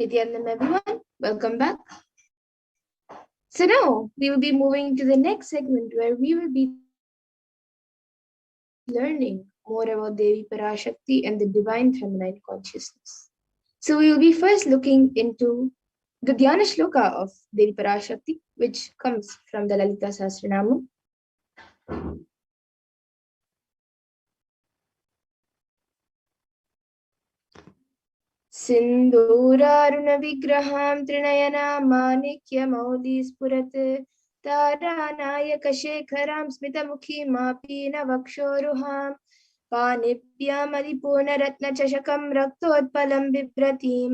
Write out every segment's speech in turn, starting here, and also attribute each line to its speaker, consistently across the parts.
Speaker 1: Nithyananda, everyone, welcome back. So now we will be moving to the next segment where we will be learning more about Devi Parashakti and the divine feminine consciousness. So we will be first looking into the Dhyana Shloka of Devi Parashakti, which comes from the Lalita Sahasranama. सिन्दूरारुणविग्रहां त्रिनयनां माणिक्यमौलिस्फुरत् तारानायकशेखरां स्मितमुखीमापि नवक्षोरुहां पाणिभ्यामलिपूर्णरत्नचषकं रक्तोत्पलं बिभ्रतीं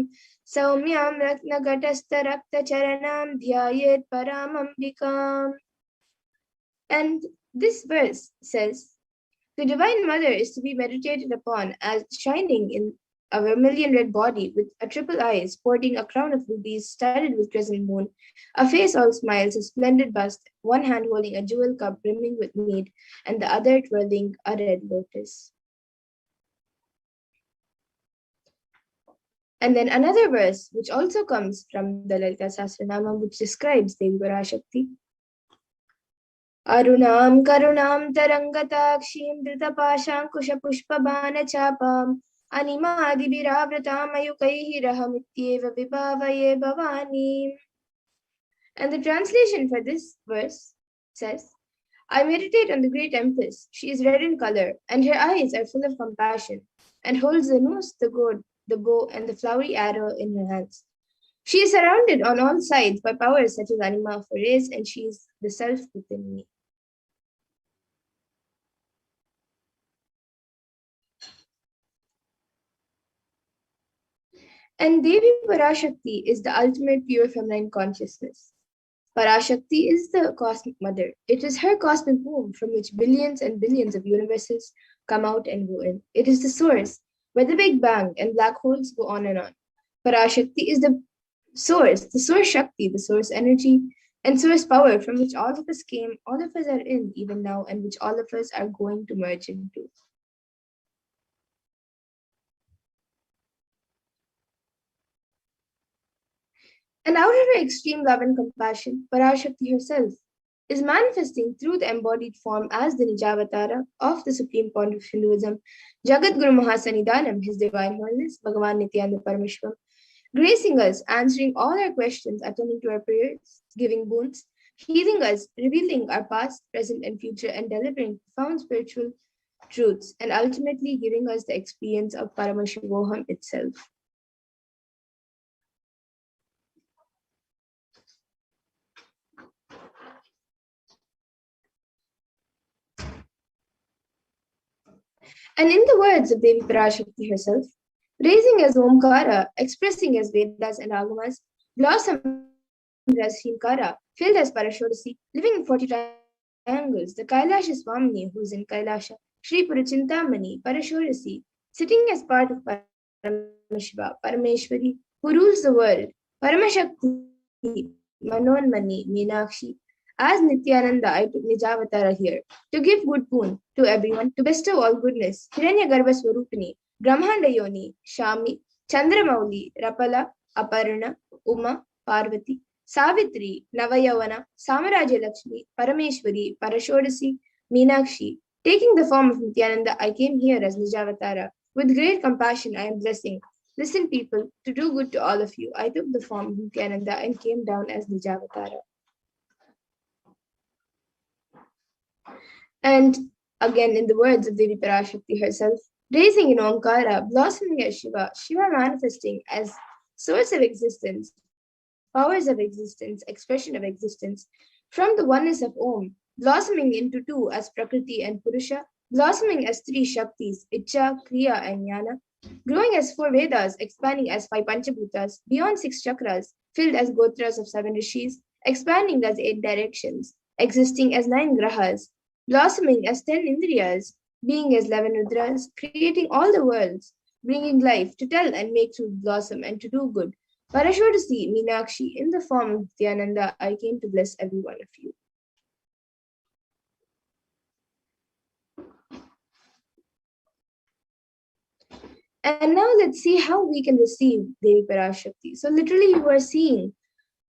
Speaker 1: सौम्यां रत्नघटस्थरक्तचरणां ध्यायेत् परामम्बिकाम्. And this verse says, the Divine Mother is to be meditated upon as shining in a vermilion red body with a triple eye, sporting a crown of rubies studded with crescent moon, a face all smiles, a splendid bust, one hand holding a jewel cup brimming with mead, and the other twirling a red lotus. And then another verse, which also comes from the Lalita Sahasranama, which describes Devi Parashakti. Arunam karunam tarangatakshim dritapashankushpushpabanachapam animadibhiravratam ayukaihi rahamityeva vibhavaye bhavani. And the translation for this verse says, I meditate on the great empress. She is red in color, and her eyes are full of compassion, and holds the noose, the gourd, the bow, and the flowery arrow in her hands. She is surrounded on all sides by powers such as anima for rays, and she is the self within me. And Devi Parashakti is the ultimate pure feminine consciousness. Parashakti is the cosmic mother. It is her cosmic womb from which billions and billions of universes come out and go in. It is the source where the Big Bang and black holes go on and on. Parashakti is the source Shakti, the source energy, and source power from which all of us came, all of us are in even now, and which all of us are going to merge into. And out of her extreme love and compassion, Parashakti herself is manifesting through the embodied form as the Nijavatara of the Supreme Point of Hinduism, Jagat Guru Mahasanidanam, His Divine Holiness, Bhagavan Nithyananda Paramashivam, gracing us, answering all our questions, attending to our prayers, giving boons, healing us, revealing our past, present, and future, and delivering profound spiritual truths, and ultimately giving us the experience of Paramashivoham itself. And in the words of Devi Parashakti herself, raising as Omkara, expressing as Vedas and Agamas, blossomed as Hinkara, filled as Parashodasi, living in 40 triangles, the Kailasa Swamini, who is in Kailasa, Sri Purachintamani, Parashodasi, sitting as part of Paramashiva, Parameshwari, who rules the world, Paramashakti, Manonmani, Meenakshi. As Nithyananda, I took Nijavatara here to give good boon to everyone, to bestow all goodness. Hiranyagarbha Swarupini, Brahmanda Yoni, Shami, Chandramauli, Rapala, Aparna, Uma, Parvati, Savitri, Navayavana, Samarajya Lakshmi, Parameshwari, Parashodasi, Meenakshi. Taking the form of Nithyananda, I came here as Nijavatara. With great compassion, I am blessing. Listen, people, to do good to all of you. I took the form of Nithyananda and came down as Nijavatara. And again, in the words of Devi Parashakti herself, raising in Omkara, blossoming as Shiva, Shiva manifesting as source of existence, powers of existence, expression of existence, from the oneness of Om, blossoming into two as Prakriti and Purusha, blossoming as three Shaktis, Icha, Kriya, and Jnana, growing as four Vedas, expanding as five Panchabhutas, beyond six chakras, filled as Gotras of seven Rishis, expanding as eight directions, existing as nine Grahas, blossoming as 10 Indriyas, being as 11 Rudras, creating all the worlds, bringing life to tell and make truth blossom and to do good. Parashodasi, Meenakshi, in the form of Nithyananda, I came to bless every one of you. And now let's see how we can receive Devi Parashakti. So literally you are seeing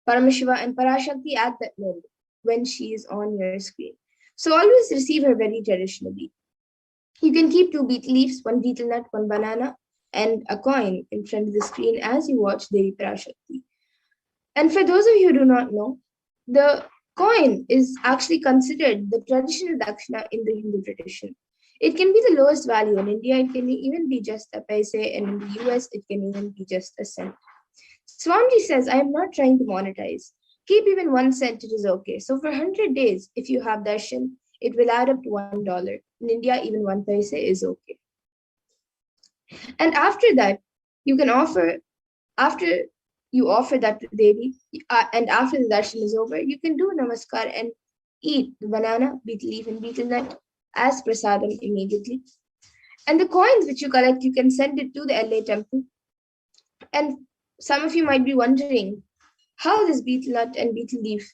Speaker 1: Paramashiva and Parashakti at that moment when she is on your screen. So always receive her very traditionally. You can keep 2 betel leaves, 1 betel nut, 1 banana, and a coin in front of the screen as you watch Devi Parashakti. And for those of you who do not know, the coin is actually considered the traditional dakshina in the Hindu tradition. It can be the lowest value in India, it can even be just a paise, and in the US, it can even be just a cent. Swamiji says, I am not trying to monetize. Keep even 1 cent, it is okay. So for 100 days, if you have darshan, it will add up to $1. In India, even 1 paise is okay. And after that, you can offer, after you offer that to Devi, and after the darshan is over, you can do namaskar and eat the banana, betel leaf, and betel nut as prasadam immediately. And the coins which you collect, you can send it to the LA temple. And some of you might be wondering how this betel nut and betel leaf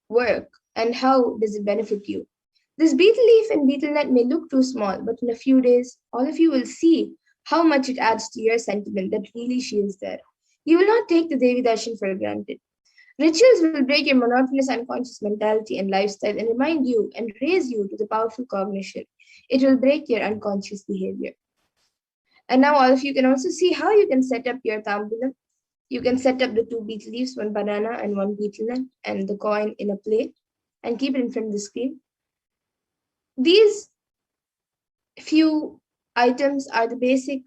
Speaker 1: work and how does it benefit you. This betel leaf and betel nut may look too small, but in a few days, all of you will see how much it adds to your sentiment that really she is there. You will not take the Devi Darshan for granted. Rituals will break your monotonous unconscious mentality and lifestyle and remind you and raise you to the powerful cognition. It will break your unconscious behavior. And now all of you can also see how you can set up your tambulam. You can set up the 2 betel leaves, 1 banana and 1 betel nut, and the coin in a plate and keep it in front of the screen. These few items are the basic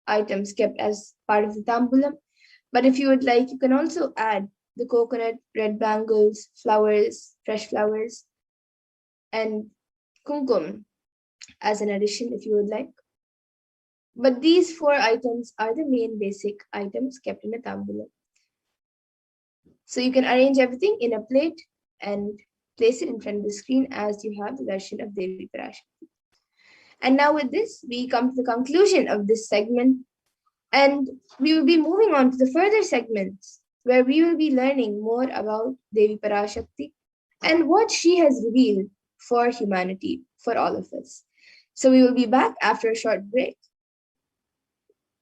Speaker 1: items kept as part of the tambulam. But if you would like, you can also add the coconut, red bangles, flowers, fresh flowers, and kumkum as an addition if you would like. But these 4 items are the main basic items kept in a tambulam. So you can arrange everything in a plate and place it in front of the screen as you have the darshan of Devi Parashakti. And now with this, we come to the conclusion of this segment, and we will be moving on to the further segments where we will be learning more about Devi Parashakti and what she has revealed for humanity, for all of us. So we will be back after a short break.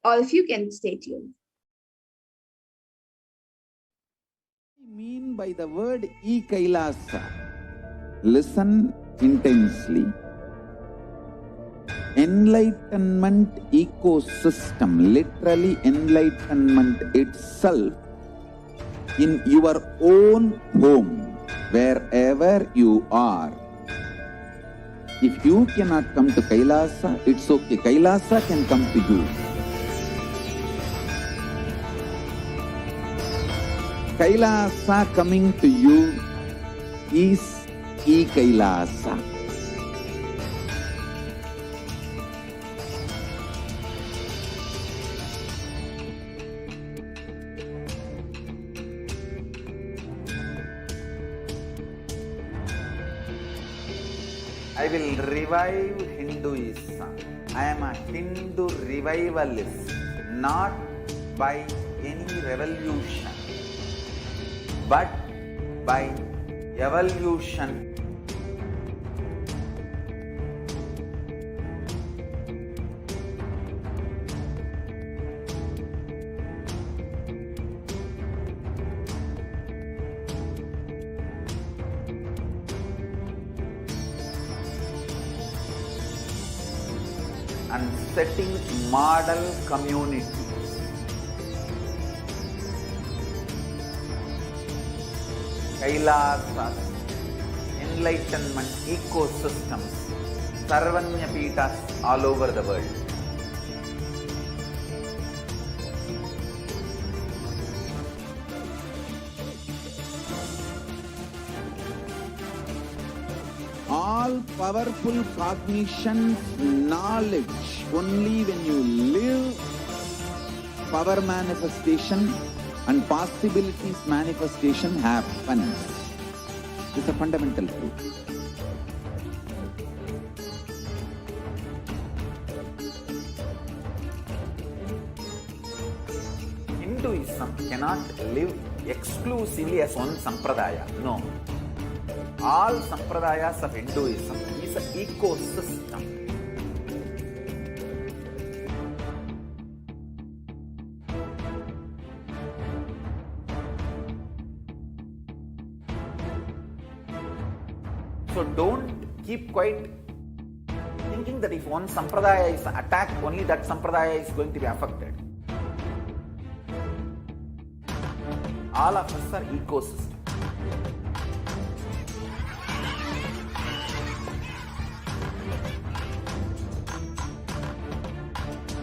Speaker 1: All of you can stay tuned.
Speaker 2: What I mean by the word Kailasa? Listen intensely. Enlightenment ecosystem, literally enlightenment itself, in your own home, wherever you are. If you cannot come to Kailasa, it's okay. Kailasa can come to you. Kailasa coming to you is Kailasa. I will revive Hinduism. I am a Hindu revivalist, not by any revolution, but by evolution. And setting model communities. Kailasas, enlightenment ecosystems, Sarvanya Peethas all over the world. All powerful cognition, knowledge, only when you live, power manifestation and possibilities manifestation happens. It's a fundamental truth. Hinduism cannot live exclusively as one sampradaya. No. All sampradayas of Hinduism is an ecosystem. So don't keep quiet thinking that if one sampradaya is attacked, only that sampradaya is going to be affected. All of us are ecosystem.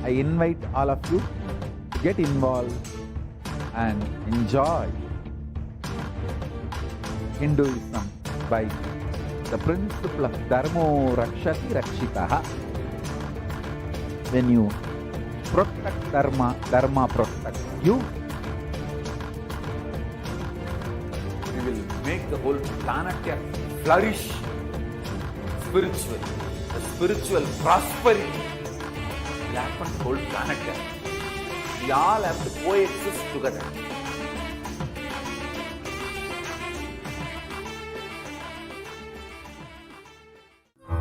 Speaker 2: I invite all of you to get involved and enjoy Hinduism by the principle of Dharmo Rakshati Rakshitaha. When you protect Dharma, Dharma protects you. We will make the whole planet flourish spiritually. The spiritual prosperity will happen to the whole planet. We all have to coexist together.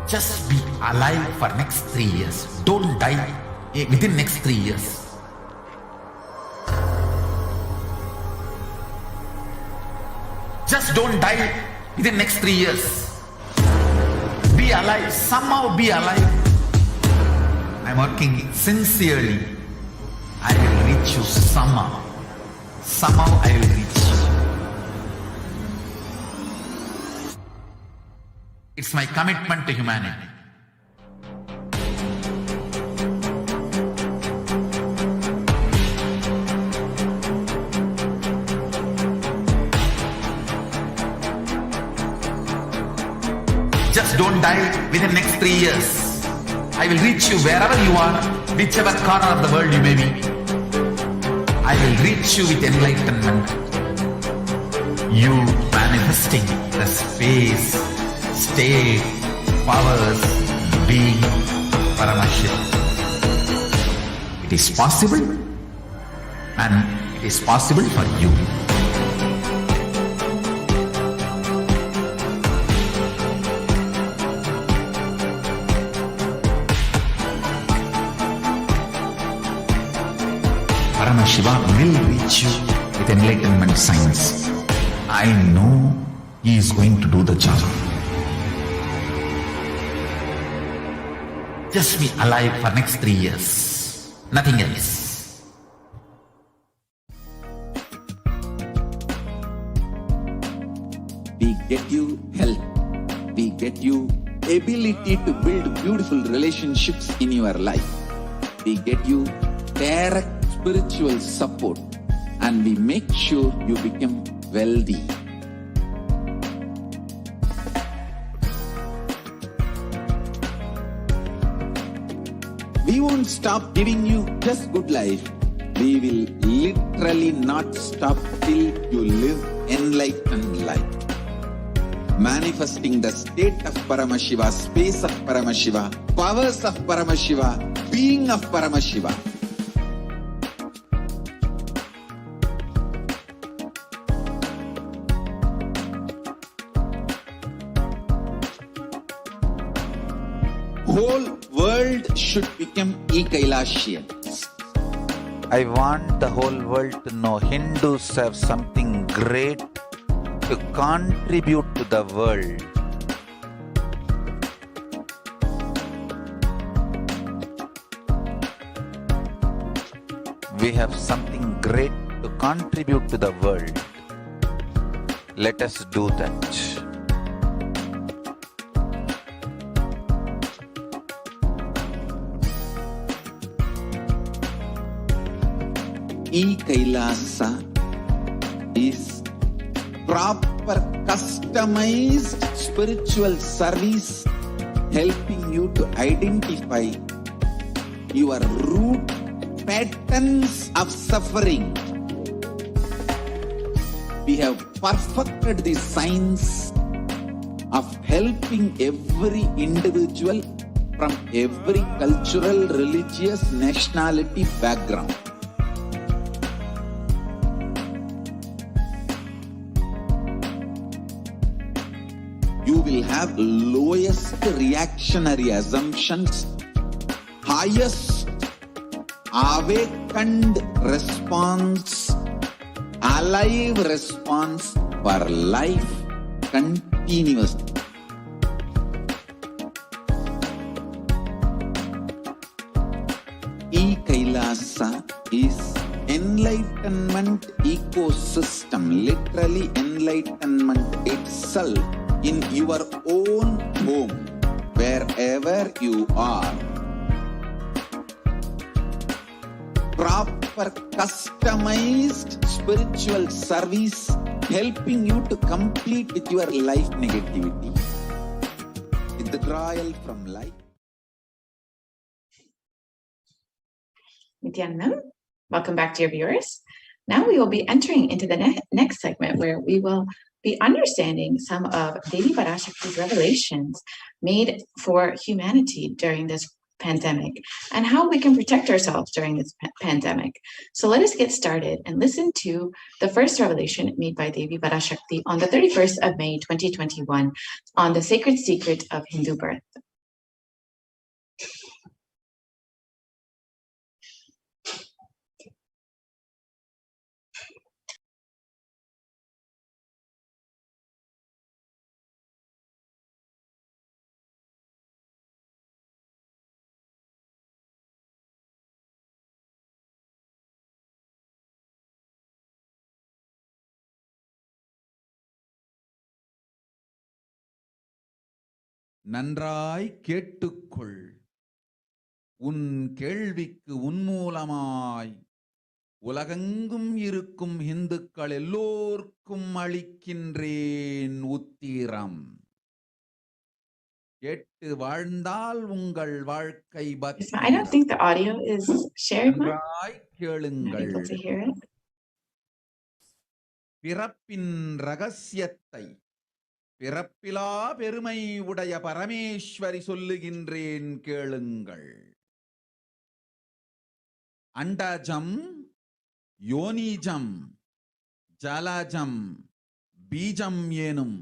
Speaker 3: Just be alive for next 3 years. Don't die within next 3 years. Just don't die within next 3 years. Be alive. Somehow be alive. I'm working sincerely. I will reach you somehow. Somehow I will reach you. It's my commitment to humanity. Just don't die within next 3 years. I will reach you wherever you are, whichever corner of the world you may be. I will reach you with enlightenment. You manifesting the space, state, powers, being Paramashivoham. It is possible, and it is possible for you. Paramashivoham will reach you with enlightenment science. I know he is going to do the job. Just be alive for next 3 years. Nothing else.
Speaker 4: We get you health. We get you ability to build beautiful relationships in your life. We get you direct spiritual support, and we make sure you become wealthy. We won't stop giving you just good life. We will literally not stop till you live enlightened life. Manifesting the state of Paramashiva, space of Paramashiva, powers of Paramashiva, being of Paramashiva. Whole world should become Kailasians.
Speaker 2: I want the whole world to know Hindus have something great to contribute to the world. We have something great to contribute to the world. Let us do that.
Speaker 4: Kailasa is proper customized spiritual service helping you to identify your root patterns of suffering. We have perfected the science of helping every individual from every cultural, religious, nationality background. You will have lowest reactionary assumptions, highest awakened response, alive response for life continuously. enlightenment ecosystem, literally enlightenment itself in your own home, wherever you are. Proper customized spiritual service helping you to complete with your life negativity. Withdrawal from life.
Speaker 5: Nithyananda, welcome back, dear viewers. Now we will be entering into the next segment where we will be understanding some of Devi Parashakti's revelations made for humanity during this pandemic and how we can protect ourselves during this pandemic. So let us get started and listen to the first revelation made by Devi Parashakti on the 31st of May 2021 on the sacred secret of Hindu birth.
Speaker 3: நன்றாய் கேட்டுக்கொள். உன் கேள்விக்கு உன்மூலமாய் உலகெங்கும் இருக்கும் இந்துக்கள் எல்லோர்க்கும் அளிக்கின்றேன் உத்திரம். கேட்டு வாழ்ந்தால் உங்கள் வாழ்க்கை
Speaker 5: I don't think the audio is shared.
Speaker 3: நன்றாய் கேளுங்கள்.
Speaker 5: I'm not able to hear it.
Speaker 3: பிறப்பின் ரகசியத்தை பிறப்பிலா பெருமை உடைய பரமேஸ்வரி சொல்லுகின்றேன் கேளுங்கள். அண்டஜம், யோனிஜம், ஜலஜம், பீஜம் எனும்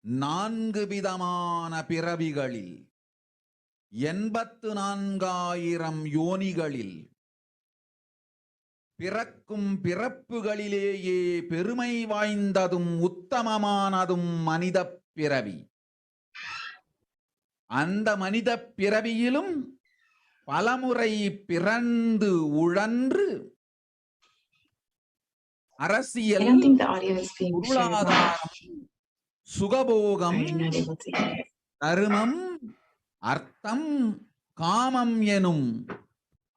Speaker 3: 4 விதமான பிறவிகளில் 84,000 யோனிகளில் பிறக்கும் பிறப்புகளிலேயே பெருமை வாய்ந்ததும் உத்தமமானதும் மனித பிறவி. அந்த மனித பிறவியிலும் பலமுறை பிறந்து உழன்று அரசியல், பொருளாதாரம், சுகபோகம், தர்மம், அர்த்தம், காமம் எனும்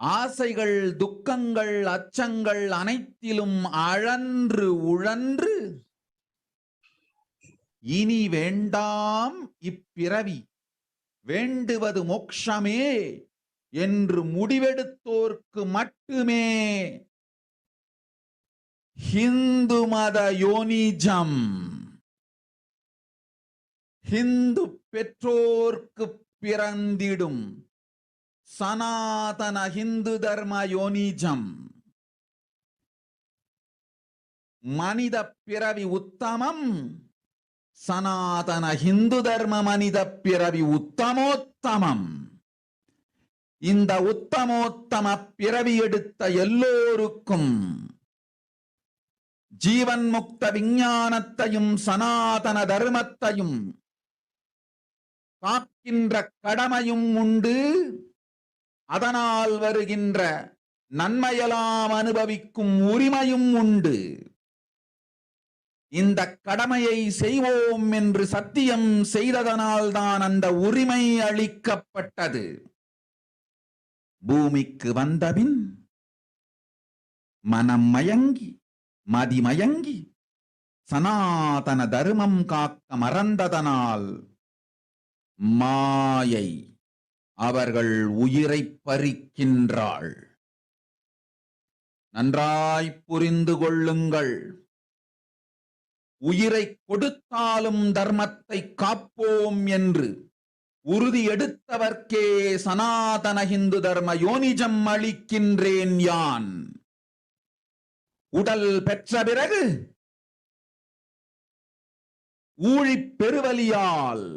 Speaker 3: ஆசைகள், துக்கங்கள், அச்சங்கள் அனைத்திலும் அழன்று உழன்று இனி வேண்டாம் இப்பிறவி, வேண்டுவது மோட்சமே என்று முடிவெடுத்தோர்க்கு மட்டுமே ஹிந்து மத யோனிஜம், ஹிந்து பெற்றோர்க்கு பிறந்திடும் சனாதன ஹிந்து தர்ம யோனிஜம், மனித பிறவி உத்தமம், சனாதன ஹிந்து தர்ம மனித பிறவி உத்தமோத்தமம். இந்த உத்தமோத்தம பிறவி எடுத்த எல்லோருக்கும் ஜீவன் முக்த விஞ்ஞானத்தையும் சனாதன தர்மத்தையும் காக்கின்ற கடமையும் உண்டு. அதனால் வருகின்ற நன்மையெல்லாம் அனுபவிக்கும் உரிமையும் உண்டு. இந்த கடமையை செய்வோம் என்று சத்தியம் செய்ததனால்தான் அந்த உரிமை அளிக்கப்பட்டது. பூமிக்கு வந்தபின் மனம் மயங்கி மதிமயங்கி சனாதன தர்மம் காக்க மறந்ததனால் மாயை அவர்கள் உயிரை பறிக்கின்றாள். நன்றாய் புரிந்து கொள்ளுங்கள். உயிரை கொடுத்தாலும் தர்மத்தை காப்போம் என்று உறுதி எடுத்தவர்க்கே சனாதன ஹிந்து தர்ம யோனிஜம் அளிக்கின்றேன் யான். உடல் பெற்ற பிறகு ஊழிப் பெருவலியால்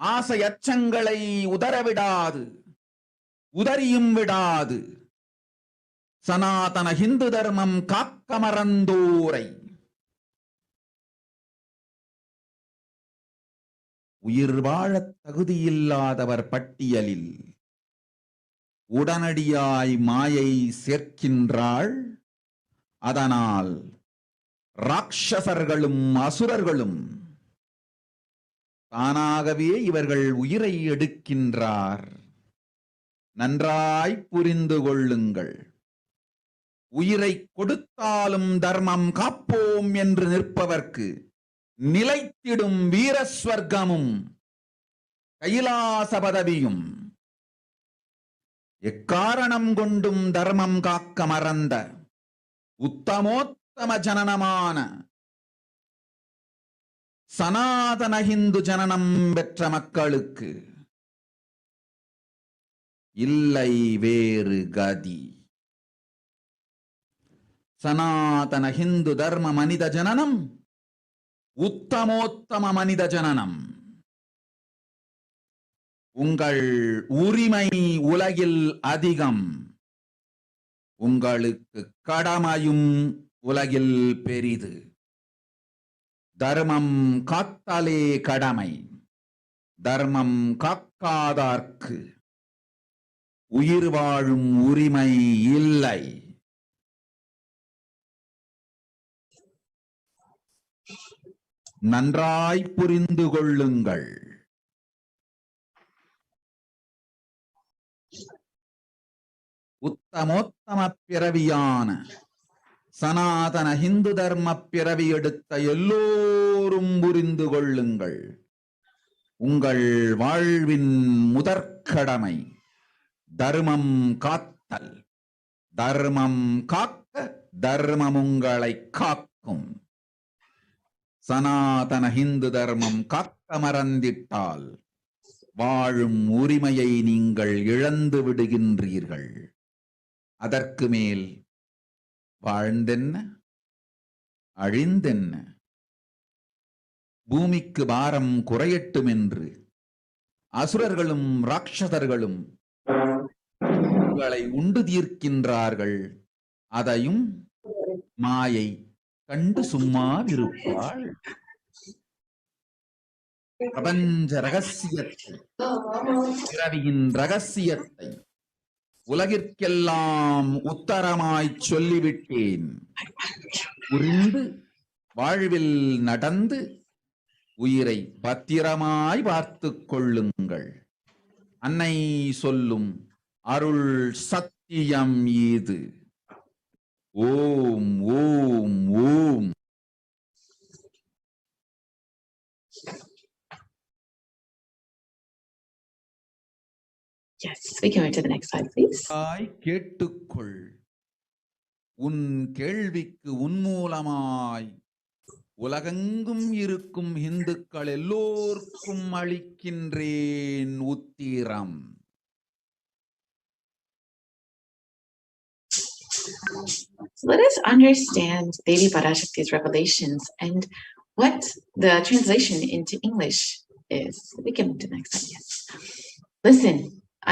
Speaker 3: ஆசை அச்சங்களை உதறவிடாது, உதறியும் விடாது சனாதன ஹிந்து தர்மம் காக்க மறந்தோரை உயிர் வாழத் தகுதியில்லாதவர் பட்டியலில் உடனடியாய் மாயை சேர்க்கின்றாள். அதனால் ராட்சசர்களும் அசுரர்களும் தானாகவே இவர்கள் உயிரை எடுக்கின்றார். நன்றாய் புரிந்து கொள்ளுங்கள். உயிரை கொடுத்தாலும் தர்மம் காப்போம் என்று நிற்பவர்க்கு நிலைத்திடும் வீரஸ்வர்க்கமும் கைலாச பதவியும், எக்காரணம் கொண்டும் தர்மம் காக்க மறந்த உத்தமோத்தம ஜனனமான சனாதன ஹிந்து ஜனனம் பெற்ற மக்களுக்கு இல்லை வேறு கதி. சனாதன ஹிந்து தர்ம மனித ஜனனம் உத்தமோத்தம மனித ஜனனம். உங்கள் உரிமை உலகில் அதிகம், உங்களுக்கு கடமையும் உலகில் பெரிது. தர்மம் காத்தாலே கடமை, தர்மம் காக்காதார்க்கு உயிர் வாழும் உரிமை இல்லை. நன்றாய் புரிந்து கொள்ளுங்கள். உத்தமோத்தம பிறவியான சனாதன ஹிந்து தர்ம பிறவி எடுத்த எல்லோரும் புரிந்து கொள்ளுங்கள். உங்கள் வாழ்வின் முதற்கடமை தர்மம் காத்தல். தர்மம் காக்க தர்மம் உங்களை காக்கும். சனாதன ஹிந்து தர்மம் காக்க மறந்திட்டால் வாழும் உரிமையை நீங்கள் இழந்து விடுகின்றீர்கள். அதற்கு மேல் வாழ்ந்தென்ன அழிந்தென்ன? பூமிக்கு பாரம் குறையட்டும் என்று அசுரர்களும் ராட்சதர்களும் உங்களை உண்டு தீர்க்கின்றார்கள். அதையும் மாயை கண்டு சும்மாவிருப்பாள். பிரபஞ்ச ரகசியத்தை, பிறவியின் ரகசியத்தை உலகிற்கெல்லாம் உத்தரமாய் சொல்லிவிட்டேன். புரிந்து வாழ்வில் நடந்து உயிரை பத்திரமாய் பார்த்துக் கொள்ளுங்கள். அன்னை சொல்லும் அருள் சத்தியம் இது. ஓம் ஓம் ஓம்.
Speaker 5: Yes, we can move to the next slide, please.
Speaker 3: கேட்டுக்கொள். உன் கேள்விக்கு உன்மூலமாய் உலகெங்கும் இருக்கும் இந்துக்கள் எல்லோருக்கும் அளிக்கின்றேன் உத்திரம்.
Speaker 5: So let us understand Devi Parashakti's revelations and what the translation into English is. We can move to the next slide. Yes. Listen.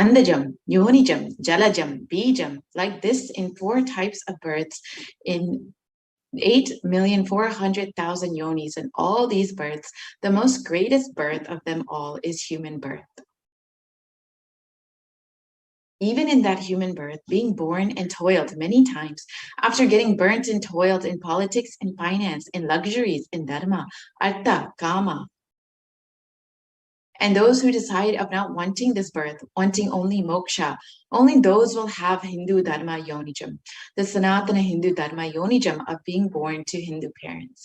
Speaker 5: Andajam, Yonijam, Jalajam, Bijam, like this in 4 types of births in 8,400,000 yonis, and all these births, the most greatest birth of them all is human birth. Even in that human birth, being born and toiled many times, after getting burnt and toiled in politics and finance, in luxuries, in dharma, artha, kama, and those who decide of not wanting this birth, wanting only moksha, only those will have Hindu dharma yonijam, the Sanatana Hindu dharma yonijam of being born to Hindu parents.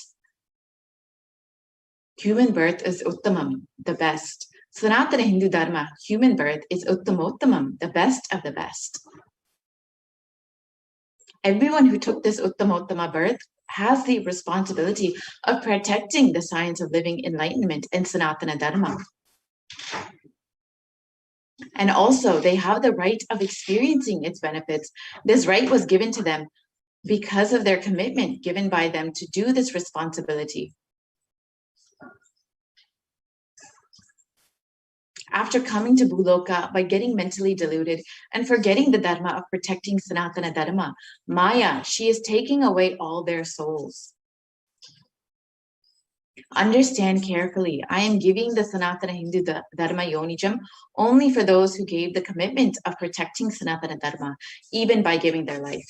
Speaker 5: Human birth is uttamam, the best. Sanatana Hindu dharma, human birth, is uttamottamam, the best of the best. Everyone who took this uttamottama birth has the responsibility of protecting the science of living enlightenment and Sanatana dharma. And also they have the right of experiencing its benefits. This right was given to them because of their commitment given by them to do this responsibility. After coming to Bhuloka by getting mentally deluded and forgetting the dharma of protecting Sanatana dharma, Maya, she is taking away all their souls. Understand carefully, I am giving the Sanatana Hindu Dharma Yonijam only for those who gave the commitment of protecting Sanatana Dharma, even by giving their life.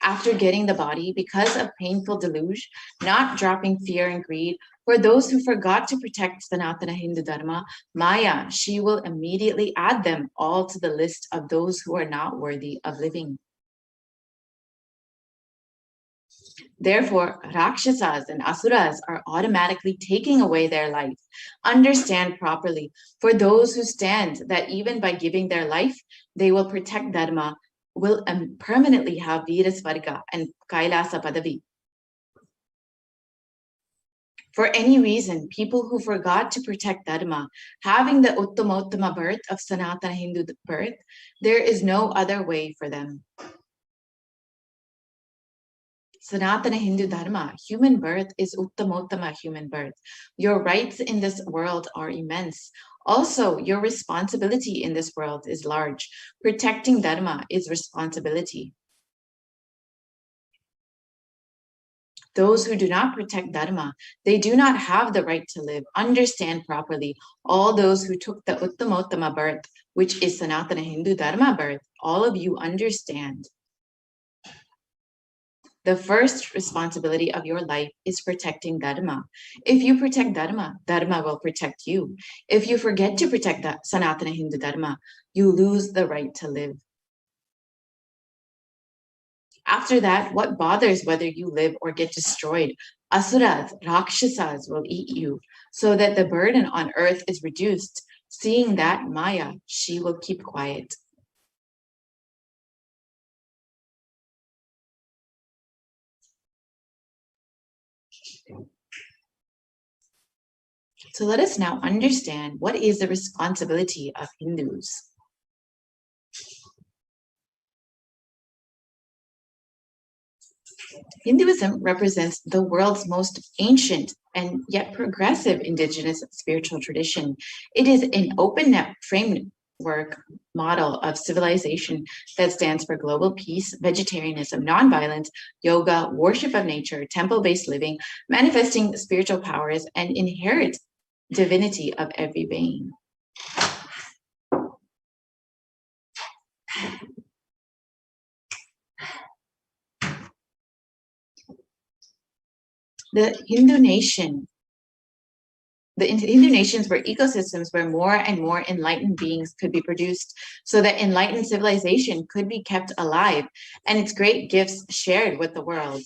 Speaker 5: After getting the body, because of painful deluge, not dropping fear and greed, for those who forgot to protect Sanatana Hindu Dharma, Maya, she will immediately add them all to the list of those who are not worthy of living. Therefore, Rakshasas and Asuras are automatically taking away their life. Understand properly, for those who stand that even by giving their life, they will protect Dharma, will permanently have Virasvarga and Kailasa Padavi. For any reason, people who forgot to protect Dharma, having the Uttamottama birth of Sanatana Hindu birth, there is no other way for them. Sanatana Hindu Dharma, human birth is Uttamottama human birth. Your rights in this world are immense. Also, your responsibility in this world is large. Protecting Dharma is responsibility. Those who do not protect Dharma, they do not have the right to live. Understand properly. All those who took the Uttamottama birth, which is Sanatana Hindu Dharma birth, all of you understand. The first responsibility of your life is protecting Dharma. If you protect Dharma, Dharma will protect you. If you forget to protect the Sanatana Hindu Dharma, you lose the right to live. After that, what bothers whether you live or get destroyed? Asuras, Rakshasas will eat you, so that the burden on earth is reduced. Seeing that, Maya, she will keep quiet. So let us now understand what is the responsibility of Hindus. Hinduism represents the world's most ancient and yet progressive indigenous spiritual tradition. It is an open framework model of civilization that stands for global peace, vegetarianism, nonviolence, yoga, worship of nature, temple-based living, manifesting spiritual powers, and inherent divinity of every being. The Hindu nations were ecosystems where more and more enlightened beings could be produced, so that enlightened civilization could be kept alive and its great gifts shared with the world.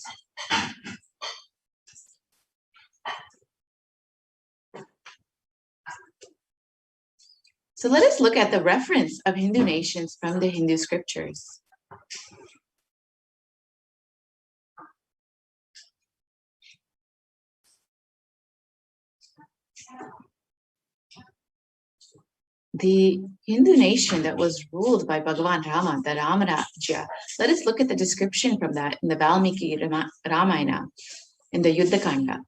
Speaker 5: So let us look at the reference of Hindu nations from the Hindu scriptures. The Hindu nation that was ruled by Bhagavan Rama, the Ramarajya, let us look at the description from that in the Valmiki Ramayana, in the Yuddha Kanda.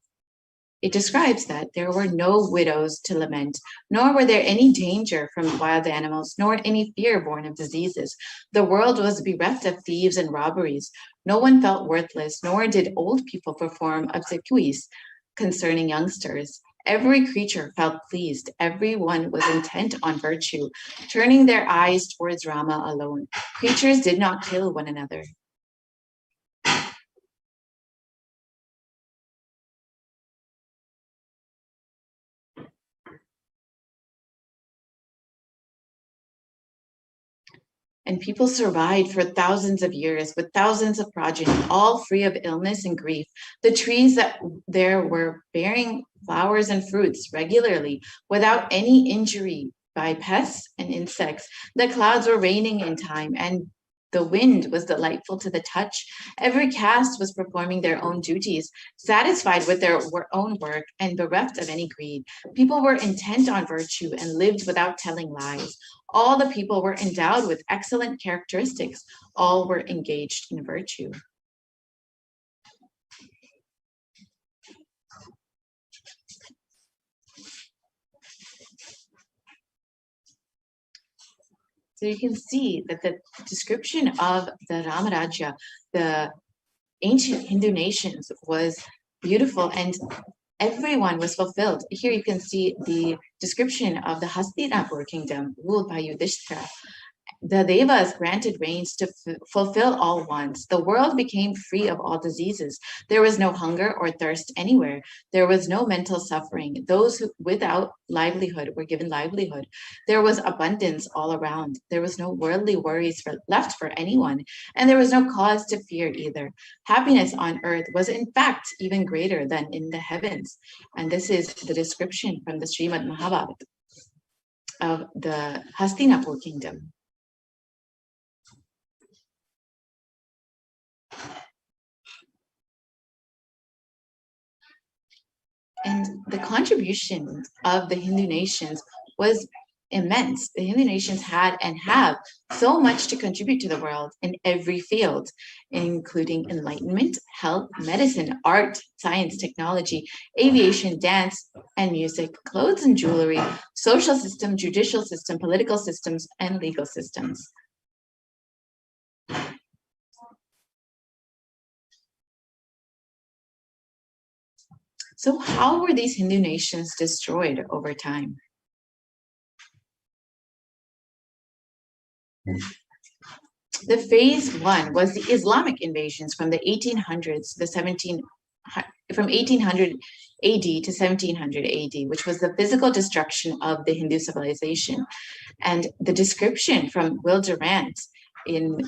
Speaker 5: It describes that there were no widows to lament, nor were there any danger from wild animals, nor any fear born of diseases. The world was bereft of thieves and robberies. No one felt worthless, nor did old people perform obsequies concerning youngsters. Every creature felt pleased. Everyone was intent on virtue, turning their eyes towards Rama alone. Creatures did not kill one another. And people survived for thousands of years with thousands of progeny, all free of illness and grief. The trees that there were bearing flowers and fruits regularly without any injury by pests and insects. The clouds were raining in time, and the wind was delightful to the touch. Every caste was performing their own duties, satisfied with their own work and bereft of any greed. People were intent on virtue and lived without telling lies. All the people were endowed with excellent characteristics. All were engaged in virtue. So you can see that the description of the Ramarajya, the ancient Hindu nations was beautiful and everyone was fulfilled. Here you can see the description of the Hastinapur kingdom ruled by Yudhishthira. The Devas granted rains to fulfill all wants. The world became free of all diseases. There was no hunger or thirst anywhere. There was no mental suffering. Those who without livelihood were given livelihood. There was abundance all around. There was no worldly worries left for anyone, and there was no cause to fear either. Happiness on earth was in fact even greater than in the heavens. And this is the description from the Srimad Mahabharata of the Hastinapur kingdom. And the contribution of the Hindu nations was immense. The Hindu nations had and have so much to contribute to the world in every field, including enlightenment, health, medicine, art, science, technology, aviation, dance, and music, clothes and jewelry, social system, judicial system, political systems, and legal systems. So how were these Hindu nations destroyed over time? The phase one was the Islamic invasions from the 1800s to from 1800 AD to 1700 AD, which was the physical destruction of the Hindu civilization. And the description from Will Durant in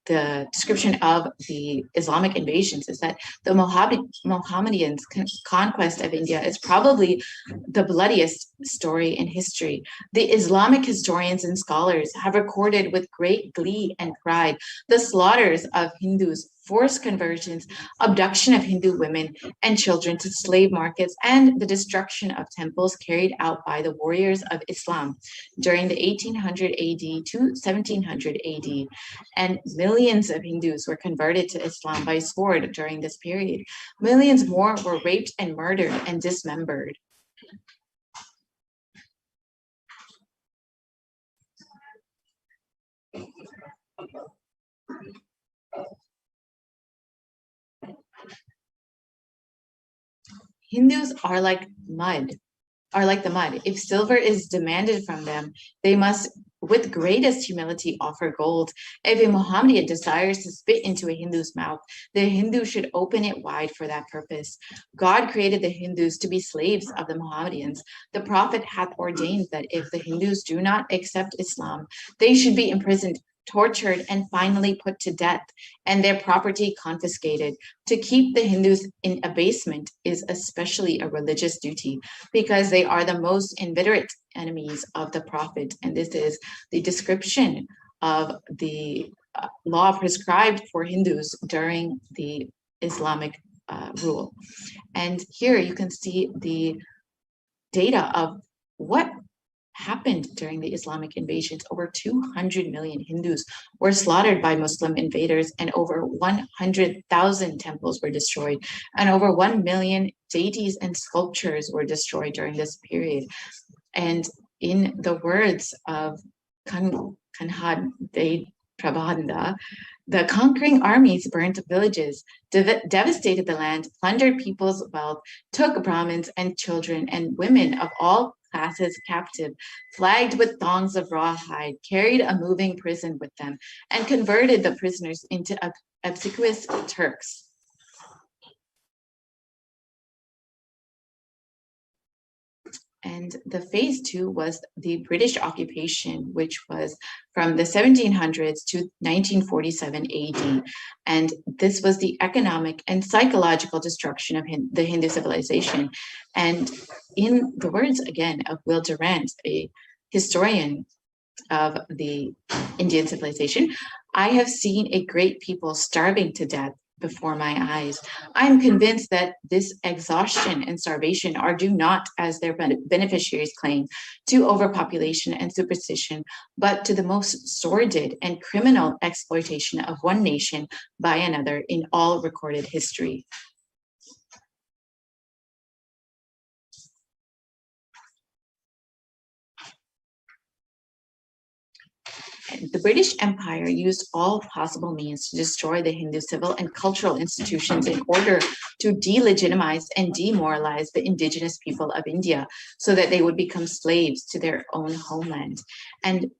Speaker 5: the description of the Islamic invasions is that the Mohammedans' conquest of India is probably the bloodiest story in history. The Islamic historians and scholars have recorded with great glee and pride the slaughters of Hindus, forced conversions, abduction of Hindu women and children to slave markets, and the destruction of temples carried out by the warriors of Islam during the 1800 AD to 1700 AD. And millions of Hindus were converted to Islam by sword during this period. Millions more were raped and murdered and dismembered. Hindus are like the mud. If silver is demanded from them, they must, with greatest humility, offer gold. If a Mohammedan desires to spit into a Hindu's mouth, the Hindu should open it wide for that purpose. God created the Hindus to be slaves of the Mohammedans. The Prophet hath ordained that if the Hindus do not accept Islam, they should be imprisoned, tortured, and finally put to death, and their property confiscated. To keep the Hindus in abasement is especially a religious duty, because they are the most inveterate enemies of the Prophet. And this is the description of the law prescribed for Hindus during the Islamic rule. And here you can see the data of what happened during the Islamic invasions. Over 200 million Hindus were slaughtered by Muslim invaders, and over 100,000 temples were destroyed, and over 1 million deities and sculptures were destroyed during this period. And in the words of Kanhad Prabhanda, the conquering armies burnt villages, devastated the land, plundered people's wealth, took Brahmins and children and women of all classes captive, flagged with thongs of rawhide, carried a moving prison with them, and converted the prisoners into obsequious Turks. And the phase two was the British occupation, which was from the 1700s to 1947 AD. And this was the economic and psychological destruction of the Hindu civilization. And in the words, again, of Will Durant, a historian of the Indian civilization, I have seen a great people starving to death before my eyes. I'm convinced that this exhaustion and starvation are due not, as their beneficiaries claim, to overpopulation and superstition, but to the most sordid and criminal exploitation of one nation by another in all recorded history. the British Empire used all possible means to destroy the Hindu civil and cultural institutions in order to delegitimize and demoralize the indigenous people of India so that they would become slaves to their own homeland. And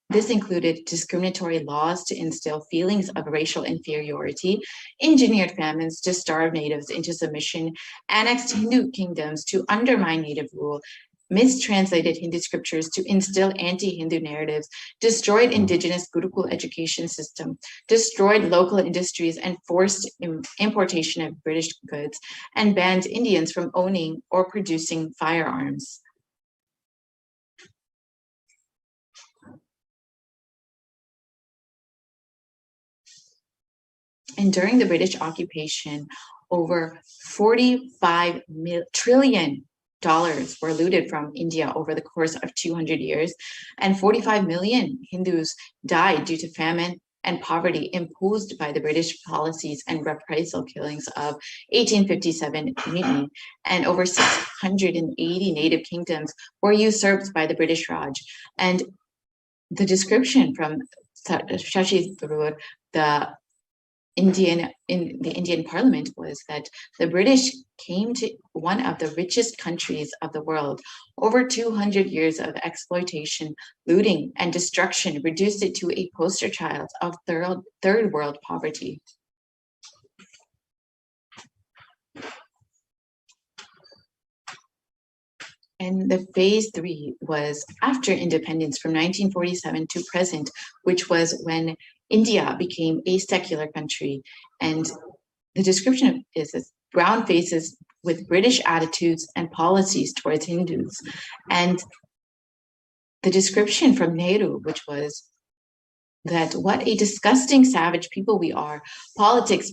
Speaker 5: this included discriminatory laws to instill feelings of racial inferiority, engineered famines to starve natives into submission, annexed Hindu kingdoms to undermine native rule, mistranslated Hindu scriptures to instill anti-Hindu narratives, destroyed indigenous Gurukul education system, destroyed local industries and forced importation of British goods, and banned Indians from owning or producing firearms. And during the British occupation, over $45 trillion were looted from India over the course of 200 years, and 45 million Hindus died due to famine and poverty imposed by the British policies and reprisal killings of 1857 mutiny, and over 680 native kingdoms were usurped by the British Raj. And the description from Shashi Tharoor, the Indian Parliament, was that the British came to one of the richest countries of the world. Over 200 years of exploitation, looting, and destruction reduced it to a poster child of third world poverty. And the phase 3 was after independence from 1947 to present, which was when India became a secular country. And the description is this: brown faces with British attitudes and policies towards Hindus. And the description from Nehru, which was that what a disgusting savage people we are, politics,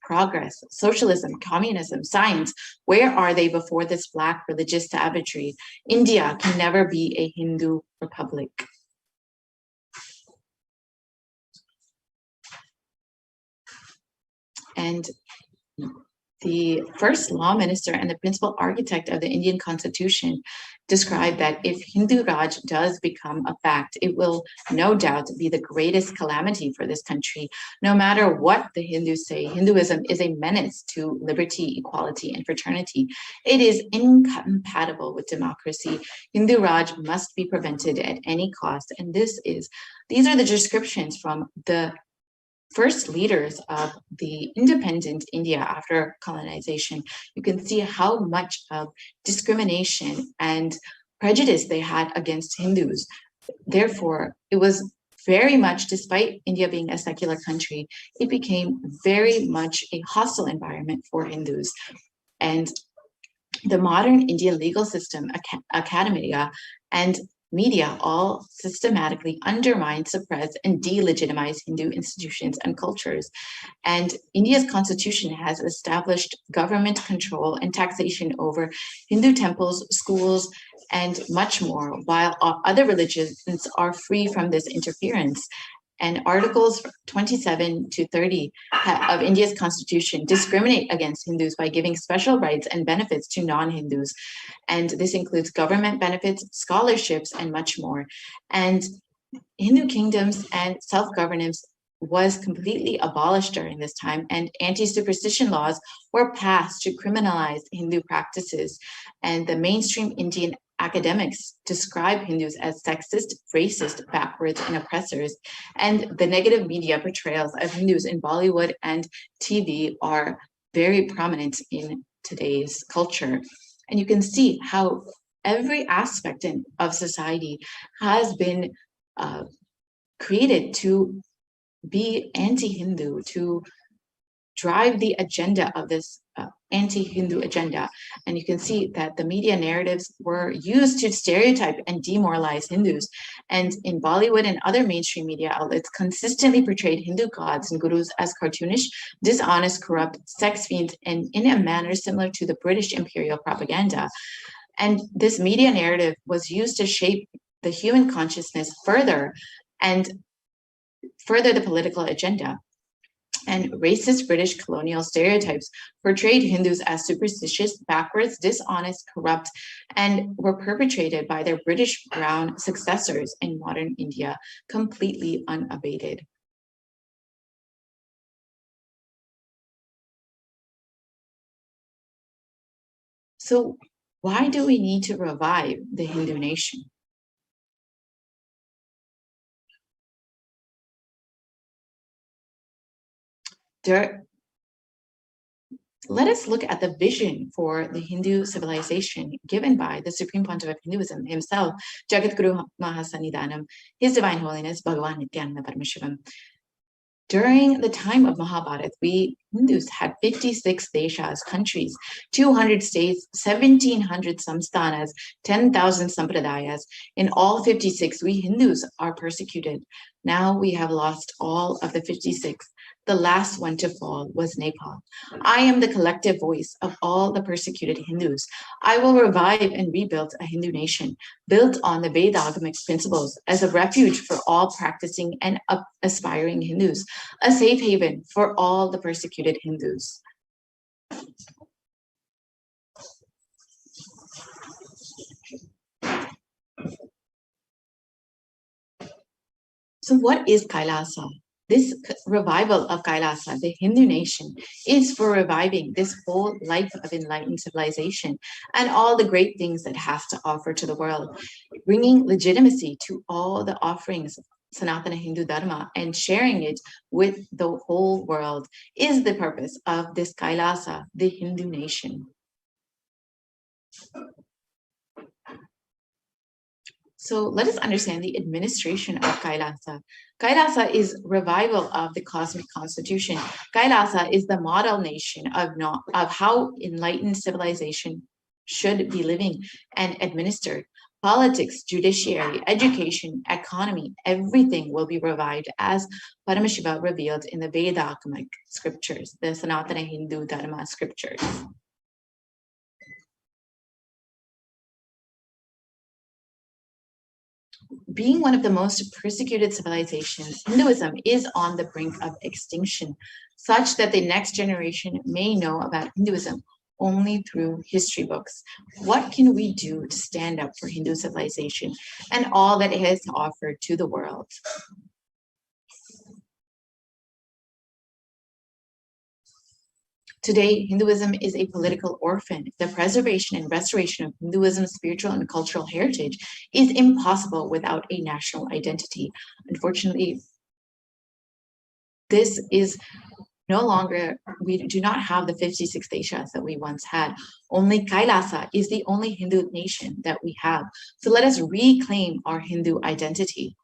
Speaker 5: progress, socialism, communism, science, where are they before this black religious savagery? India can never be a Hindu republic. And the first law minister and the principal architect of the Indian Constitution described that if Hindu Raj does become a fact, it will no doubt be the greatest calamity for this country. No matter what the Hindus say, Hinduism is a menace to liberty, equality, and fraternity. It is incompatible with democracy. Hindu Raj must be prevented at any cost. And these are the descriptions from the first leaders of the independent India after colonization. You can see how much of discrimination and prejudice they had against Hindus. Therefore, it was very much, despite India being a secular country, it became very much a hostile environment for Hindus. And the modern Indian legal system, academia, and media all systematically undermine, suppress, and delegitimize Hindu institutions and cultures. And India's constitution has established government control and taxation over Hindu temples, schools, and much more, while other religions are free from this interference. And Articles 27 to 30 of India's constitution discriminate against Hindus by giving special rights and benefits to non-Hindus. And this includes government benefits, scholarships, and much more. And Hindu kingdoms and self-governance was completely abolished during this time, and anti-superstition laws were passed to criminalize Hindu practices. And the mainstream Indian academics describe Hindus as sexist, racist, backwards, and oppressors. And the negative media portrayals of Hindus in Bollywood and TV are very prominent in today's culture. And you can see how every aspect of society has been created to be anti-Hindu, to drive the agenda of this anti-Hindu agenda. And you can see that the media narratives were used to stereotype and demoralize Hindus. And in Bollywood and other mainstream media outlets consistently portrayed Hindu gods and gurus as cartoonish, dishonest, corrupt, sex fiends, and in a manner similar to the British imperial propaganda. And this media narrative was used to shape the human consciousness further and further the political agenda. and racist British colonial stereotypes portrayed Hindus as superstitious, backwards, dishonest, corrupt, and were perpetrated by their British brown successors in modern India, completely unabated. So why do we need to revive the Hindu nation? Let us look at the vision for the Hindu civilization given by the Supreme Pontiff of Hinduism himself, Jagadguru Mahasannidhanam, His Divine Holiness Bhagavan Nithyananda Paramashivam. During the time of Mahabharata, we Hindus had 56 deshas, countries, 200 states, 1,700 samsthanas, 10,000 sampradayas. In all 56, we Hindus are persecuted. Now we have lost all of the 56. The last one to fall was Nepal. I am the collective voice of all the persecuted Hindus. I will revive and rebuild a Hindu nation built on the Vedagamic principles as a refuge for all practicing and aspiring Hindus, a safe haven for all the persecuted Hindus. So what is Kailasa? This revival of Kailasa, the Hindu nation, is for reviving this whole life of enlightened civilization and all the great things that has to offer to the world, bringing legitimacy to all the offerings of Sanatana Hindu Dharma and sharing it with the whole world is the purpose of this Kailasa, the Hindu nation. So let us understand the administration of Kailasa. Kailasa is revival of the cosmic constitution. Kailasa is the model nation of how enlightened civilization should be living and administered. Politics, judiciary, education, economy, everything will be revived as Paramashiva revealed in the Vedagamic scriptures, the Sanatana Hindu Dharma scriptures. Being one of the most persecuted civilizations, Hinduism is on the brink of extinction, such that the next generation may know about Hinduism only through history books. What can we do to stand up for Hindu civilization and all that it has to offer to the world? Today, Hinduism is a political orphan. The preservation and restoration of Hinduism's spiritual and cultural heritage is impossible without a national identity. Unfortunately, this is no longer, we do not have the 56 deshas that we once had. Only Kailasa is the only Hindu nation that we have. So let us reclaim our Hindu identity.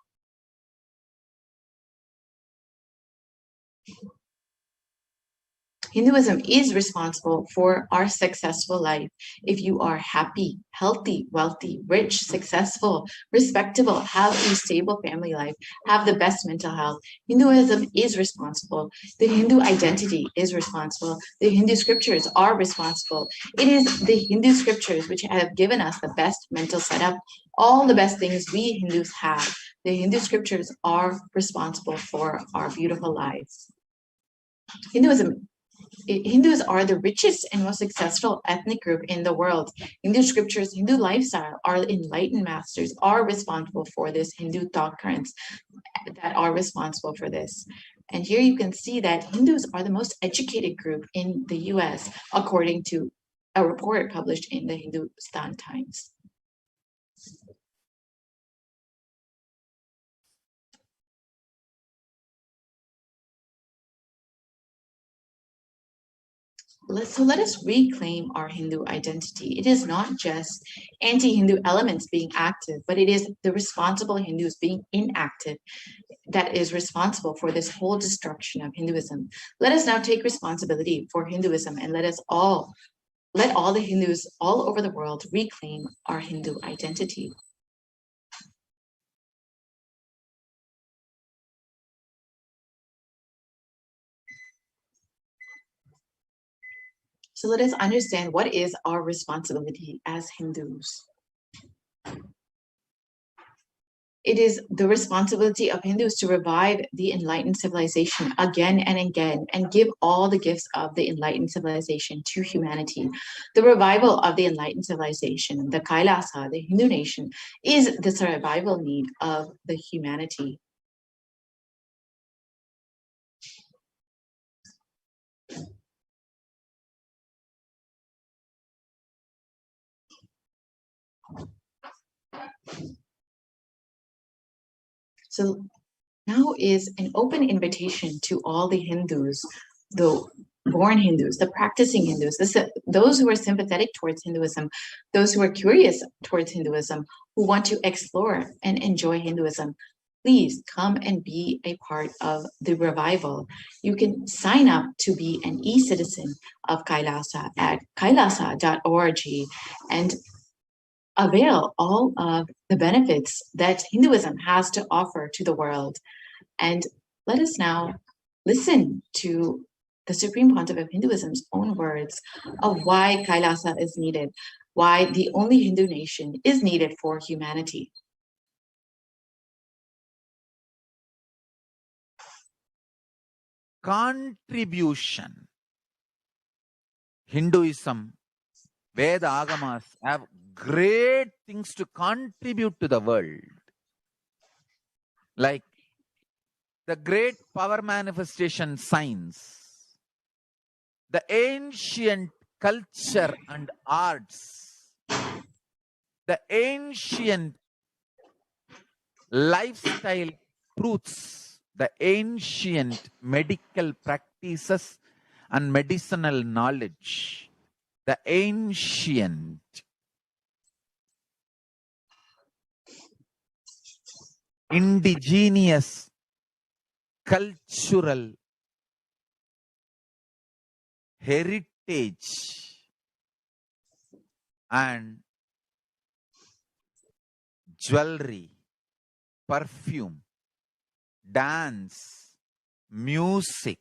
Speaker 5: Hinduism is responsible for our successful life. If you are happy, healthy, wealthy, rich, successful, respectable, have a stable family life, have the best mental health, Hinduism is responsible. The Hindu identity is responsible. The Hindu scriptures are responsible. It is the Hindu scriptures which have given us the best mental setup, all the best things we Hindus have. The Hindu scriptures are responsible for our beautiful lives. Hindus are the richest and most successful ethnic group in the world. Hindu scriptures, Hindu lifestyle, our enlightened masters are responsible for this. Hindu thought currents that are responsible for this. And here you can see that Hindus are the most educated group in the US, according to a report published in the Hindustan Times. So let us reclaim our Hindu identity. It is not just anti-Hindu elements being active, but it is the responsible Hindus being inactive that is responsible for this whole destruction of Hinduism. Let us now take responsibility for Hinduism and let all the Hindus all over the world reclaim our Hindu identity. So let us understand what is our responsibility as Hindus. It is the responsibility of Hindus to revive the enlightened civilization again and again and give all the gifts of the enlightened civilization to humanity. The revival of the enlightened civilization, the Kailasa, the Hindu nation, is the survival need of the humanity. So now is an open invitation to all the Hindus, the born Hindus, the practicing Hindus, those who are sympathetic towards Hinduism, those who are curious towards Hinduism, who want to explore and enjoy Hinduism. Please come and be a part of the revival. You can sign up to be an e-citizen of Kailasa at kailasa.org and avail all of the benefits that Hinduism has to offer to the world. And let us now listen to the Supreme Pontiff of Hinduism's own words of why Kailasa is needed, why the only Hindu nation is needed for humanity.
Speaker 2: Contribution. Hinduism, Veda Agamas have great things to contribute to the world. Like the great power manifestation science, the ancient culture and arts, the ancient lifestyle truths, the ancient medical practices and medicinal knowledge, the ancient indigenous cultural heritage and jewelry, perfume, dance, music.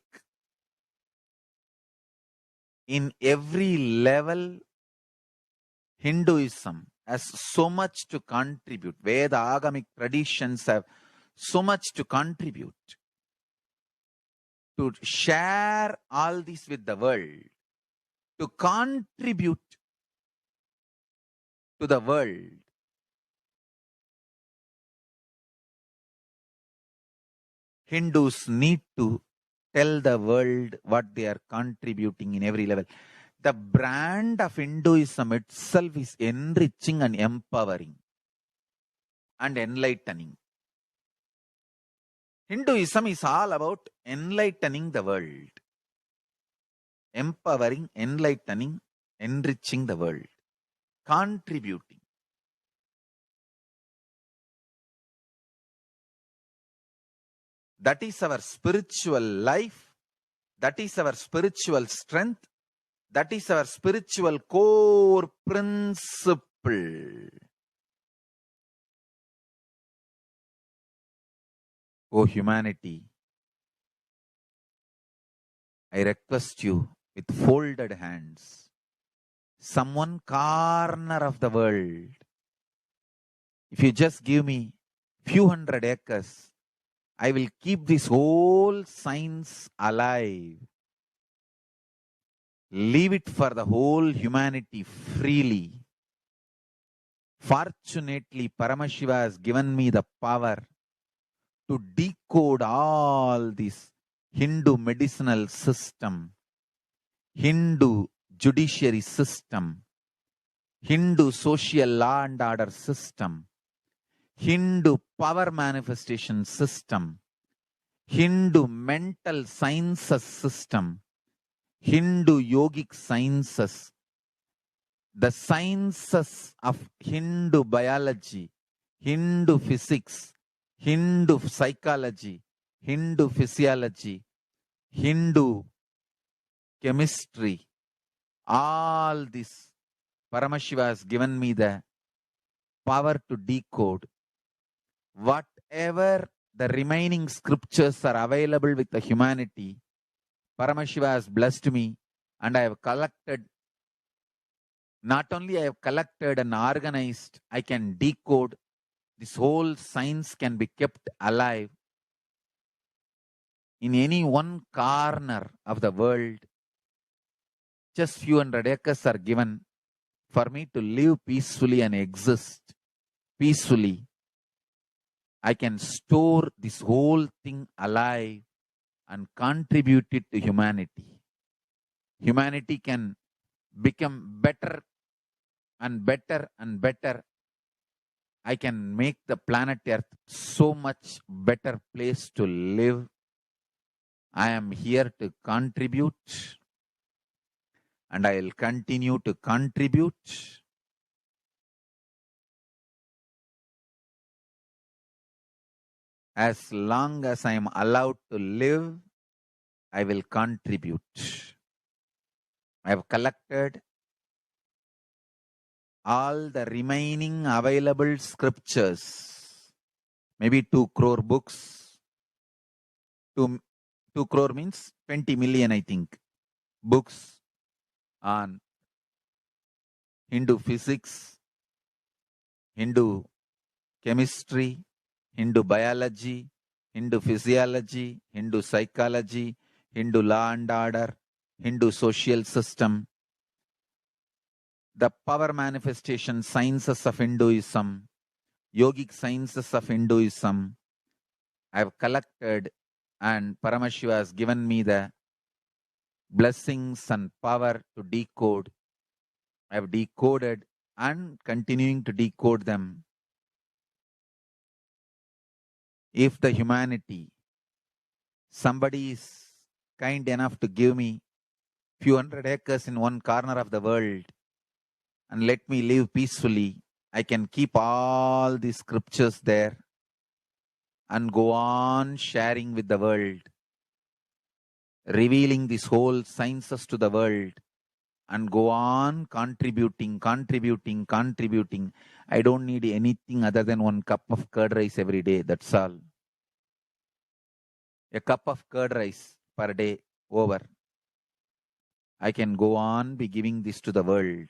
Speaker 2: In every level, Hinduism has so much to contribute. Veda Agamic traditions have so much to contribute. To share all this with the world, to contribute to the world. Hindus need to tell the world what they are contributing in every level. The brand of Hinduism itself is enriching and empowering and enlightening. Hinduism is all about enlightening the world. Empowering, enlightening, enriching the world. Contributing. That is our spiritual life. That is our spiritual strength. That is our spiritual core principle. O humanity, I request you with folded hands, some one corner of the world, if you just give me few hundred acres, I will keep this whole science alive. Leave it for the whole humanity freely. Fortunately, Paramashiva has given me the power to decode all this Hindu medicinal system, Hindu judiciary system, Hindu social law and order system, Hindu power manifestation system, Hindu mental sciences system, Hindu yogic sciences, the sciences of Hindu biology, Hindu physics, Hindu psychology, Hindu physiology, Hindu chemistry, all this Paramashiva has given me the power to decode. Whatever the remaining scriptures are available with the humanity, Paramashiva has blessed me, and I have collected, not only I have collected and organized, I can decode this whole science can be kept alive in any one corner of the world, just few hundred acres are given for me to live peacefully and exist peacefully. I can store this whole thing alive and contribute it to humanity. Humanity can become better and better and better. I can make the planet Earth so much better place to live. I am here to contribute, and I will continue to contribute. As long as I am allowed to live, I will contribute. I have collected all the remaining available scriptures, maybe 2 crore books. 2 crore means 20 million, I think, books on Hindu physics, Hindu chemistry, Hindu biology, Hindu physiology, Hindu psychology, Hindu law and order, Hindu social system, the power manifestation sciences of Hinduism, yogic sciences of Hinduism. I have collected, and Paramashiva has given me the blessings and power to decode. I have decoded and continuing to decode them. If the humanity, somebody is kind enough to give me few hundred acres in one corner of the world and let me live peacefully, I can keep all the scriptures there and go on sharing with the world, revealing this whole sciences to the world, and go on contributing. I don't need anything other than 1 cup of curd rice every day. That's all. A cup of curd rice per day over. I can go on be giving this to the world.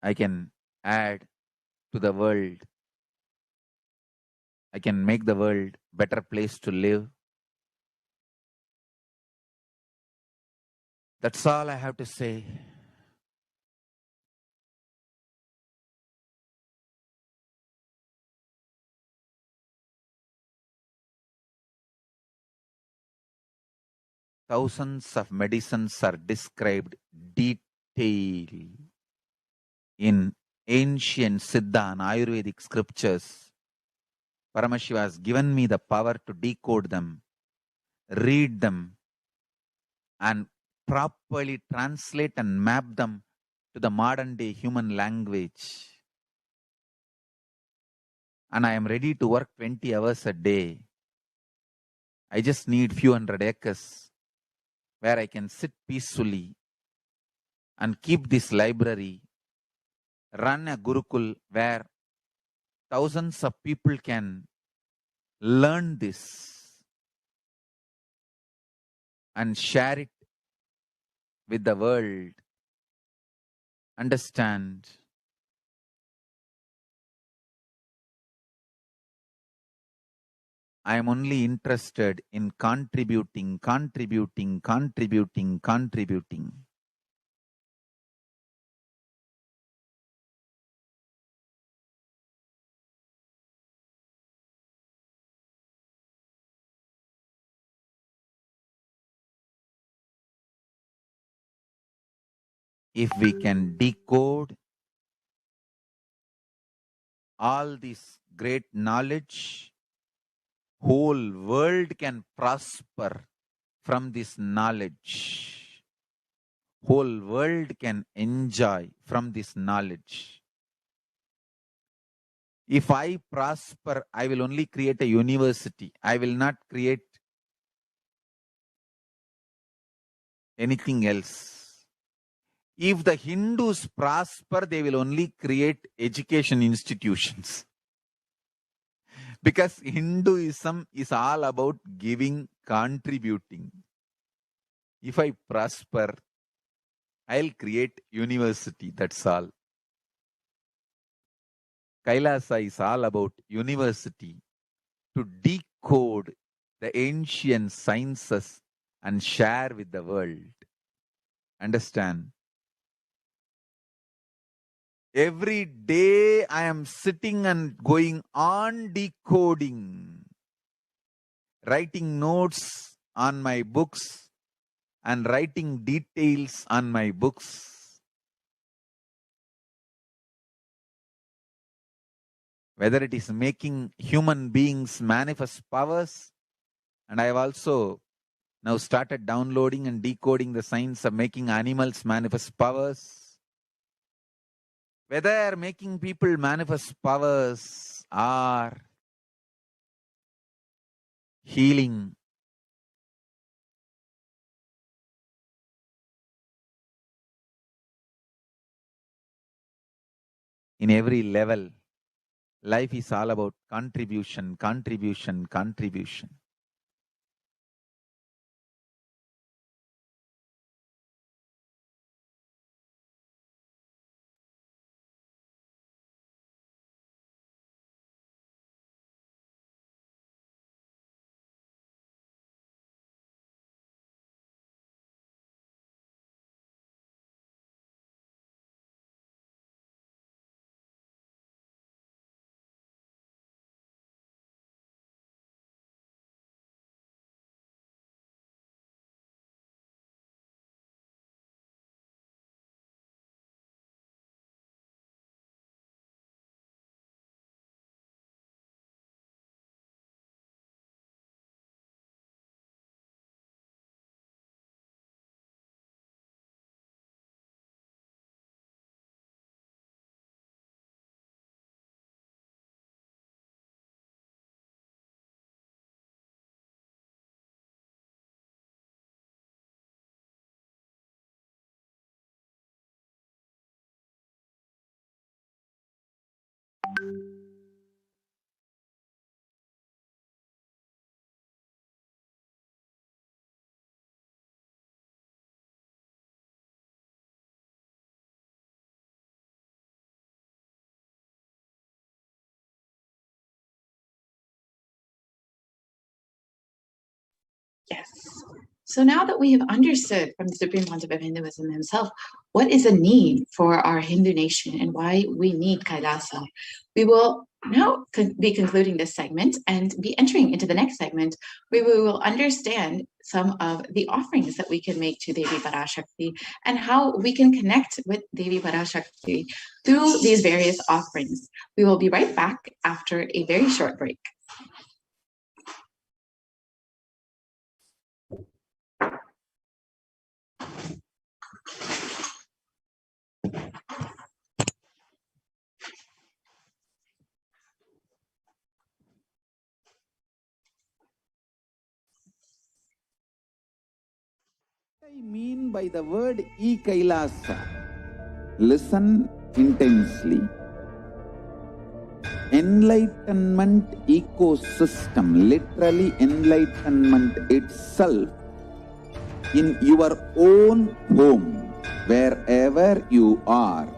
Speaker 2: I can add to the world. I can make the world better place to live. That's all I have to say. Thousands of medicines are described detail in ancient Siddha and Ayurvedic scriptures. Paramashiva has given me the power to decode them, read them, and properly translate and map them to the modern day human language. And I am ready to work 20 hours a day. I just need few hundred acres where I can sit peacefully and keep this library, run a Gurukul where thousands of people can learn this and share it with the world. Understand? I am only interested in contributing. If we can decode all this great knowledge, whole world can prosper from this knowledge. Whole world can enjoy from this knowledge. If I prosper, I will only create a university. I will not create anything else. If the Hindus prosper, they will only create education institutions. Because Hinduism is all about giving, contributing. If I prosper, I'll create university, that's all. Kailasa is all about university to decode the ancient sciences and share with the world. Understand? Every day I am sitting and going on decoding, writing notes on my books and writing details on my books. Whether it is making human beings manifest powers, and I have also now started downloading and decoding the science of making animals manifest powers. Whether making people manifest powers or healing, in every level, life is all about contribution, contribution, contribution.
Speaker 5: Yes. So now that we have understood from the Supreme Pontiff of Hinduism himself what is a need for our Hindu nation and why we need Kailasa, we will now be concluding this segment and be entering into the next segment where we will understand some of the offerings that we can make to Devi Parashakti and how we can connect with Devi Parashakti through these various offerings. We will be right back after a very short break.
Speaker 4: What I mean by the word Kailasa, listen intensely. Enlightenment ecosystem, literally enlightenment itself, in your own home, wherever you are.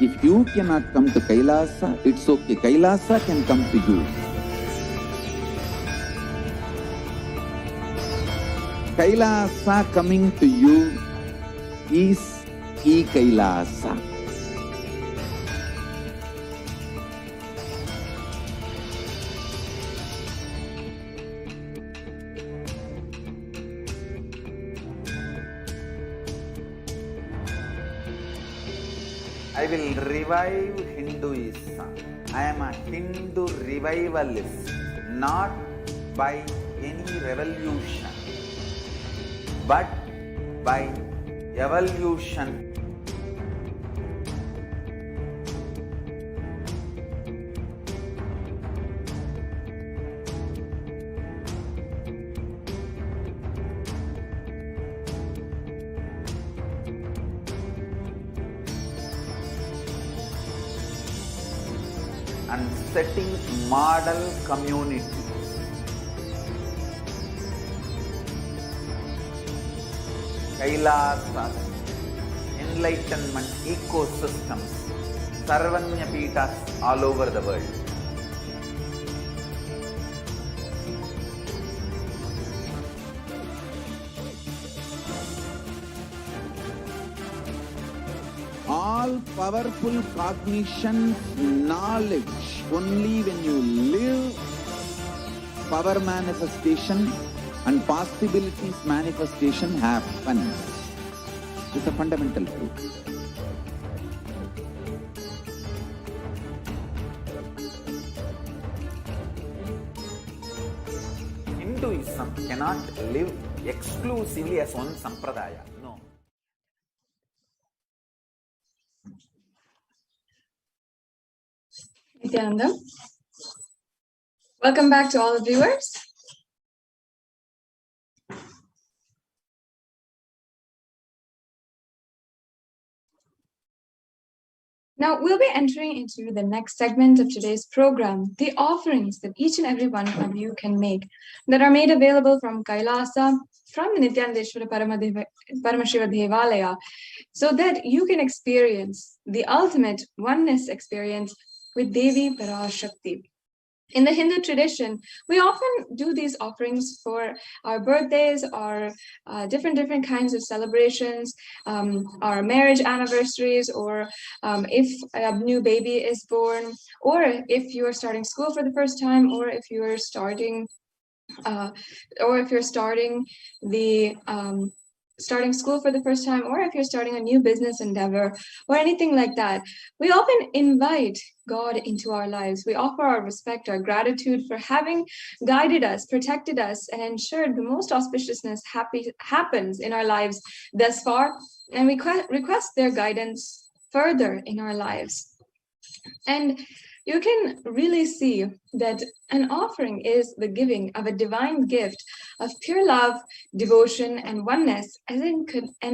Speaker 4: If you cannot come to Kailasa, it's okay. Kailasa can come to you. Kailasa coming to you is Kailasa.
Speaker 2: I will revive Hinduism. I am a Hindu revivalist, not by any revolution, but by evolution. And setting model communities. Kailasa, enlightenment ecosystems Sarvanya Peethas all over the world.
Speaker 4: All powerful cognition, knowledge, only when you live, power manifestation and possibilities manifestation happens. It's a fundamental truth.
Speaker 2: Hinduism cannot live exclusively as one sampradaya. No.
Speaker 5: Nithyananda. Welcome back to all the viewers. Now we'll be entering into the next segment of today's program, the offerings that each and every one of you can make that are made available from Kailasa, from the Nithyanandeshwara Paramashiva Devalaya, so that you can experience the ultimate oneness experience with Devi Parashakti. In the Hindu tradition, we often do these offerings for our birthdays, our different kinds of celebrations, our marriage anniversaries, or if a new baby is born, or if you are starting school for the first time, or if you are starting starting school for the first time, or if you're starting a new business endeavor, or anything like that. We often invite God into our lives. We offer our respect, our gratitude for having guided us, protected us, and ensured the most auspiciousness happens in our lives thus far, and we request their guidance further in our lives. And you can really see that an offering is the giving of a divine gift of pure love, devotion, and oneness, and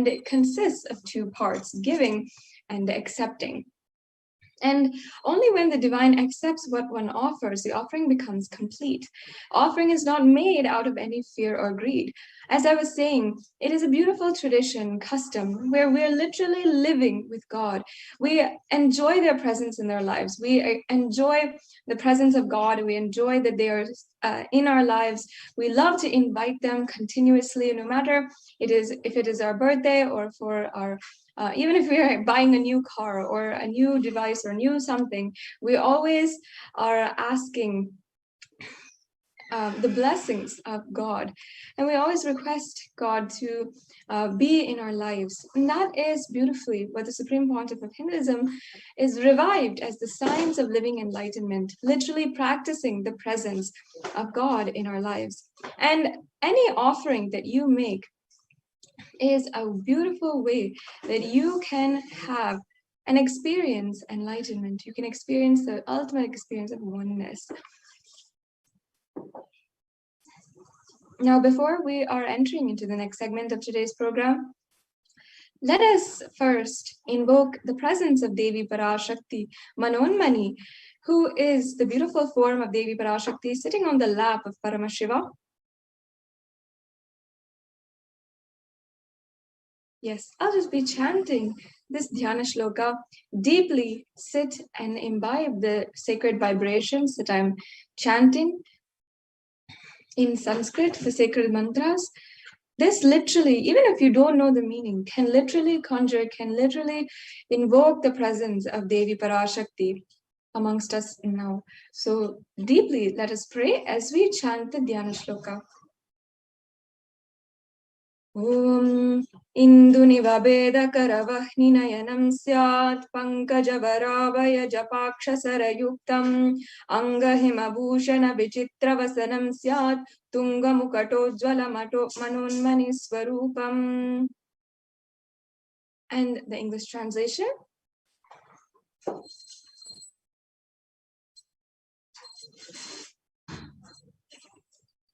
Speaker 5: it consists of two parts, giving and accepting. And only when the divine accepts what one offers, the offering becomes complete. Offering is not made out of any fear or greed. As I was saying, it is a beautiful tradition, custom, where we're literally living with God. We enjoy their presence in their lives. We enjoy the presence of God. We enjoy that they are in our lives. We love to invite them continuously, no matter if it is our birthday or for our even if we are buying a new car or a new device or new something, we always are asking the blessings of God. And we always request God to be in our lives. And that is beautifully what the Supreme Pontiff of Hinduism is revived as the science of living enlightenment, literally practicing the presence of God in our lives. And any offering that you make is a beautiful way that you can have and experience enlightenment. You can experience the ultimate experience of oneness. Now, before we are entering into the next segment of today's program, let us first invoke the presence of Devi Parashakti, Manonmani, who is the beautiful form of Devi Parashakti sitting on the lap of Paramashiva. Yes, I'll just be chanting this dhyana shloka. Deeply sit and imbibe the sacred vibrations that I'm chanting in Sanskrit, the sacred mantras. This literally, even if you don't know the meaning, can literally conjure, can literally invoke the presence of Devi Parashakti amongst us now. So deeply, let us pray as we chant the dhyana shloka. Om Indunivabeda Karavahninayam Syat Pankajavaravaya Japakshasarayuktam Angahimabhushana Vichitravasanam Syat Tungamukatojvalamato Manonmani Swarupam. And the English translation.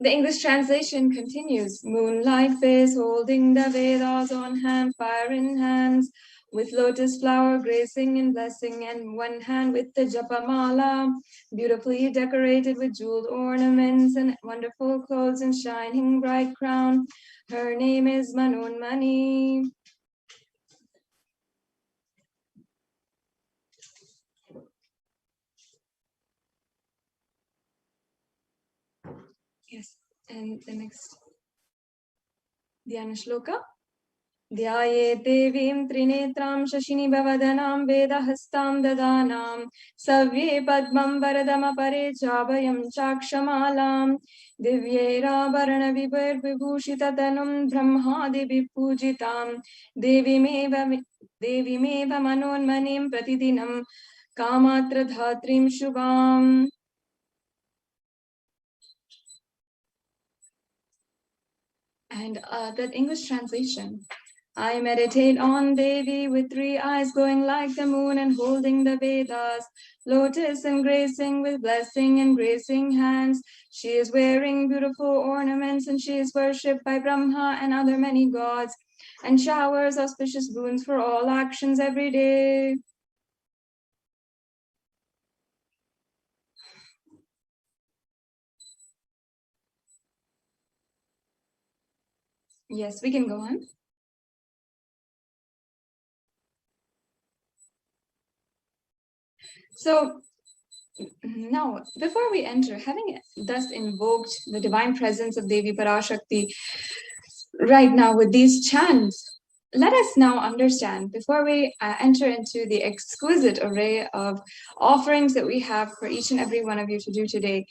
Speaker 5: The English translation continues. Moonlight face holding the Vedas on hand, fire in hands, with lotus flower gracing and blessing, and one hand with the Japamala, beautifully decorated with jeweled ornaments and wonderful clothes and shining bright crown. Her name is Manonmani.
Speaker 6: Yes, and the next Dhyana Shloka. Dhyaye devim trinetram shashini bhavadanam vedahastam dadanam savye padmam varadamapare chabhayam chakshamalam divyeira varana vibhar vibhushitatanam brahmadi vipujitam devimeva manonmanim pratidinam kamatra dhatrim shubham. And that English translation. I meditate on Devi with 3 eyes glowing like the moon and holding the Vedas, lotus embracing with blessing and gracing hands. She is wearing beautiful ornaments and she is worshipped by Brahma and other many gods and showers auspicious boons for all actions every day. Yes, we can go on. So now, before we enter, having thus invoked the divine presence of Devi Parashakti right now with these chants, let us now understand, before we enter into the exquisite array of offerings that we have for each and every one of you to do today,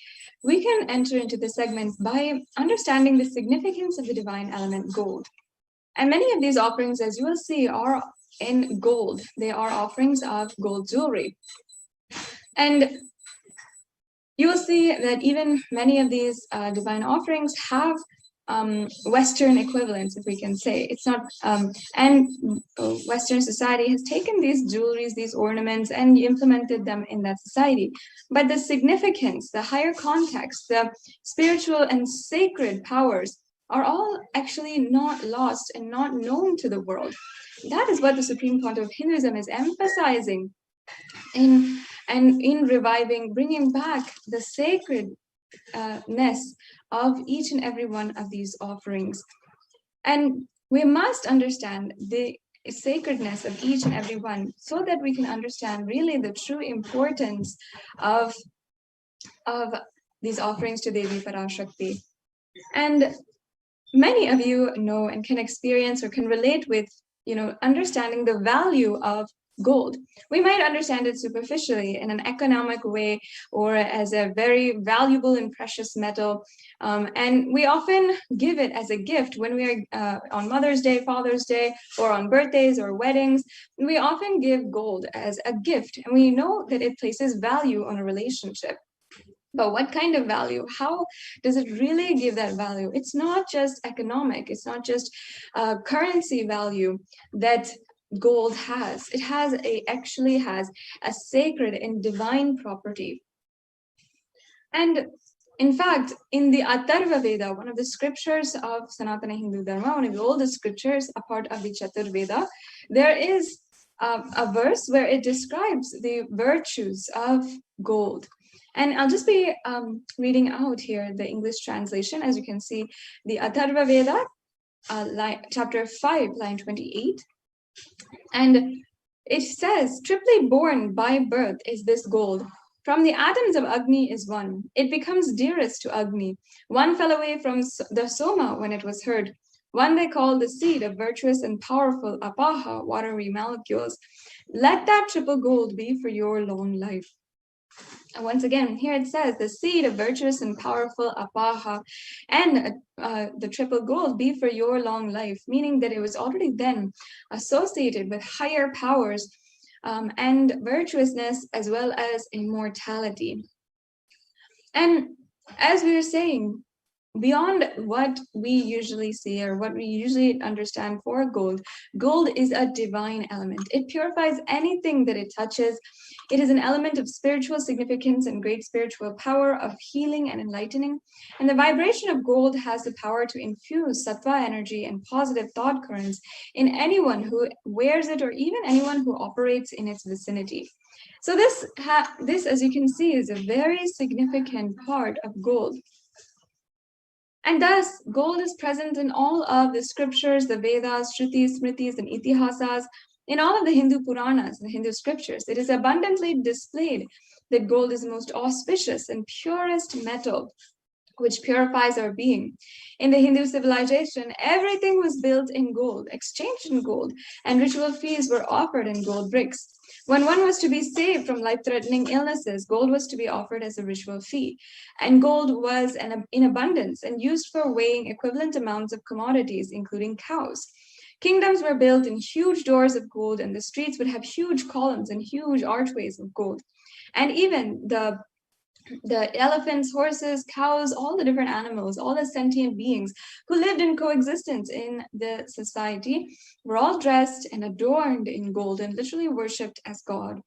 Speaker 6: we can enter into the segment by understanding the significance of the divine element gold. And many of these offerings, as you will see, are in gold. They are offerings of gold jewelry. And you will see that even many of these divine offerings have Western equivalents, if we can say. It's not, and Western society has taken these jewelries, these ornaments, and implemented them in that society. But the significance, the higher context, the spiritual and sacred powers are all actually not lost and not known to the world. That is what the Supreme Pontiff of Hinduism is emphasizing in reviving, bringing back the sacredness of each and every one of these offerings. And we must understand the sacredness of each and every one so that we can understand really the true importance of these offerings to Devi Parashakti. And many of you know and can experience or can relate with, understanding the value of gold. We might understand it superficially in an economic way or as a very valuable and precious metal. And we often give it as a gift when we are on Mother's Day, Father's Day, or on birthdays or weddings. We often give gold as a gift, and we know that it places value on a relationship. But what kind of value? How does it really give that value? It's not just economic. It's not just currency value that gold has. It actually has a sacred and divine property. And in fact, in the Atharva Veda, one of the scriptures of Sanatana Hindu Dharma, one of the oldest scriptures, a part of the Chatur Veda, there is a verse where it describes the virtues of gold. And I'll just be reading out here the English translation. As you can see, the Atharva Veda, chapter 5, line 28. And it says, triply born by birth is this gold. From the atoms of Agni is one. It becomes dearest to Agni. One fell away from the Soma when it was heard. One they call the seed of virtuous and powerful Apaha, watery molecules. Let that triple gold be for your long life. And once again, here it says, the seed of virtuous and powerful Apaha and the triple gold be for your long life, meaning that it was already then associated with higher powers and virtuousness as well as immortality. And as we were saying, beyond what we usually see or what we usually understand for gold, gold is a divine element. It purifies anything that it touches. It is an element of spiritual significance and great spiritual power of healing and enlightening. And the vibration of gold has the power to infuse sattva energy and positive thought currents in anyone who wears it or even anyone who operates in its vicinity. So this, as you can see, is a very significant part of gold. And thus, gold is present in all of the scriptures, the Vedas, Shrutis, Smritis, and Itihasas, in all of the Hindu Puranas, the Hindu scriptures. It is abundantly displayed that gold is the most auspicious and purest metal which purifies our being. In the Hindu civilization, everything was built in gold, exchanged in gold, and ritual feasts were offered in gold bricks. When one was to be saved from life-threatening illnesses, gold was to be offered as a ritual fee. And gold was in abundance and used for weighing equivalent amounts of commodities, including cows. Kingdoms were built in huge doors of gold, and the streets would have huge columns and huge archways of gold. And even the elephants, horses, cows, all the different animals, all the sentient beings who lived in coexistence in the society were all dressed and adorned in gold and literally worshipped as God.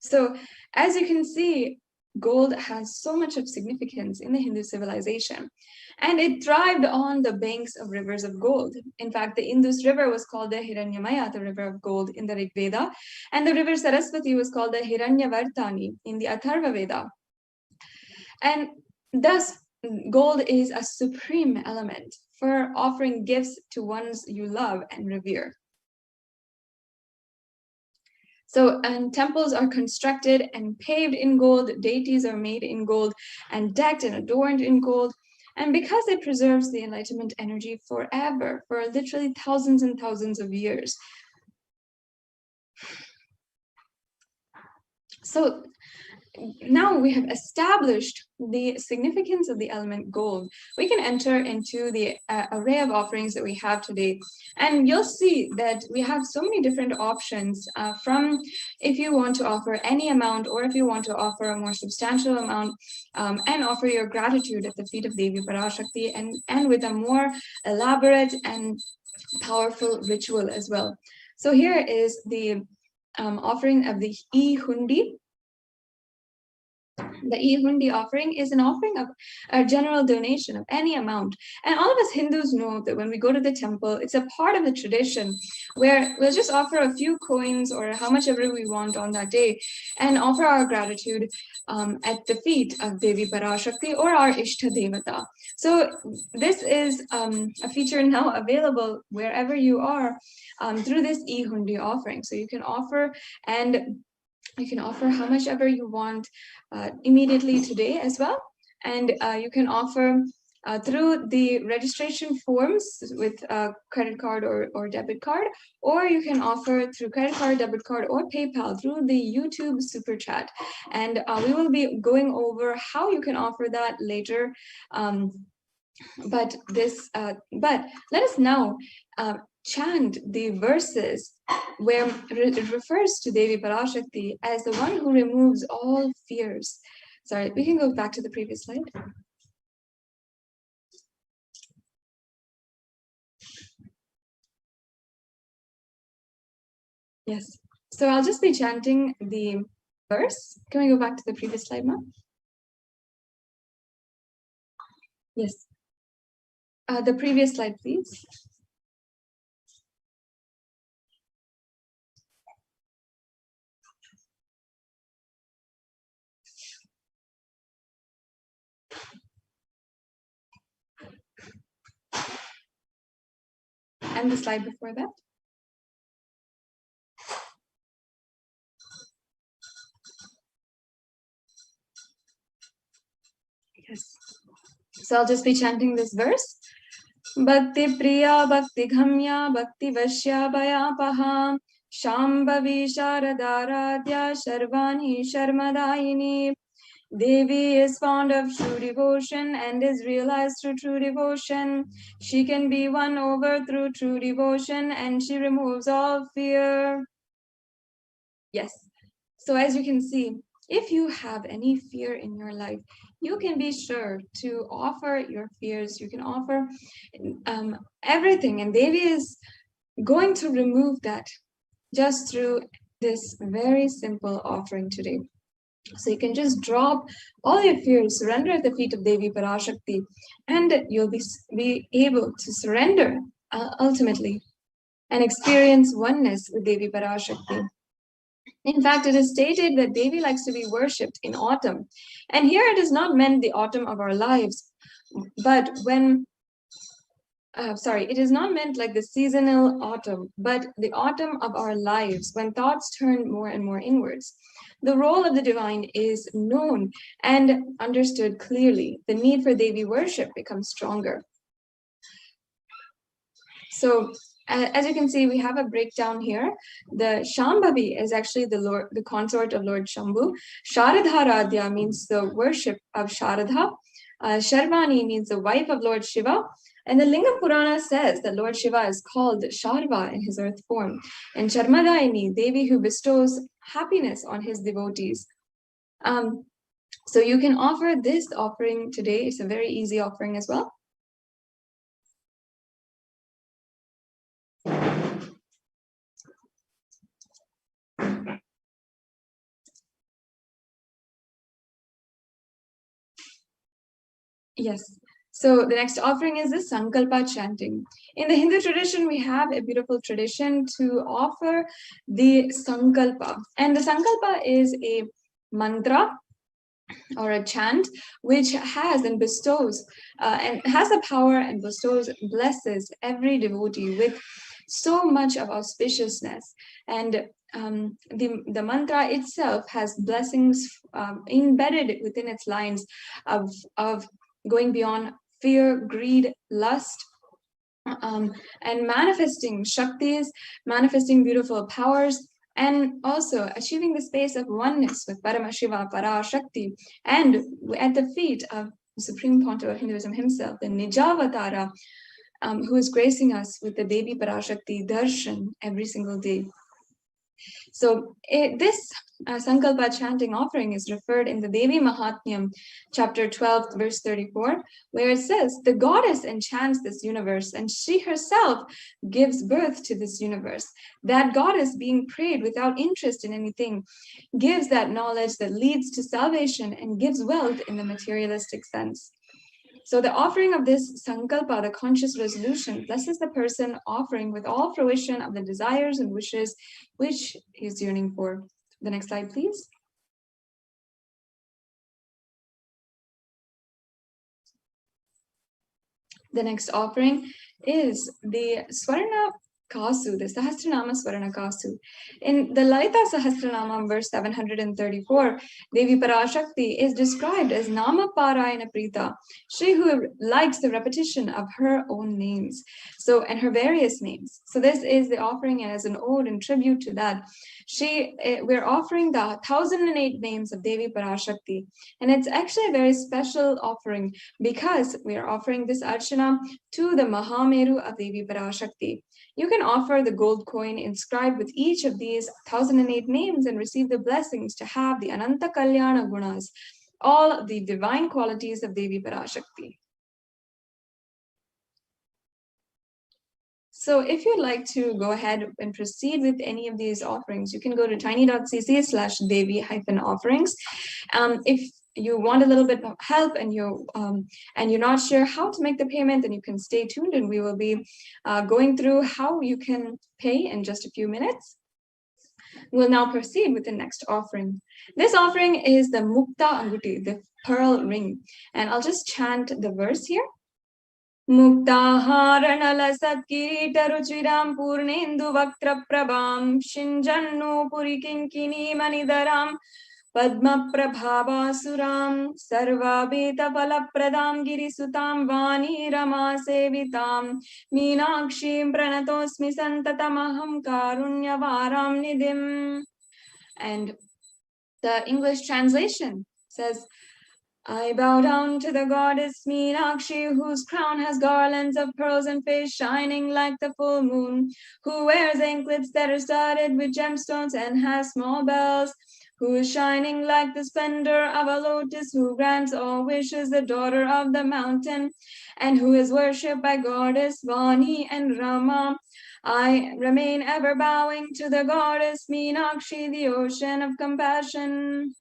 Speaker 6: So as you can see, gold has so much of significance in the Hindu civilization, and it thrived on the banks of rivers of gold. In fact, the Indus River was called the Hiranyamaya, the river of gold, in the Rig Veda, and the river Saraswati was called the Hiranyavartani in the Atharva Veda. And thus, gold is a supreme element for offering gifts to ones you love and revere. So, and temples are constructed and paved in gold, deities are made in gold and decked and adorned in gold. And because it preserves the enlightenment energy forever, for literally thousands and thousands of years. So now we have established the significance of the element gold, we can enter into the array of offerings that we have today. And you'll see that we have so many different options from if you want to offer any amount, or if you want to offer a more substantial amount and offer your gratitude at the feet of Devi Parashakti, and with a more elaborate and powerful ritual as well. So here is the offering of the e-hundi. The e-hundi offering is an offering of a general donation of any amount. And all of us Hindus know that when we go to the temple, it's a part of the tradition where we'll just offer a few coins or how much ever we want on that day and offer our gratitude at the feet of Devi Parashakti or our Ishta Devata. So this is a feature now available wherever you are through this e-hundi offering. So you can offer, and you can offer how much ever you want immediately today as well. And you can offer through the registration forms with a credit card or debit card, or you can offer through credit card, debit card, or PayPal through the YouTube Super Chat. And we will be going over how you can offer that later. But let us now chant the verses where it refers to Devi Parashakti as the one who removes all fears. Sorry, we can go back to the previous slide. Yes, so I'll just be chanting the verse. Can we go back to the previous slide, ma'am? Yes. The previous slide, please. And the slide before that. Yes. So I'll just be chanting this verse. Bhakti Priya Bhakti Ghamya Bhakti Vashya Bhayapaha Shambhavi Sharadaradhya Sharvani Sharmadayini. Devi is fond of true devotion and is realized through true devotion. She can be won over through true devotion, and she removes all fear. Yes. So as you can see, if you have any fear in your life, you can be sure to offer your fears. You can offer everything, and Devi is going to remove that just through this very simple offering today. So you can just drop all your fears, surrender at the feet of Devi Parashakti, and you'll be able to surrender ultimately and experience oneness with Devi Parashakti. In fact, it is stated that Devi likes to be worshipped in autumn. And here it is not meant the autumn of our lives, but when, it is not meant like the seasonal autumn, but the autumn of our lives, when thoughts turn more and more inwards. the role of the divine is known and understood clearly. The need for Devi worship becomes stronger. So as you can see, we have a breakdown here. The Shambhavi is actually the consort of Lord Shambhu. Sharadharadhya means the worship of Sharadha. Sharvani means the wife of Lord Shiva. And the Linga Purana says that Lord Shiva is called Sharva in his earth form. And Charmadayini, Devi who bestows happiness on his devotees. So you can offer this offering today. It's a very easy offering as well. Yes. So the next offering is the Sankalpa chanting. In the Hindu tradition, we have a beautiful tradition to offer the Sankalpa. And the Sankalpa is a mantra or a chant which has and bestows and has the power and bestows, blesses every devotee with so much of auspiciousness. And the mantra itself has blessings embedded within its lines of going beyond fear, greed, lust, and manifesting Shaktis, manifesting beautiful powers, and also achieving the space of oneness with Paramashiva, Parashakti, and at the feet of the Supreme Pontiff of Hinduism himself, the Nijavatara, who is gracing us with the Devi Parashakti Darshan every single day. So this Sankalpa chanting offering is referred in the Devi Mahatmyam, chapter 12, verse 34, where it says, the goddess enchants this universe and she herself gives birth to this universe. That goddess being prayed without interest in anything gives that knowledge that leads to salvation and gives wealth in the materialistic sense. So the offering of this Sankalpa, the conscious resolution, blesses the person offering with all fruition of the desires and wishes which he is yearning for. The next slide, please. The next offering is the Swarna Kasu, the Sahasranama Swarna Kasu. In the Lalita Sahasranama, verse 734, Devi Parashakti is described as Nama Parayana Prita, she who likes the repetition of her own names, and her various names. So this is the offering, and as an ode and tribute to that, we're offering the 1008 names of Devi Parashakti. And it's actually a very special offering because we are offering this Archana to the Mahameru of Devi Parashakti. You can offer the gold coin inscribed with each of these 1008 names and receive the blessings to have the Ananta Kalyana Gunas, all the divine qualities of Devi Parashakti. So if you'd like to go ahead and proceed with any of these offerings, you can go to tiny.cc/Devi-offerings. If you want a little bit of help and you're not sure how to make the payment, then you can stay tuned and we will be going through how you can pay in just a few minutes. We'll now proceed with the next offering. This offering is the Mukta Anguti, the pearl ring. And I'll just chant the verse here. Muktaharanala satkirita ruchiram purnendu vaktra prabham shinjannu purikinkini manidaram Padma Prabhava Suram Sarva Beta Palapradam Girisutam Vani Rama Sevitam Meenakshim Pranatosmi Santatamaham Karunya Varam Nidim. And the English translation says, I bow down to the goddess Meenakshi, whose crown has garlands of pearls and face shining like the full moon, who wears anklets that are studded with gemstones and has small bells, who is shining like the splendor of a lotus, who grants all wishes, the daughter of the mountain, and who is worshipped by goddess Vani and Rama. I remain ever bowing to the goddess Meenakshi, the ocean of compassion.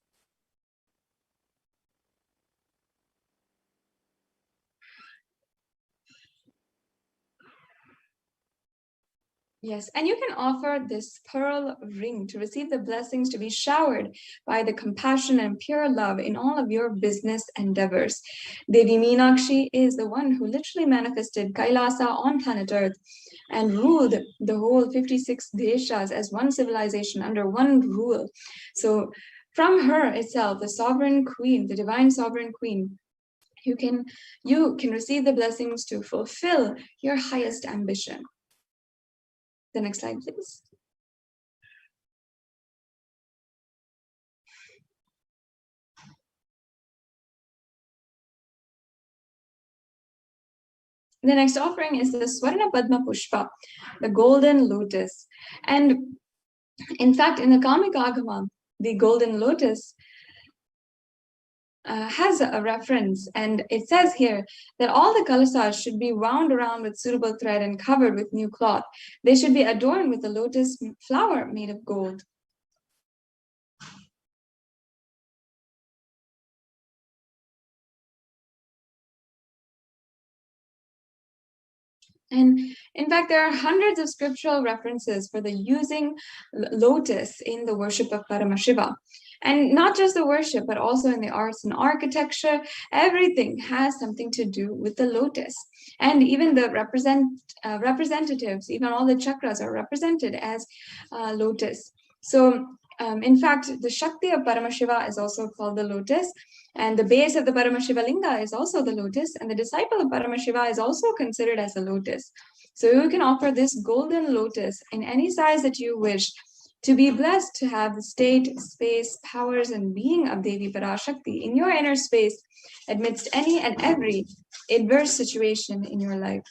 Speaker 6: Yes, and you can offer this pearl ring to receive the blessings, to be showered by the compassion and pure love in all of your business endeavors. Devi Meenakshi is the one who literally manifested Kailasa on planet Earth and ruled the whole 56 deshas as one civilization under one rule. So From her itself, the sovereign queen, the divine sovereign queen, you can receive the blessings to fulfill your highest ambition. The next slide, please. The next offering is the Swarna Padma Pushpa, the golden lotus. And in fact, in the Kamika Agama, the golden lotus has a reference, and it says here that all the kalasas should be wound around with suitable thread and covered with new cloth. They should be adorned with a lotus flower made of gold. And in fact, there are hundreds of scriptural references for the using lotus in the worship of Paramashiva. And not just the worship, but also in the arts and architecture, everything has something to do with the lotus. And even the representatives, even all the chakras are represented as lotus. So in fact, the Shakti of Paramashiva is also called the lotus. And the base of the Paramashiva Linga is also the lotus, and the disciple of Paramashiva is also considered as a lotus. So you can offer this golden lotus in any size that you wish to be blessed to have the state, space, powers, and being of Devi Parashakti in your inner space amidst any and every adverse situation in your life.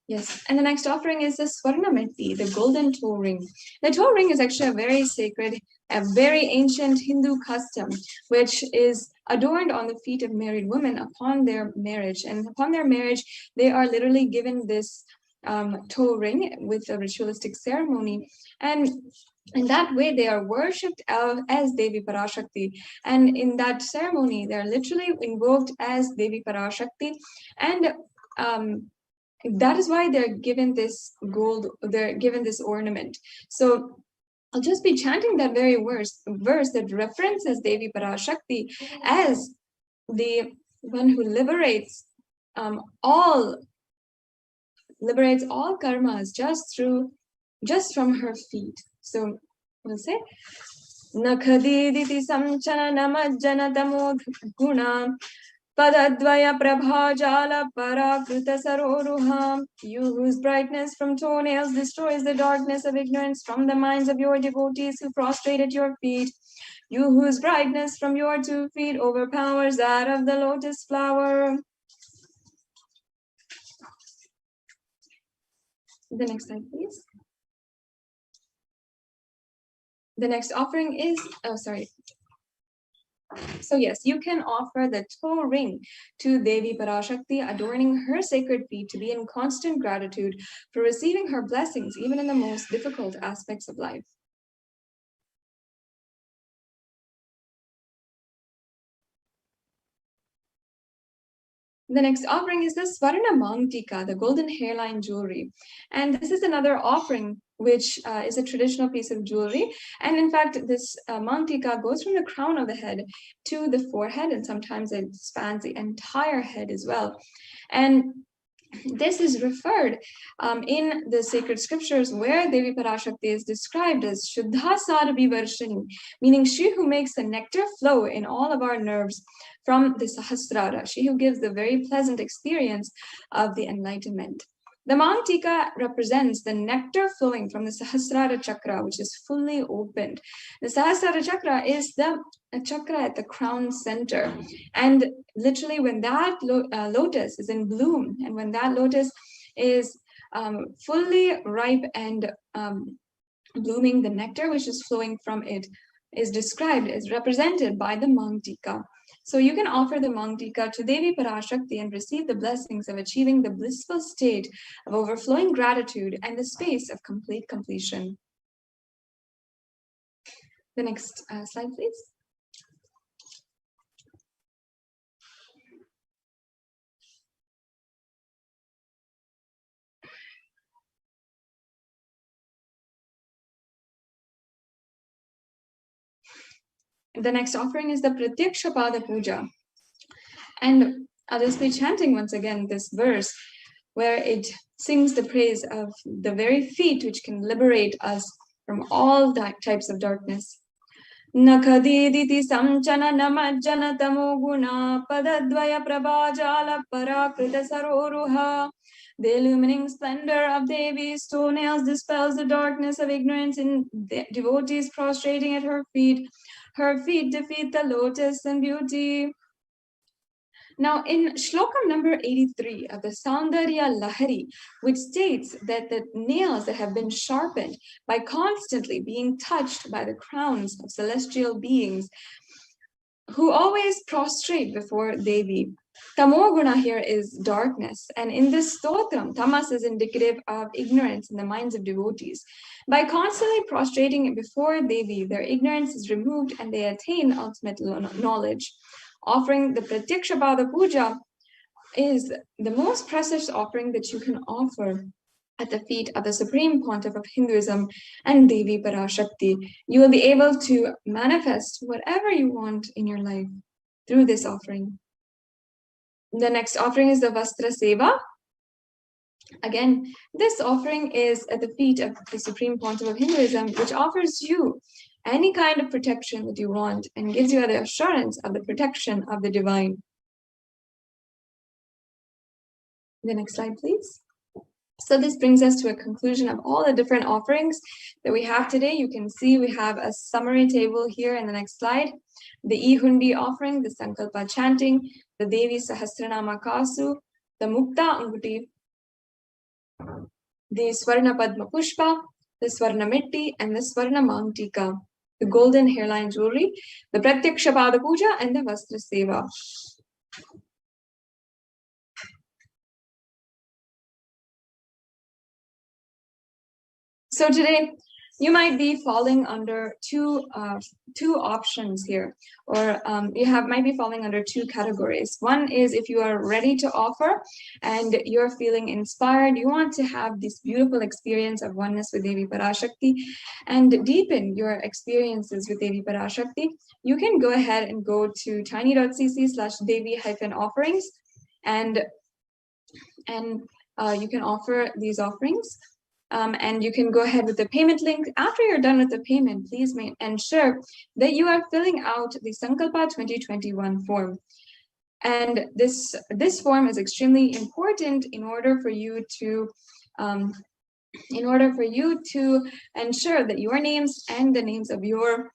Speaker 6: Yes, and the next offering is the Swarnameti, the golden toe ring. The toe ring is actually a very sacred, a very ancient Hindu custom, which is adorned on the feet of married women upon their marriage. And upon their marriage, they are literally given this toe ring with a ritualistic ceremony. And in that way, they are worshipped as Devi Parashakti. And in that ceremony, they are literally invoked as Devi Parashakti. And that is why they're given this gold, they're given this ornament. So I'll just be chanting that very verse that references Devi Parashakti as the one who liberates all karmas just from her feet. So we'll say Nakhadiditi samchana namajjana tamod guna Padadvaya prabhajala parakruta saroruham. You whose brightness from toenails destroys the darkness of ignorance from the minds of your devotees who prostrate at your feet. You whose brightness from your 2 feet overpowers that of the lotus flower. The next slide, please. The next offering is, So yes, you can offer the toe ring to Devi Parashakti, adorning her sacred feet to be in constant gratitude for receiving her blessings, even in the most difficult aspects of life. The next offering is the Swarna Mangtika, the golden hairline jewelry. And this is another offering which is a traditional piece of jewelry. And in fact, this Mangtika goes from the crown of the head to the forehead, and sometimes it spans the entire head as well. And this is referred in the sacred scriptures where Devi Parashakti is described as Shuddha Sarabhi Varshini, meaning she who makes the nectar flow in all of our nerves from the Sahasrara, she who gives the very pleasant experience of the enlightenment. The Mangtika represents the nectar flowing from the Sahasrara chakra, which is fully opened. The Sahasrara chakra is the chakra at the crown center. And literally when that lotus is in bloom, and when that lotus is fully ripe and blooming, the nectar which is flowing from it is described as represented by the Mangtika. So you can offer the Mangtika to Devi Parashakti and receive the blessings of achieving the blissful state of overflowing gratitude and the space of complete completion. The next slide, please. The next offering is the Pratyaksha Pada Puja. And I'll just be chanting once again this verse where it sings the praise of the very feet which can liberate us from all types of darkness. Nakadiditi samchana namajjana tamoguna padadvaya prabhajala parakrita saroruha. The illumining splendor of Devi's toenails dispels the darkness of ignorance in devotees prostrating at her feet. Her feet defeat the lotus in beauty. Now, in Shlokam number 83 of the Saundarya Lahari, which states that the nails that have been sharpened by constantly being touched by the crowns of celestial beings who always prostrate before Devi. Tamoguna here is darkness, and in this stotram, tamas is indicative of ignorance in the minds of devotees. By constantly prostrating before Devi, their ignorance is removed and they attain ultimate knowledge. Offering the Pratyakshabhada Puja is the most precious offering that you can offer at the feet of the Supreme Pontiff of Hinduism and Devi Parashakti. You will be able to manifest whatever you want in your life through this offering. The next offering is the Vastra Seva. Again, this offering is at the feet of the Supreme Pontiff of Hinduism, which offers you any kind of protection that you want and gives you the assurance of the protection of the divine. The next slide, please. So this brings us to a conclusion of all the different offerings that we have today. You can see we have a summary table here in the next slide. The Ihundi offering, the Sankalpa chanting, the Devi Sahasranama Kasu, the Mukta Anguti, the Swarna Padma Pushpa, the Swarna Mitti, and the Swarna Mantika, the golden hairline jewelry, the Pratyakshabhada Puja, and the Vastra Seva. So today, you might be falling under two options here, or might be falling under two categories. One is if you are ready to offer and you're feeling inspired, you want to have this beautiful experience of oneness with Devi Parashakti and deepen your experiences with Devi Parashakti, you can go ahead and go to tiny.cc/Devi-offerings and you can offer these offerings. And you can go ahead with the payment link. After you're done with the payment, please ensure that you are filling out the Sankalpa 2021 form. And this form is extremely important in order for you to ensure that your names and the names of your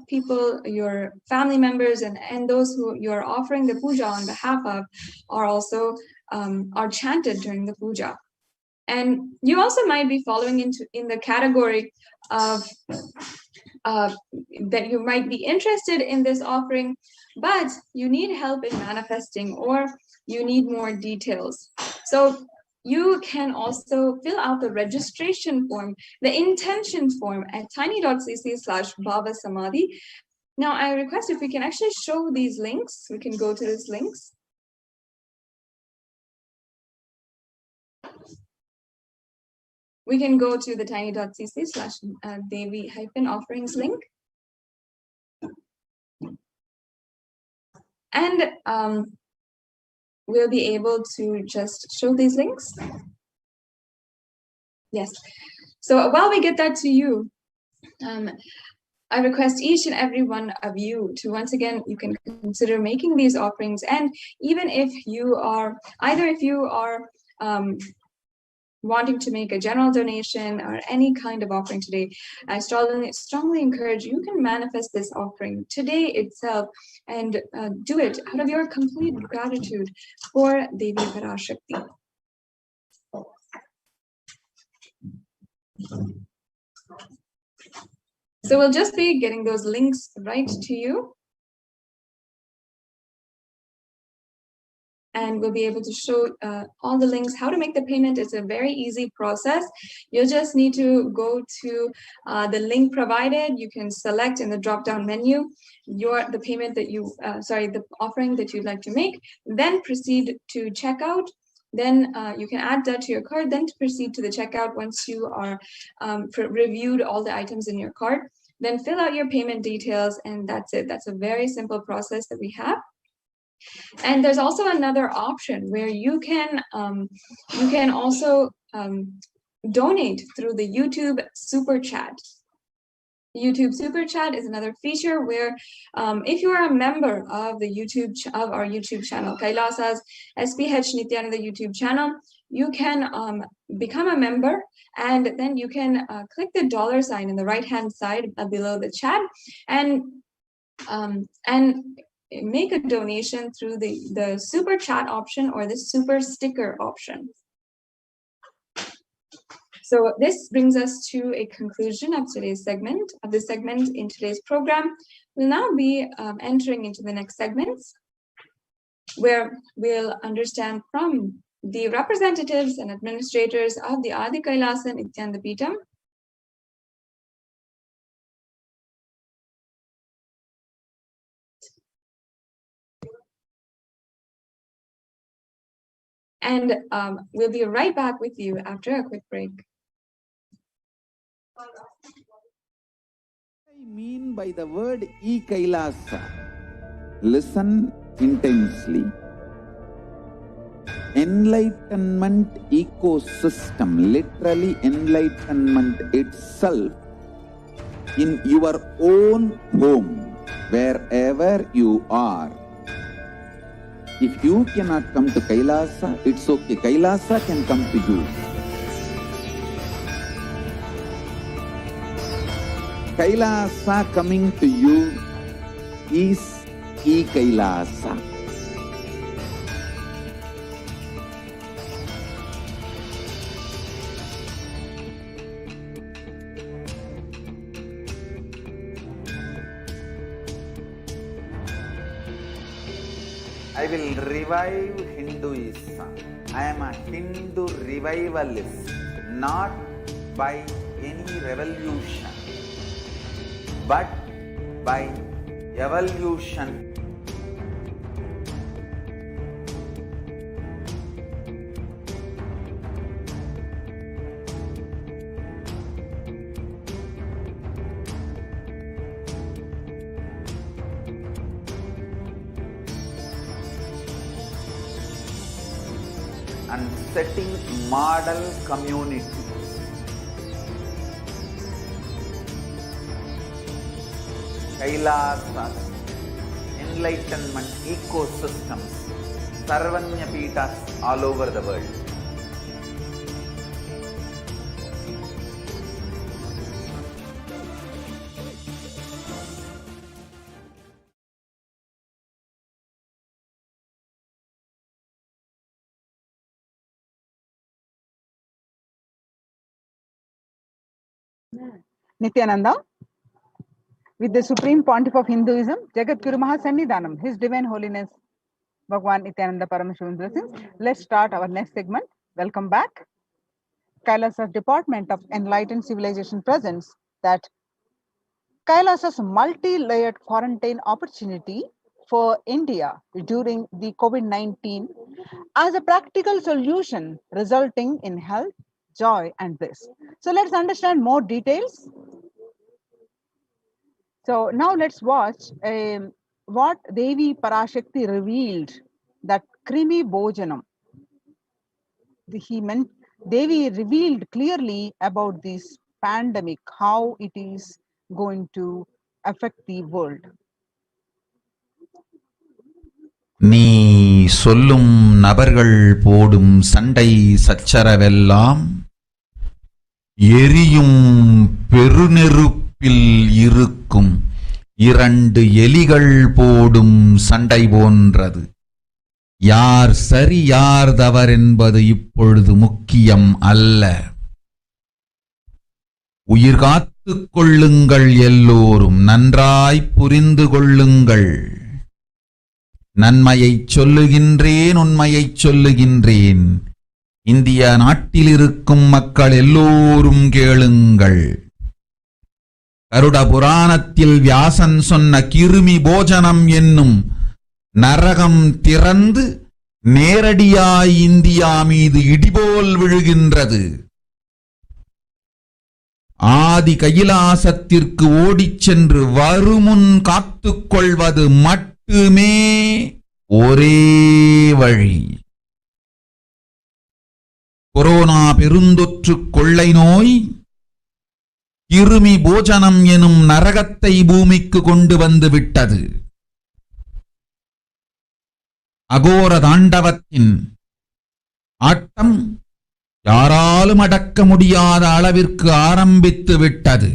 Speaker 6: people, your family members, and those who you're offering the puja on behalf of are also are chanted during the puja. And you also might be falling in the category of that you might be interested in this offering, but you need help in manifesting, or you need more details. So you can also fill out the registration form, the intention form at tiny.cc/BHAVA Samadhi. Now I request if we can actually show these links, we can go to these links. We can go to the tiny.cc/Devi-offerings link. And we'll be able to just show these links. Yes. So while we get that to you, I request each and every one of you to, once again, you can consider making these offerings. And even if you are, wanting to make a general donation or any kind of offering today, I strongly encourage you can manifest this offering today itself and do it out of your complete gratitude for Devi Parashakti. So we'll just be getting those links right to you. And we'll be able to show all the links, how to make the payment. It's a very easy process. You'll just need to go to the link provided. You can select in the drop-down menu the offering that you'd like to make, then proceed to checkout. Then you can add that to your cart, then to proceed to the checkout once you are reviewed all the items in your cart. Then fill out your payment details, and that's it. That's a very simple process that we have. And there's also another option where you can also donate through the YouTube Super Chat. YouTube Super Chat is another feature where if you are a member of our YouTube channel, Kailasa's SPH Nithyananda YouTube channel, you can become a member, and then you can click the $ in the right hand side below the chat and make a donation through the super chat option or the super sticker option. So this brings us to a conclusion of this segment in today's program. We'll now be entering into the next segments, where we'll understand from the representatives and administrators of the Adi Kailasa Nithyananda Peetham and we'll be right back with you after a quick break.
Speaker 4: I mean by the word Kailasa. Listen intensely. Enlightenment ecosystem, literally enlightenment itself, in your own home, wherever you are. If you cannot come to Kailasa, it's okay. Kailasa can come to you. Kailasa coming to you is Kailasa.
Speaker 2: I will revive Hinduism. I am a Hindu revivalist, not by any revolution, but by evolution. And setting model communities. Kailasa's enlightenment ecosystems, Sarvanya Peethas all over the world.
Speaker 7: Nithyananda, with the Supreme Pontiff of Hinduism, Jagat Guru Mahasannidhanam, His Divine Holiness Bhagwan Nithyananda Paramashivam blessings. Let's start our next segment. Welcome back. Kailasa's Department of Enlightened Civilization presents that Kailasa's multi-layered quarantine opportunity for India during the COVID-19 as a practical solution resulting in health, joy, and bliss. So let's understand more details. So now let's watch what Devi Parashakti revealed, that Krimi Bhojanam. Devi revealed clearly about this pandemic, how it is going to affect the world.
Speaker 3: நீ சொல்லும் நபர்கள் போடும் சண்டை சச்சரவெல்லாம் எரியும் பெருநெருப்பில் இருக்கும் இரண்டு எலிகள் போடும் சண்டை போன்றது. யார் சரி யார் தவறு என்பது இப்பொழுது முக்கியம் அல்ல. உயிர் காத்துக் கொள்ளுங்கள், எல்லோரும் நன்றாய் புரிந்து கொள்ளுங்கள். நன்மையைச் சொல்லுகின்றேன், உண்மையைச் சொல்லுகின்றேன். இந்திய நாட்டில் இருக்கும் மக்கள் எல்லோரும் கேளுங்கள். கருட புராணத்தில் வியாசன் சொன்ன கிருமி போஜனம் என்னும் நரகம் திறந்து நேரடியாய் இந்தியா மீது இடிபோல் விழுகின்றது. ஆதி கைலாசத்திற்கு ஓடிச் சென்று வருமுன் காத்துக் கொள்வது மட்டுமே ஒரே வழி. கொரோனா பெருந்தொற்று கொள்ளை நோய் கிருமி போஜனம் எனும் நரகத்தை பூமிக்கு கொண்டு வந்து விட்டது. அகோர தாண்டவத்தின் ஆட்டம் யாராலும் அடக்க முடியாத அளவிற்கு ஆரம்பித்து விட்டது.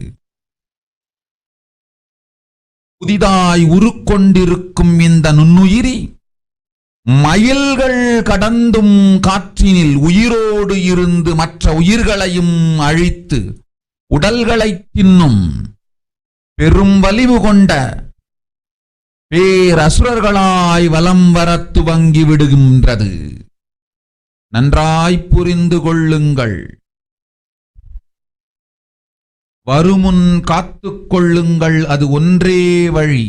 Speaker 3: புதிதாய் உருக்கொண்டிருக்கும் இந்த நுண்ணுயிரி மைல்கள் கடந்தும் காற்றினில் உயிரோடு இருந்து மற்ற உயிர்களையும் அழித்து உடல்களை தின்னும் பெரும் வலிவு கொண்ட பேரசுரர்களாய் வலம் வர துவங்கி விடுகின்றது. நன்றாய் புரிந்து கொள்ளுங்கள். வருமுன் காத்துக் கொள்ளுங்கள். அது ஒன்றே வழி.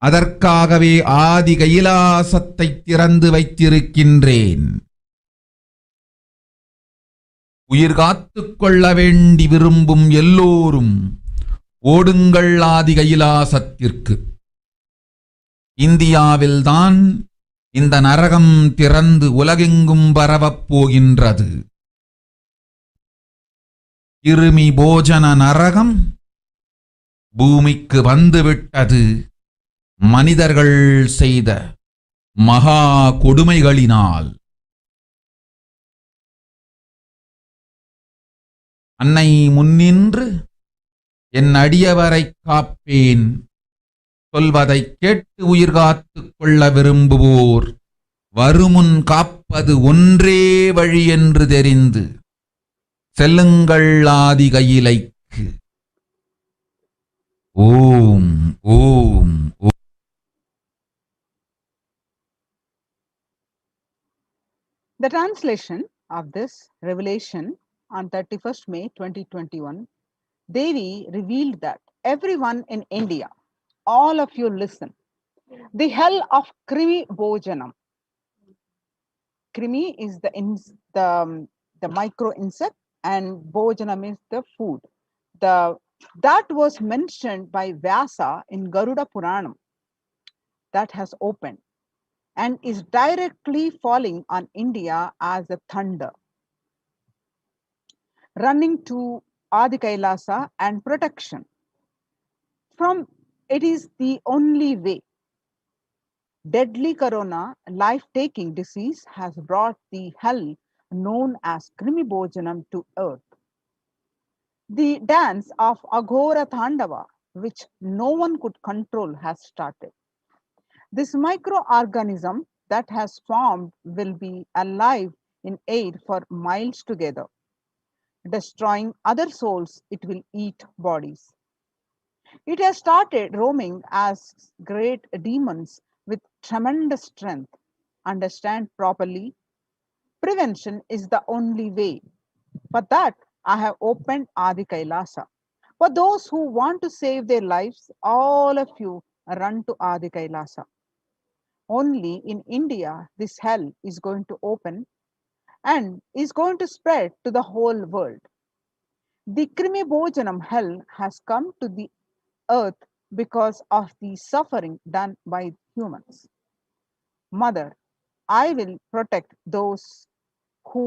Speaker 3: அதற்காகவே ஆதி கைலாசத்தை திறந்து வைத்திருக்கின்றேன். உயிர் காத்துக் கொள்ள வேண்டி விரும்பும் எல்லோரும் ஓடுங்கள் ஆதி கைலாசத்திற்கு. இந்தியாவில்தான் இந்த நரகம் திறந்து உலகெங்கும் பரவப் போகின்றது. கிருமி போஜன நரகம் பூமிக்கு வந்துவிட்டது. மனிதர்கள் செய்த மகா கொடுமைகளினால். அன்னை முன்னின்று என் அடியவரை காப்பேன் சொல்வதை கேட்டு உயிர் காத்துக் கொள்ள விரும்புவோர் வருமுன் காப்பது ஒன்றே வழி என்று தெரிந்து செல்லுங்கள் ஆதி கையிலைக்கு. ஓம் ஓம் ஓம்.
Speaker 7: The translation of this revelation on 31st May 2021, Devi revealed that everyone in India, all of you listen, the hell of Krimi Bhojanam. Krimi is the micro insect and Bhojanam is the food. That was mentioned by Vyasa in Garuda Puranam that has opened and is directly falling on India as a thunder, running to Adi Kailasa and protection. From it is the only way. Deadly corona, life-taking disease has brought the hell known as Krimi Bhojanam to earth. The dance of Aghora Thandava, which no one could control, has started. This microorganism that has formed will be alive in air for miles together. Destroying other souls, it will eat bodies. It has started roaming as great demons with tremendous strength. Understand properly. Prevention is the only way. For that, I have opened Adi Kailasa. For those who want to save their lives, all of you run to Adi Kailasa. Only in India, this hell is going to open and is going to spread to the whole world. The Krimi Bhojanam hell has come to the earth because of the suffering done by humans. Mother, I will protect those who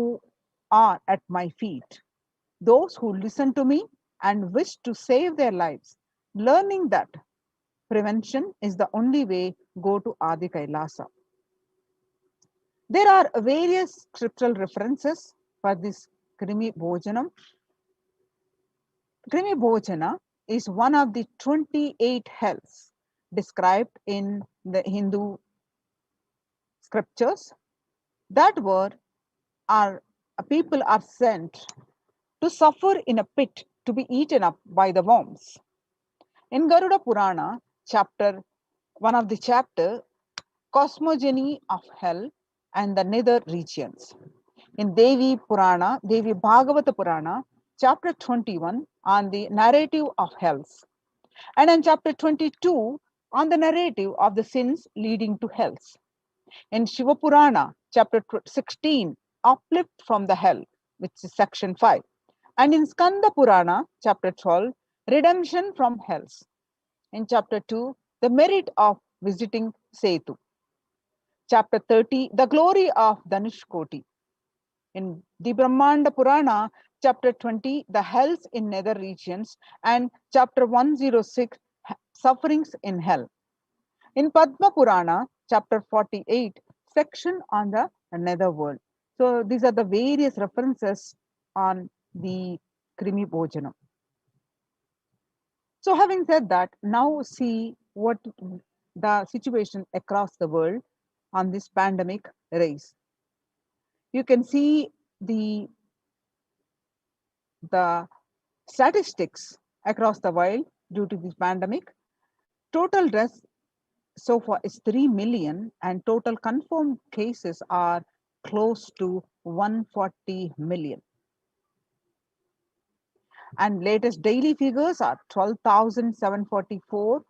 Speaker 7: are at my feet, those who listen to me and wish to save their lives, learning that prevention is the only way. Go to Adi Kailasa. There are various scriptural references for this Krimi Bhojanam. Krimi Bhojana is one of the 28 hells described in the Hindu scriptures that people are sent to suffer in a pit to be eaten up by the worms. In Garuda Purana, one of the chapter, Cosmogony of Hell and the Nether Regions. In Devi Bhagavata Purana, chapter 21 on the narrative of hells. And in chapter 22 on the narrative of the sins leading to hells. In Shiva Purana, chapter 16, uplift from the hell, which is section 5. And in Skanda Purana, chapter 12, redemption from hells. In chapter 2, the merit of visiting Setu. Chapter 30, the glory of Dhanushkoti. In the Brahmanda Purana, chapter 20, the hells in nether regions, and chapter 106, sufferings in hell. In Padma Purana, chapter 48, section on the nether world. So these are the various references on the Krimi Bhojanam. So having said that, now see what the situation across the world on this pandemic race. You can see the statistics across the world due to this pandemic. Total deaths so far is 3 million and total confirmed cases are close to 140 million. And latest daily figures are 12,744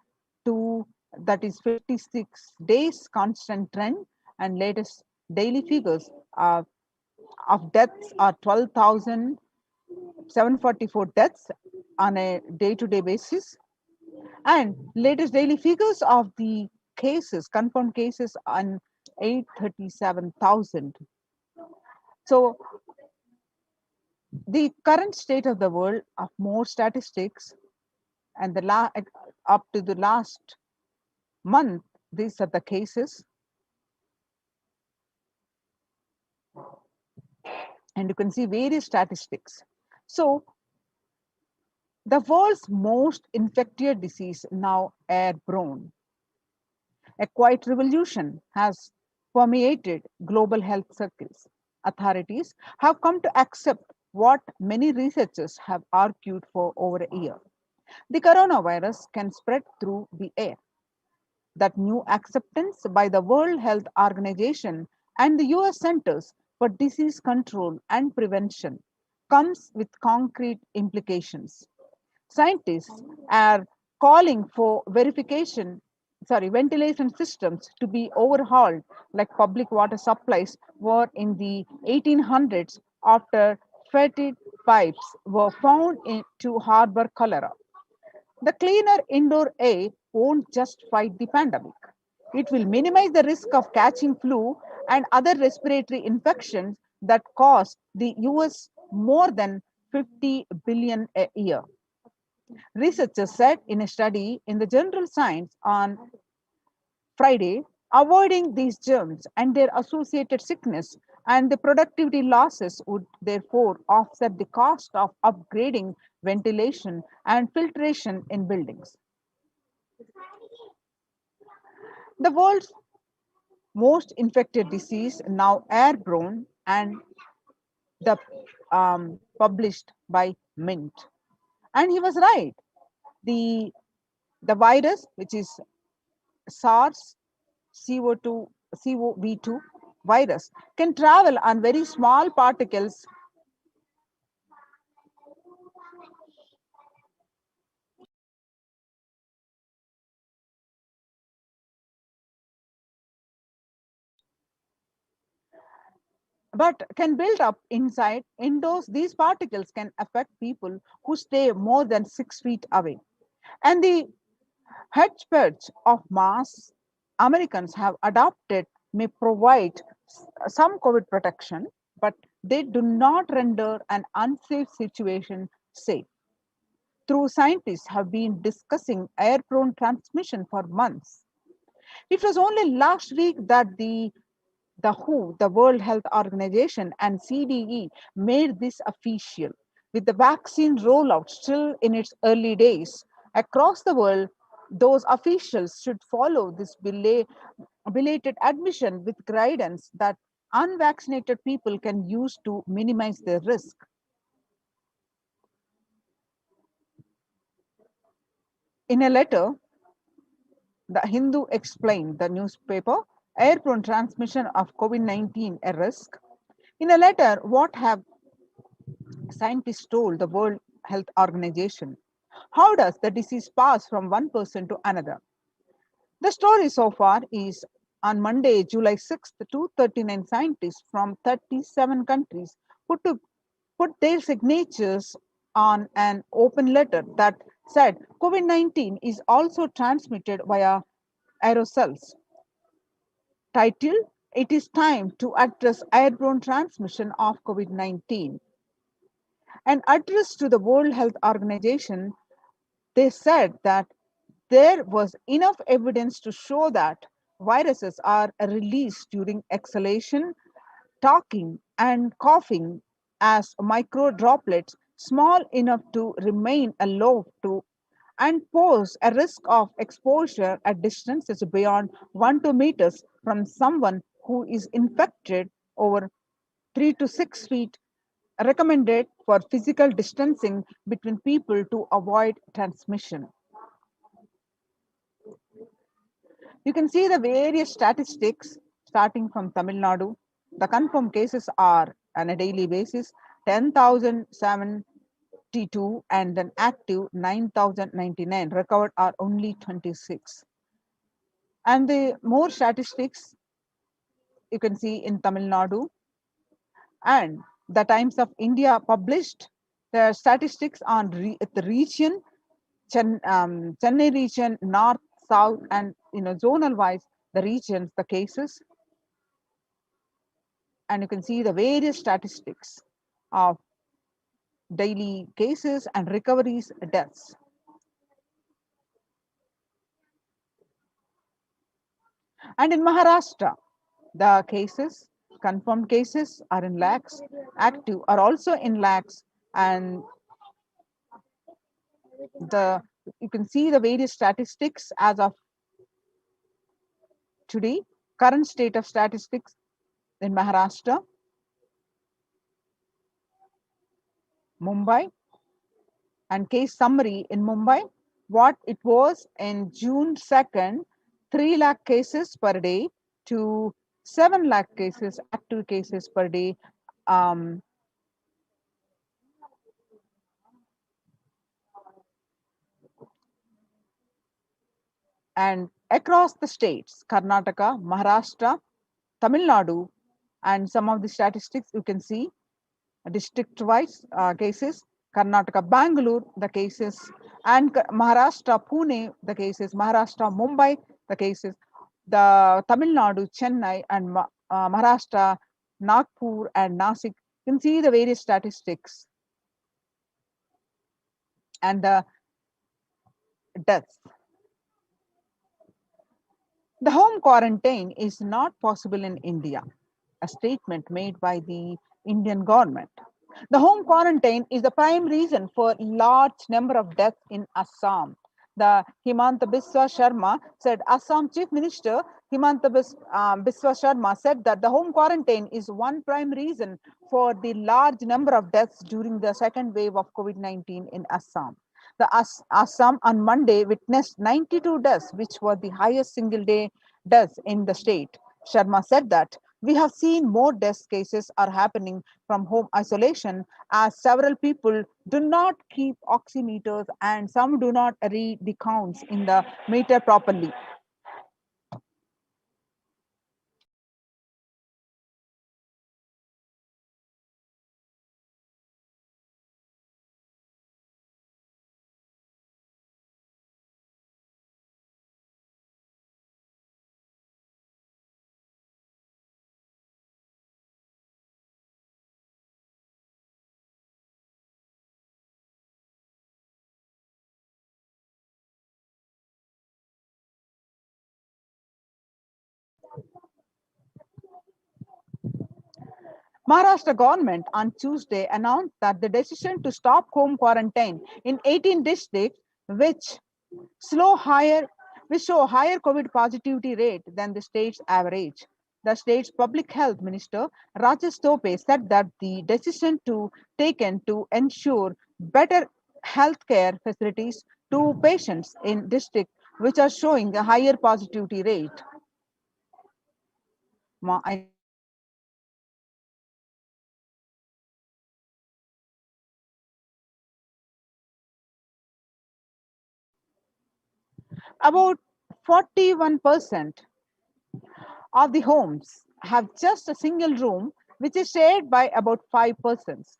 Speaker 7: to, that is 56 days constant trend, and latest daily figures of deaths are 12,744 deaths on a day-to-day basis, and latest daily figures of the cases, confirmed cases, on 837,000. So the current state of the world of more statistics, and up to the last month, these are the cases, and you can see various statistics. So the world's most infectious disease, now airborne. A quiet revolution has permeated global health circles. Authorities have come to accept what many researchers have argued for over a year. The coronavirus can spread through the air. That new acceptance by the World Health Organization and the US Centers for Disease Control and Prevention comes with concrete implications. Scientists are calling for ventilation systems to be overhauled like public water supplies were in the 1800s after fetid pipes were found to harbor cholera. The cleaner indoor air won't just fight the pandemic. It will minimize the risk of catching flu and other respiratory infections that cost the US more than 50 billion a year. Researchers said in a study in the Journal Science on Friday, avoiding these germs and their associated sickness and the productivity losses would therefore offset the cost of upgrading ventilation and filtration in buildings. The world's most infected disease, now airborne, and the published by Mint. And he was right. The virus, which is SARS CoV2 virus, can travel on very small particles but can build up inside indoors. These particles can affect people who stay more than 6 feet away. And the hedgepatch of mass Americans have adopted may provide some COVID protection, but they do not render an unsafe situation safe. Through scientists have been discussing airborne transmission for months. It was only last week that the WHO, the World Health Organization, and CDE made this official. With the vaccine rollout still in its early days across the world, those officials should follow this belated admission with guidance that unvaccinated people can use to minimize their risk. In a letter, the Hindu explained, the newspaper, airborne transmission of COVID-19 a risk. In a letter, what have scientists told the World Health Organization? How does the disease pass from one person to another? The story so far is on Monday, July 6th, 239 scientists from 37 countries put their signatures on an open letter that said COVID-19 is also transmitted via aerosols. titled, "It is Time to Address Airborne Transmission of COVID-19." An address to the World Health Organization, they said that there was enough evidence to show that viruses are released during exhalation, talking, and coughing as micro droplets small enough to remain aloft to and pose a risk of exposure at distances beyond 1 to 2 meters from someone who is infected. Over 3 to 6 feet recommended for physical distancing between people to avoid transmission. You can see the various statistics starting from Tamil Nadu. The confirmed cases are on a daily basis 10,072 and an active 9,099. Recovered are only 26. And the more statistics you can see in Tamil Nadu, and the Times of India published the statistics on the region, Chennai region, north, south, and zonal wise, the regions, the cases, and you can see the various statistics of daily cases and recoveries, deaths. And in Maharashtra, the cases, confirmed cases are in lakhs, active are also in lakhs, and you can see the various statistics as of today. Current state of statistics in Maharashtra, Mumbai, and case summary in Mumbai, what it was in June 2nd, 3 lakh cases per day to 7 lakh cases, active cases per day. And across the states, Karnataka, Maharashtra, Tamil Nadu, and some of the statistics you can see district-wise cases, Karnataka, Bangalore, the cases, and Maharashtra, Pune, the cases, Maharashtra, Mumbai, the cases, the Tamil Nadu, Chennai, and Maharashtra, Nagpur, and Nasik. You can see the various statistics and the deaths. The home quarantine is not possible in India, a statement made by the Indian government. The home quarantine is the prime reason for large number of deaths in Assam. The Himanta Biswa Sharma said, Assam Chief Minister Himanta Biswa Sharma said that the home quarantine is one prime reason for the large number of deaths during the second wave of COVID-19 in Assam. The Assam on Monday witnessed 92 deaths, which were the highest single day deaths in the state. Sharma said that we have seen more death cases are happening from home isolation as several people do not keep oximeters and some do not read the counts in the meter properly. Maharashtra government on Tuesday announced that the decision to stop home quarantine in 18 districts which show higher COVID positivity rate than the state's average. The state's public health minister Rajesh Tope said that the decision taken to ensure better healthcare facilities to patients in districts which are showing a higher positivity rate. About 41% of the homes have just a single room, which is shared by about 5 persons.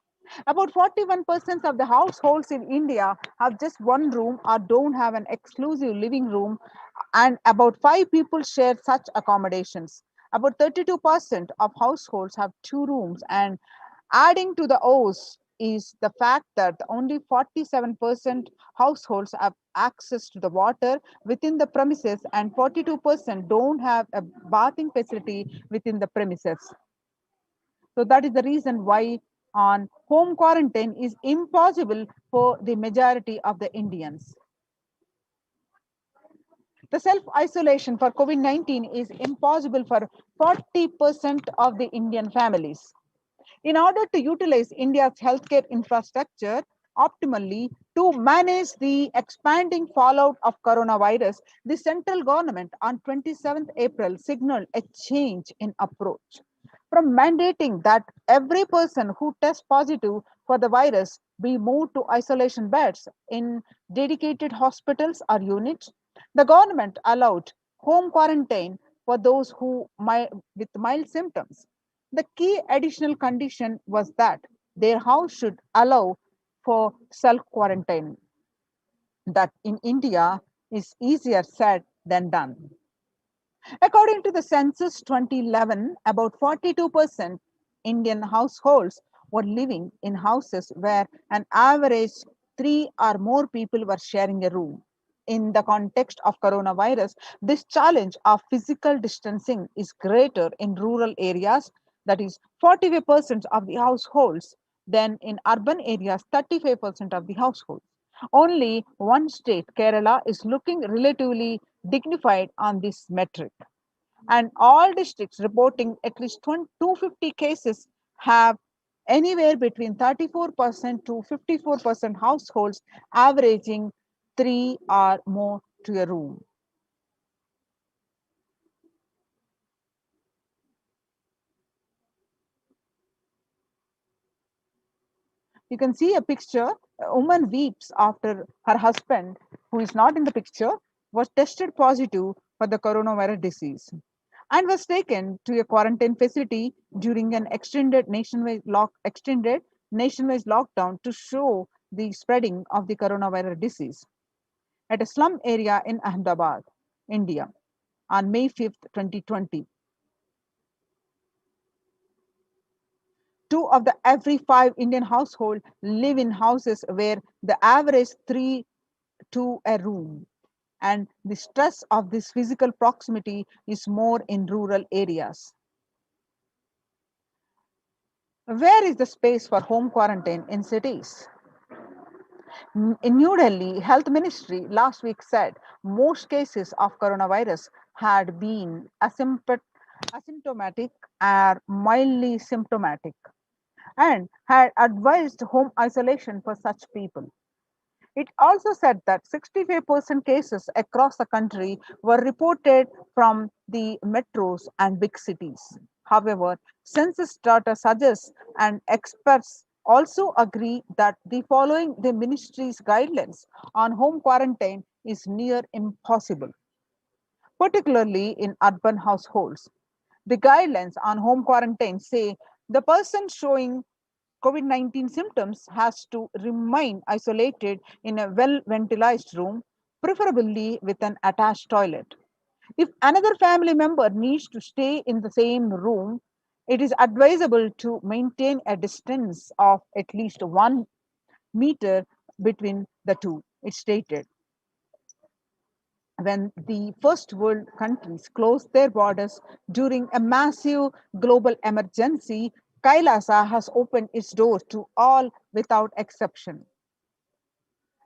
Speaker 7: About 41% of the households in India have just one room or don't have an exclusive living room, and about 5 people share such accommodations. About 32% of households have 2 rooms, and adding to the O's is the fact that only 47% households have access to the water within the premises and 42% don't have a bathing facility within the premises. So that is the reason why on home quarantine is impossible for the majority of the Indians. The self-isolation for COVID-19 is impossible for 40% of the Indian families. In order to utilize India's healthcare infrastructure optimally to manage the expanding fallout of coronavirus, the central government on 27th April signaled a change in approach from mandating that every person who tests positive for the virus be moved to isolation beds in dedicated hospitals or units. The government allowed home quarantine for those who with mild symptoms. The key additional condition was that their house should allow for self quarantine. That in India is easier said than done. According to the census 2011, about 42% Indian households were living in houses where an average 3 or more people were sharing a room. In the context of coronavirus, this challenge of physical distancing is greater in rural areas, that is 45% of the households, than in urban areas, 35% of the households. Only one state, Kerala, is looking relatively dignified on this metric. And all districts reporting at least 250 cases have anywhere between 34% to 54% households averaging 3 or more to a room. You can see a picture. A woman weeps after her husband, who is not in the picture, was tested positive for the coronavirus disease and was taken to a quarantine facility during an extended nationwide lockdown to show the spreading of the coronavirus disease at a slum area in Ahmedabad, India, on May 5th, 2020. 2 of the every 5 Indian households live in houses where the average 3 to a room, and the stress of this physical proximity is more in rural areas. Where is the space for home quarantine in cities? In New Delhi, Health Ministry last week said most cases of coronavirus had been asymptomatic or mildly symptomatic and had advised home isolation for such people. It also said that 65% cases across the country were reported from the metros and big cities. However, census data suggests and experts also agree that the following the ministry's guidelines on home quarantine is near impossible, particularly in urban households. The guidelines on home quarantine say the person showing COVID-19 symptoms has to remain isolated in a well-ventilated room, preferably with an attached toilet. If another family member needs to stay in the same room, it is advisable to maintain a distance of at least 1 meter between the two, it stated. When the first world countries closed their borders during a massive global emergency, Kailasa has opened its doors to all without exception.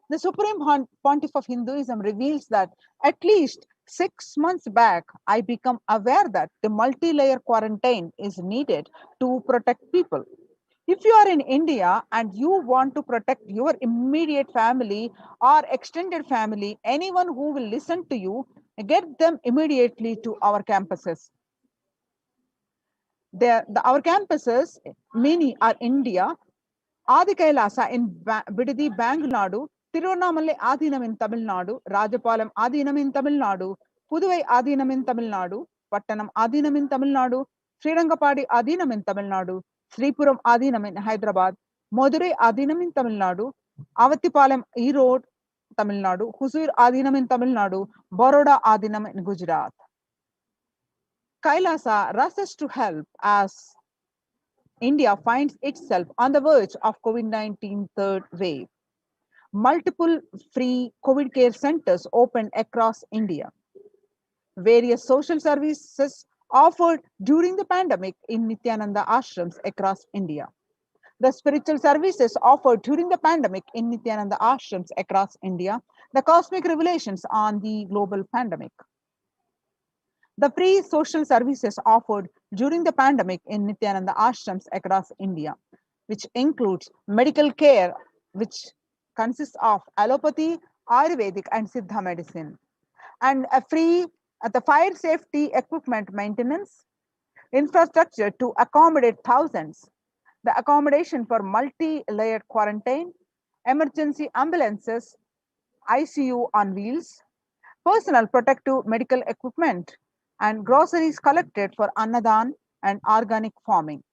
Speaker 7: The Supreme Pontiff of Hinduism reveals that at least 6 months back, I became aware that the multi-layer quarantine is needed to protect people. If you are in India and you want to protect your immediate family or extended family, anyone who will listen to you, get them immediately to our campuses. Our campuses, many are India, Adi Kailasa in Bidadi, Bangalore, Tiruvannamalai Adinam in Tamil Nadu, Rajapalam Adinam in Tamil Nadu, Puduvai Adinam in Tamil Nadu, Pattanam Adinam in Tamil Nadu, Srirangapadi Adinam in Tamil Nadu, Sripuram Adinam in Hyderabad, Madurai Adinam in Tamil Nadu, Avattipalam Erode, Tamil Nadu, Husur Adinam in Tamil Nadu, Baroda Adinam in Gujarat. Kailasa rushes to help as India finds itself on the verge of COVID-19 third wave. Multiple free COVID care centers opened across India. Various social services offered during the pandemic in Nithyananda ashrams across India. The spiritual services offered during the pandemic in Nithyananda ashrams across India. The cosmic revelations on the global pandemic. The free social services offered during the pandemic in Nithyananda ashrams across India, which includes medical care, which consists of allopathy, Ayurvedic, and Siddha medicine, and a free the fire safety equipment maintenance, infrastructure to accommodate thousands, the accommodation for multi-layered quarantine, emergency ambulances, ICU on wheels, personal protective medical equipment, and groceries collected for Annadan and organic farming.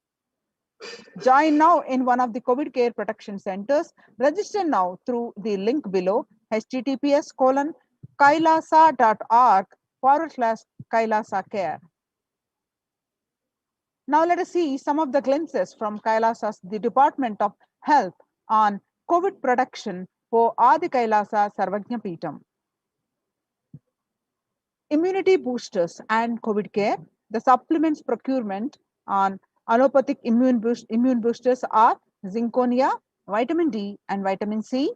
Speaker 7: Join now in one of the COVID care protection centers. Register now through the link below https://kailasa.org/Kailasa care. Now let us see some of the glimpses from Kailasa's the Department of Health on COVID protection for Adi Kailasa Sarvajna Peetham. Immunity boosters and COVID care. The supplements procurement on allopathic immune boosters are zinconia, vitamin D, and vitamin C.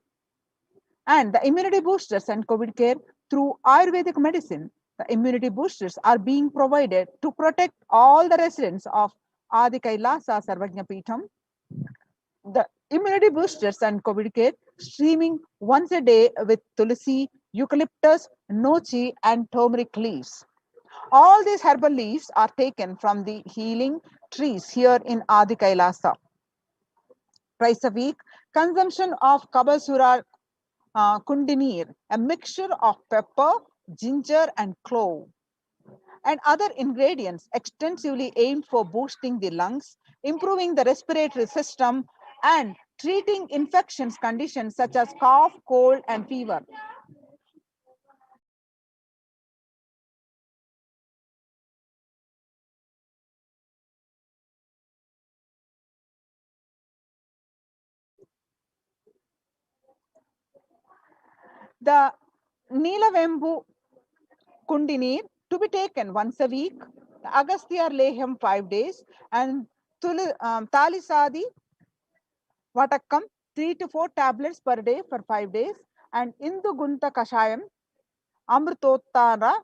Speaker 7: And the immunity boosters and COVID care through Ayurvedic medicine. The immunity boosters are being provided to protect all the residents of Adi Kailasa Sarvajna Peetham. The immunity boosters and COVID care streaming once a day with tulsi, eucalyptus, nochi, and turmeric leaves. All these herbal leaves are taken from the healing trees here in Adi Kailasa. Twice a week, consumption of Kabasura Kundinir, a mixture of pepper, ginger, and clove, and other ingredients extensively aimed for boosting the lungs, improving the respiratory system, and treating infections conditions such as cough, cold, and fever. The Neelavembu Kundinir to be taken once a week, the Agastya Leham 5 days, and Talisadi Vatakam 3 to 4 tablets per day for 5 days, and Indu Gunta Kashayam Amrutottara,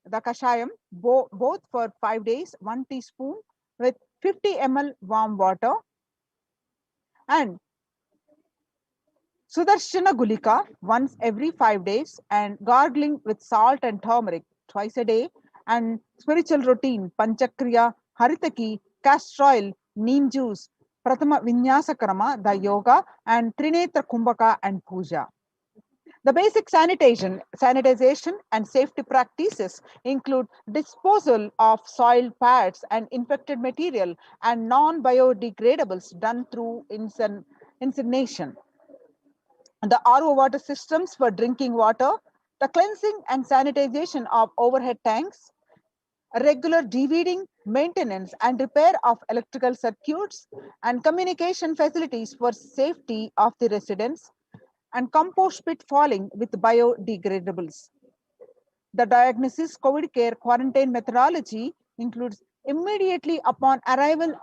Speaker 7: the Kashayam, both for 5 days, 1 teaspoon with 50 ml warm water, and Sudarshana Gulika once every 5 days, and gargling with salt and turmeric twice a day, and spiritual routine Panchakriya, Haritaki, castor oil, neem juice, Pratama Vinyasa Krama, the yoga, and Trinetra Kumbhaka and Puja. The basic sanitization and safety practices include disposal of soil pads and infected material and non-biodegradables done through incineration. The RO water systems for drinking water, the cleansing and sanitization of overhead tanks, regular deweeding, maintenance and repair of electrical circuits, and communication facilities for safety of the residents, and compost pit falling with biodegradables. The diagnosis COVID care quarantine methodology includes immediately upon arrival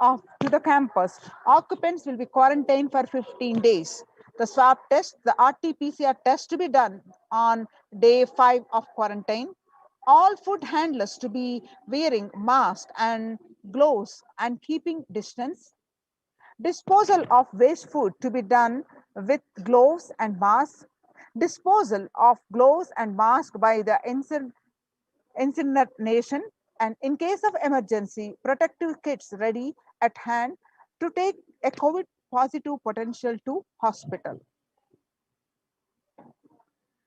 Speaker 7: to the campus, occupants will be quarantined for 15 days. The swab test, the RT-PCR test to be done on day 5 of quarantine. All food handlers to be wearing masks and gloves and keeping distance. Disposal of waste food to be done with gloves and masks. Disposal of gloves and masks by the incineration, and in case of emergency, protective kits ready at hand to take a COVID positive potential to hospital.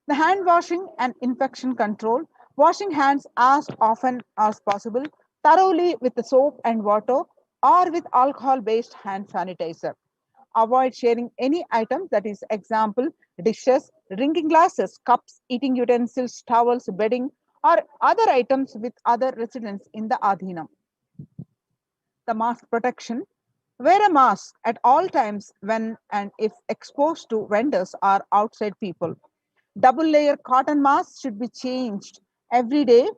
Speaker 7: The hand washing and infection control, washing hands as often as possible, thoroughly with the soap and water or with alcohol-based hand sanitizer. Avoid sharing any items, that is example, dishes, drinking glasses, cups, eating utensils, towels, bedding, or other items with other residents in the Adhinam. The mask protection. Wear a mask at all times when and if exposed to vendors or outside people. Double layer cotton masks should be changed every day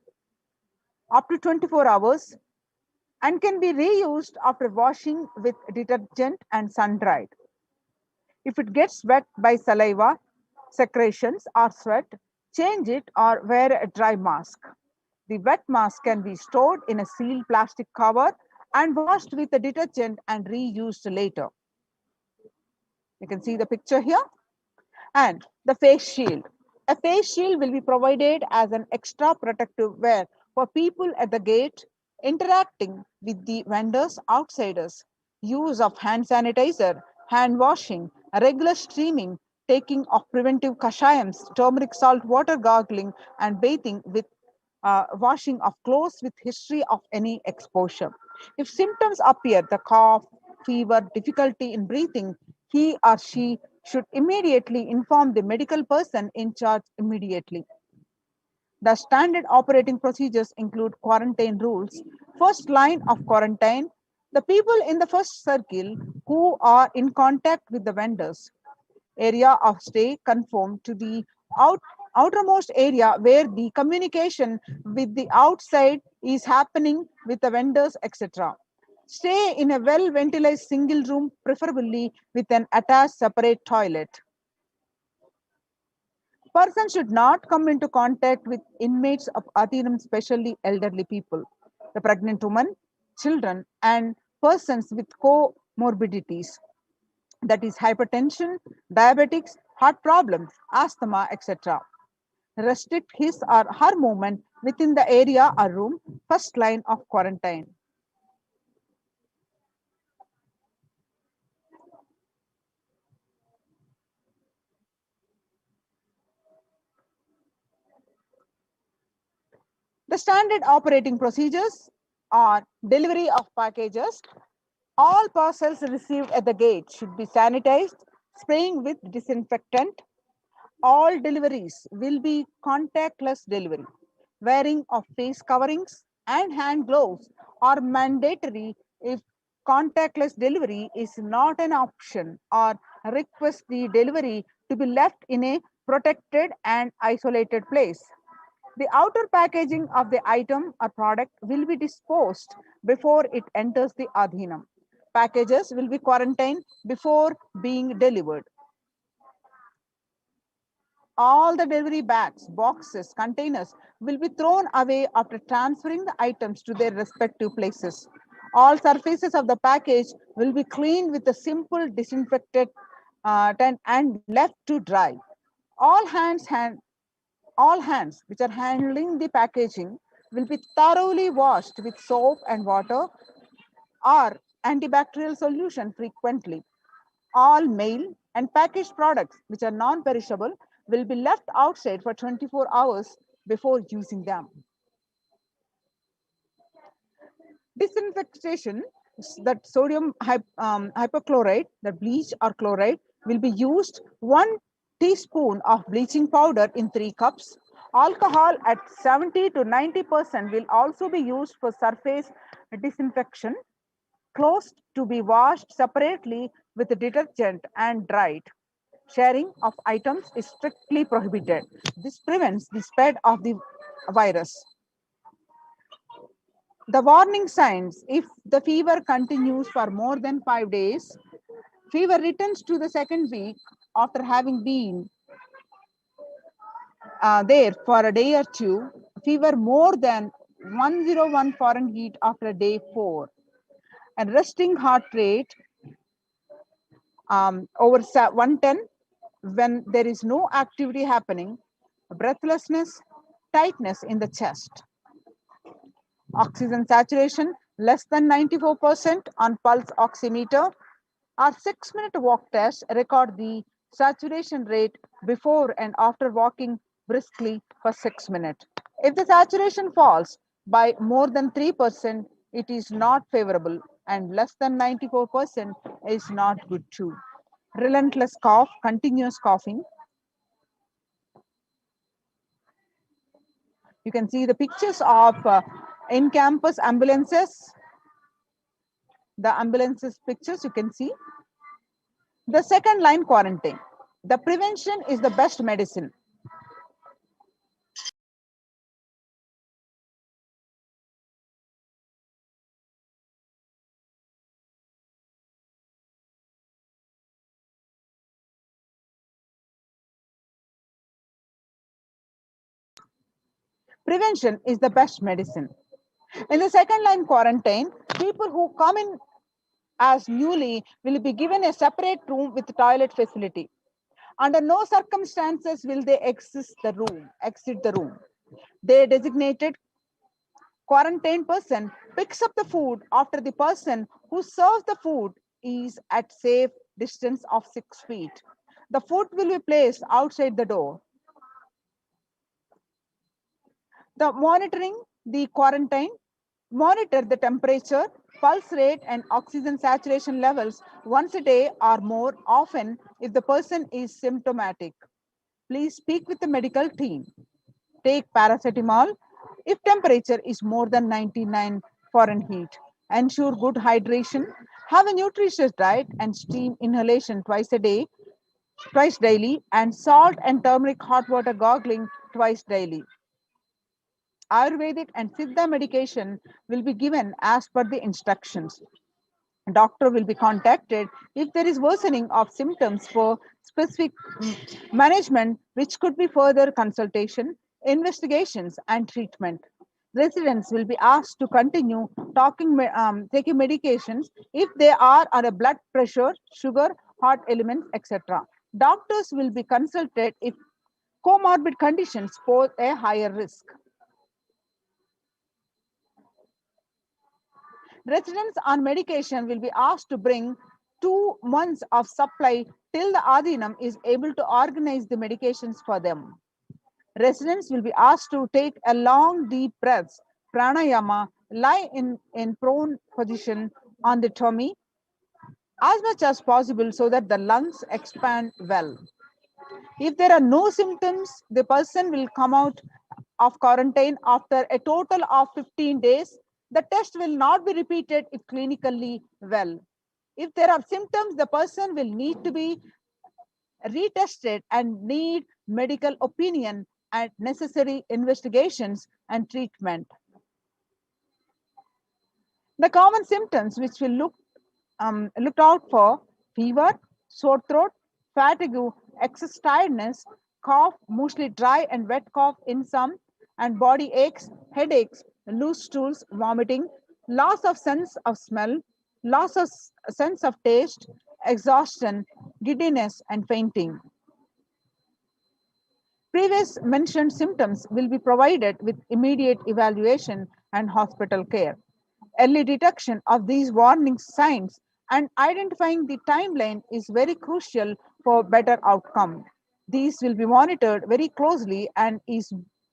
Speaker 7: up to 24 hours and can be reused after washing with detergent and sun dried. If it gets wet by saliva, secretions, or sweat, change it or wear a dry mask. The wet mask can be stored in a sealed plastic cover and washed with a detergent and reused later. You can see the picture here. And the face shield. A face shield will be provided as an extra protective wear for people at the gate, interacting with the vendors, outsiders. Use of hand sanitizer, hand washing, regular steaming, taking of preventive kashayams, turmeric salt water gargling, and bathing with washing of clothes with history of any exposure. If symptoms appear, the cough, fever, difficulty in breathing, he or she should immediately inform the medical person in charge immediately. The standard operating procedures include quarantine rules. First line of quarantine, the people in the first circle who are in contact with the vendors. Area of stay conform to the outermost area where the communication with the outside is happening with the vendors, etc. Stay in a well ventilated single room, preferably with an attached separate toilet. Person should not come into contact with inmates of Adhinam, especially elderly people, the pregnant woman, children, and persons with comorbidities, that is hypertension, diabetics, heart problems, asthma, etc. Restrict his or her movement within the area or room, first line of quarantine. The standard operating procedures are delivery of packages. All parcels received at the gate should be sanitized, spraying with disinfectant. All deliveries will be contactless delivery. Wearing of face coverings and hand gloves are mandatory if contactless delivery is not an option, or request the delivery to be left in a protected and isolated place. The outer packaging of the item or product will be disposed before it enters the Adhinam. Packages will be quarantined before being delivered. All the delivery bags, boxes, containers will be thrown away after transferring the items to their respective places. All surfaces of the package will be cleaned with a simple disinfectant and left to dry. All hands which are handling the packaging will be thoroughly washed with soap and water or antibacterial solution frequently. All mail and packaged products which are non-perishable will be left outside for 24 hours before using them. Disinfection, that sodium hypochlorite, the bleach or chloride, will be used 1 teaspoon of bleaching powder in 3 cups. Alcohol at 70 to 90% will also be used for surface disinfection. Clothes to be washed separately with detergent and dried. Sharing of items is strictly prohibited. This prevents the spread of the virus. The warning signs: if the fever continues for more than 5 days, fever returns to the second week after having been there for a day or two, fever more than 101 Fahrenheit after day 4, and resting heart rate over 110 when there is no activity happening, breathlessness, tightness in the chest. Oxygen saturation less than 94% on pulse oximeter. Our 6-minute walk test record the saturation rate before and after walking briskly for 6 minutes. If the saturation falls by more than 3%, it is not favorable, and less than 94% is not good too. Relentless cough, continuous coughing. You can see the pictures of in-campus ambulances. The ambulances pictures you can see. The second line, quarantine. The prevention is the best medicine. Prevention is the best medicine. In the second line quarantine, people who come in as newly will be given a separate room with toilet facility. Under no circumstances will they exit the room. Their designated quarantine person picks up the food after the person who serves the food is at safe distance of 6 feet. The food will be placed outside the door. The monitoring the quarantine, monitor the temperature, pulse rate and oxygen saturation levels once a day or more often if the person is symptomatic. Please speak with the medical team. Take paracetamol if temperature is more than 99 Fahrenheit. Ensure good hydration. Have a nutritious diet and steam inhalation twice daily, and salt and turmeric hot water gargling twice daily. Ayurvedic and Siddha medication will be given as per the instructions. Doctor will be contacted if there is worsening of symptoms for specific management, which could be further consultation, investigations, and treatment. Residents will be asked to continue taking medications if they are on a blood pressure, sugar, heart elements, etc. Doctors will be consulted if comorbid conditions pose a higher risk. Residents on medication will be asked to bring 2 months of supply till the Adhinam is able to organize the medications for them. Residents will be asked to take a long deep breaths, pranayama, lie in prone position on the tummy as much as possible so that the lungs expand well. If there are no symptoms, the person will come out of quarantine after a total of 15 days. The test will not be repeated if clinically well. If there are symptoms, the person will need to be retested and need medical opinion and necessary investigations and treatment. The common symptoms which will looked out for: fever, sore throat, fatigue, excess tiredness, cough, mostly dry and wet cough in some, and body aches, headaches, loose stools, vomiting, loss of sense of smell, loss of sense of taste, exhaustion, giddiness, and fainting. Previous mentioned symptoms will be provided with immediate evaluation and hospital care. Early detection of these warning signs and identifying the timeline is very crucial for better outcome. These will be monitored very closely and is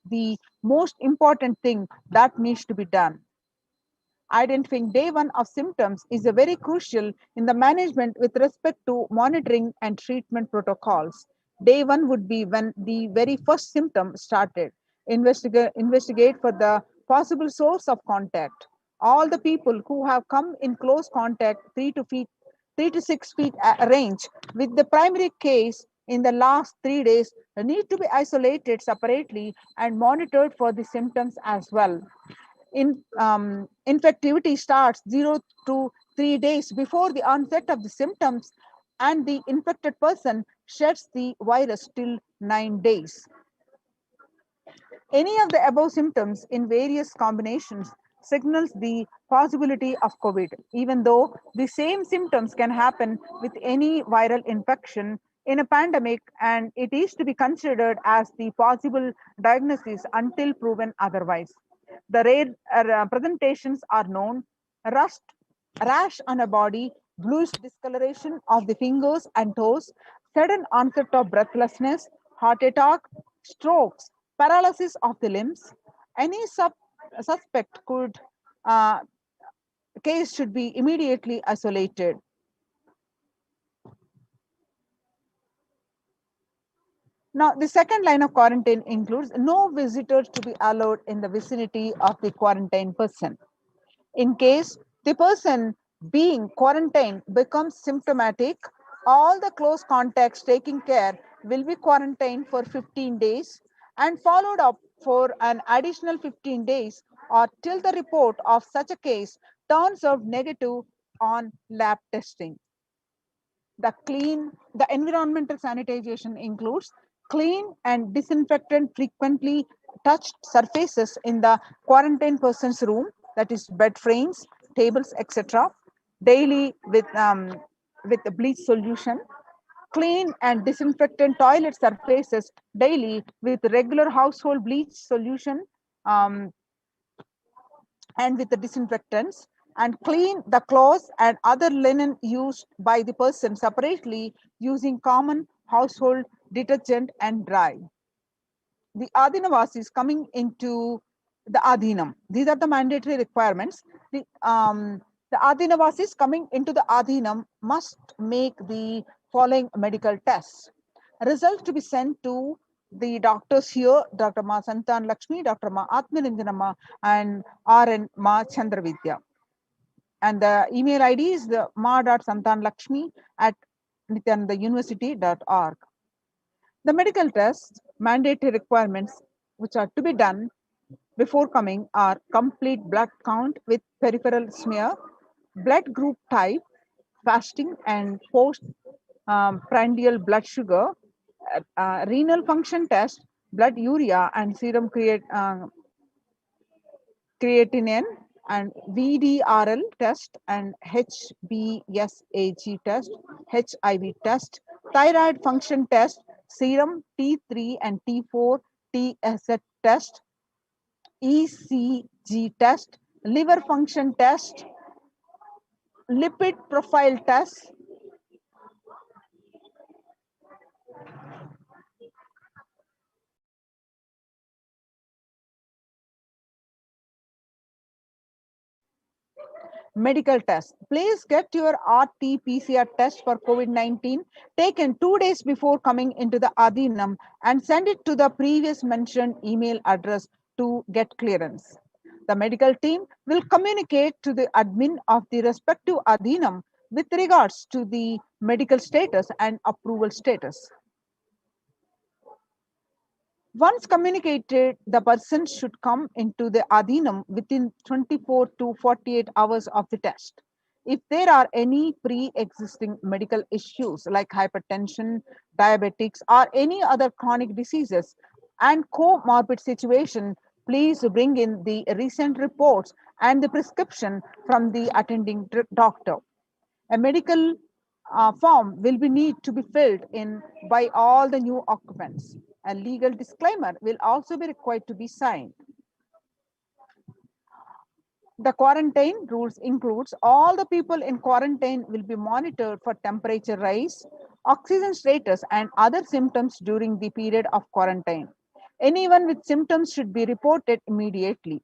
Speaker 7: the most important thing that needs to be done. Identifying day one of symptoms is a very crucial in the management with respect to monitoring and treatment protocols. Day one would be when the very first symptom started. Investigate for the possible source of contact. All the people who have come in close contact 3 to 6 feet range with the primary case in the last 3 days need to be isolated separately and monitored for the symptoms as well. Infectivity starts 0 to 3 days before the onset of the symptoms, and the infected person sheds the virus till 9 days. Any of the above symptoms in various combinations signals the possibility of COVID, even though the same symptoms can happen with any viral infection in a pandemic, and it is to be considered as the possible diagnosis until proven otherwise. The rare presentations are known: rust, rash on a body, bluish discoloration of the fingers and toes, sudden onset of breathlessness, heart attack, strokes, paralysis of the limbs. Any suspect case should be immediately isolated. Now, the second line of quarantine includes no visitors to be allowed in the vicinity of the quarantined person. In case the person being quarantined becomes symptomatic, all the close contacts taking care will be quarantined for 15 days and followed up for an additional 15 days or till the report of such a case turns out negative on lab testing. The environmental sanitization includes clean and disinfectant frequently touched surfaces in the quarantine person's room, that is bed frames, tables, etc. Daily with the bleach solution. Clean and disinfectant toilet surfaces daily with regular household bleach solution, um, and with the disinfectants, and clean the clothes and other linen used by the person separately using common household detergent and dry. The Adhinavasis coming into the Adhinam. These are the mandatory requirements. The Adhinavasis coming into the Adhinam must make the following medical tests. Results to be sent to the doctors here, Dr. Ma Santan Lakshmi, Dr. Ma Atmanindanamma, and RN Ma Chandravidya. And the email ID is the ma.santanlakshmi at nithyanandauniversity.org. The medical tests, mandatory requirements which are to be done before coming are complete blood count with peripheral smear, blood group type, fasting and post prandial blood sugar, renal function test, blood urea and serum creatinine, and VDRL test and HBsAg test, HIV test, thyroid function test, serum T3 and T4 TSH test, ECG test, liver function test, lipid profile test, medical test. Please get your RT-PCR test for COVID-19 taken 2 days before coming into the Adhinam and send it to the previous mentioned email address to get clearance. The medical team will communicate to the admin of the respective Adhinam with regards to the medical status and approval status. Once communicated, the person should come into the Adhinam within 24 to 48 hours of the test. If there are any pre-existing medical issues like hypertension, diabetics, or any other chronic diseases and comorbid situation, please bring in the recent reports and the prescription from the attending doctor. A medical form will be need to be filled in by all the new occupants. A legal disclaimer will also be required to be signed. The quarantine rules includes all the people in quarantine will be monitored for temperature rise, oxygen status, and other symptoms during the period of quarantine. Anyone with symptoms should be reported immediately.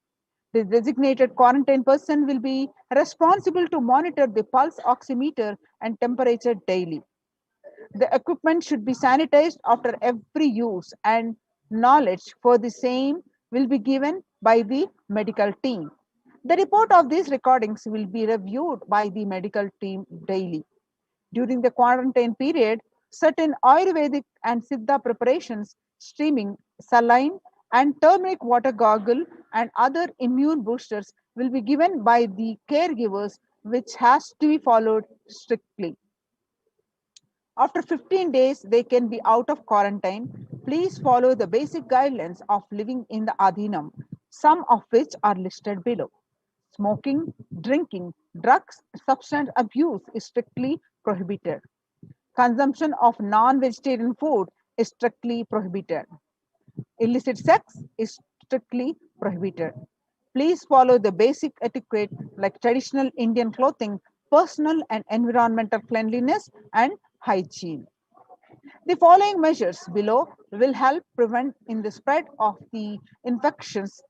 Speaker 7: The designated quarantine person will be responsible to monitor the pulse oximeter and temperature daily. The equipment should be sanitized after every use, and knowledge for the same will be given by the medical team. The report of these recordings will be reviewed by the medical team daily. During the quarantine period, certain Ayurvedic and Siddha preparations, steaming, saline, and turmeric water gargle, and other immune boosters will be given by the caregivers, which has to be followed strictly. After 15 days, they can be out of quarantine. Please follow the basic guidelines of living in the Adhinam, some of which are listed below. Smoking, drinking, drugs, substance abuse is strictly prohibited. Consumption of non-vegetarian food is strictly prohibited. Illicit sex is strictly prohibited. Please follow the basic etiquette like traditional Indian clothing, personal and environmental cleanliness, and hygiene. The following measures below will help prevent in the spread of the infections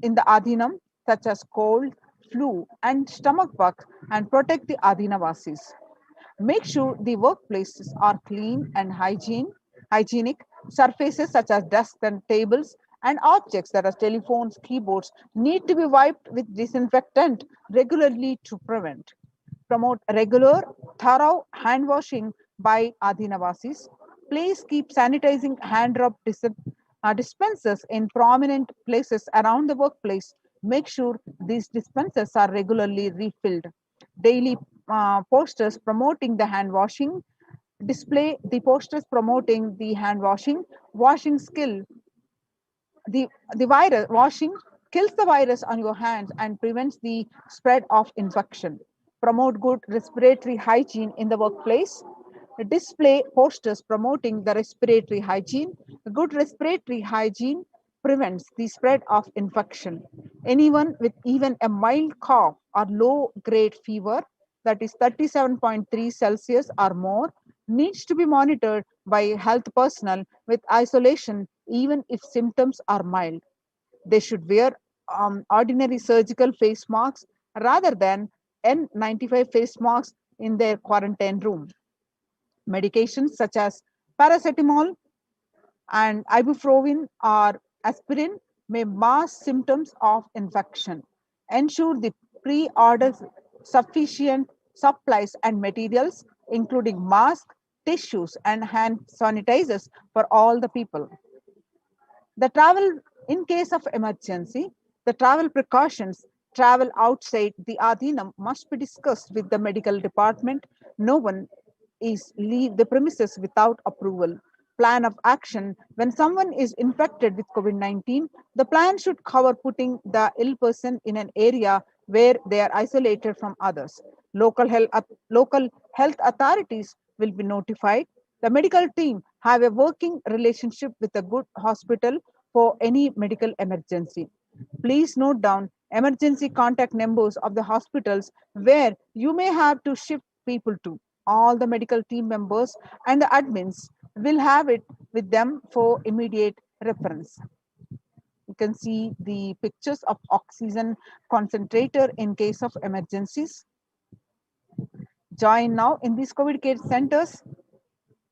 Speaker 7: in the Adhinam, such as cold, flu, and stomach bug, and protect the Adhinavasis. Make sure the workplaces are clean and hygienic. Surfaces such as desks and tables and objects that are telephones, keyboards need to be wiped with disinfectant regularly to prevent. Promote regular, thorough hand washing by Adhinavasis. Please keep sanitizing hand rub dispensers in prominent places around the workplace. Make sure these dispensers are regularly refilled. Daily posters promoting the hand washing. Display the posters promoting the hand washing skill. The virus washing kills the virus on your hands and prevents the spread of infection. Promote good respiratory hygiene in the workplace. Display posters promoting the respiratory hygiene. Good respiratory hygiene prevents the spread of infection. Anyone with even a mild cough or low grade fever, that is 37.3 Celsius or more, needs to be monitored by health personnel with isolation even if symptoms are mild. They should wear ordinary surgical face masks rather than N95 face masks in their quarantine room. Medications such as paracetamol and ibuprofen or aspirin may mask symptoms of infection. Ensure the pre-order sufficient supplies and materials, including masks, tissues, and hand sanitizers for all the people. The travel in case of emergency, the travel precautions, travel outside the Adhinam must be discussed with the medical department. No one is leave the premises without approval. Plan of action: when someone is infected with COVID-19, the plan should cover putting the ill person in an area where they are isolated from others. Local health authorities will be notified. The medical team have a working relationship with a good hospital for any medical emergency. Please note down emergency contact numbers of the hospitals where you may have to shift people to. All the medical team members and the admins will have it with them for immediate reference. You can see the pictures of oxygen concentrator in case of emergencies. Join now in these COVID care centers,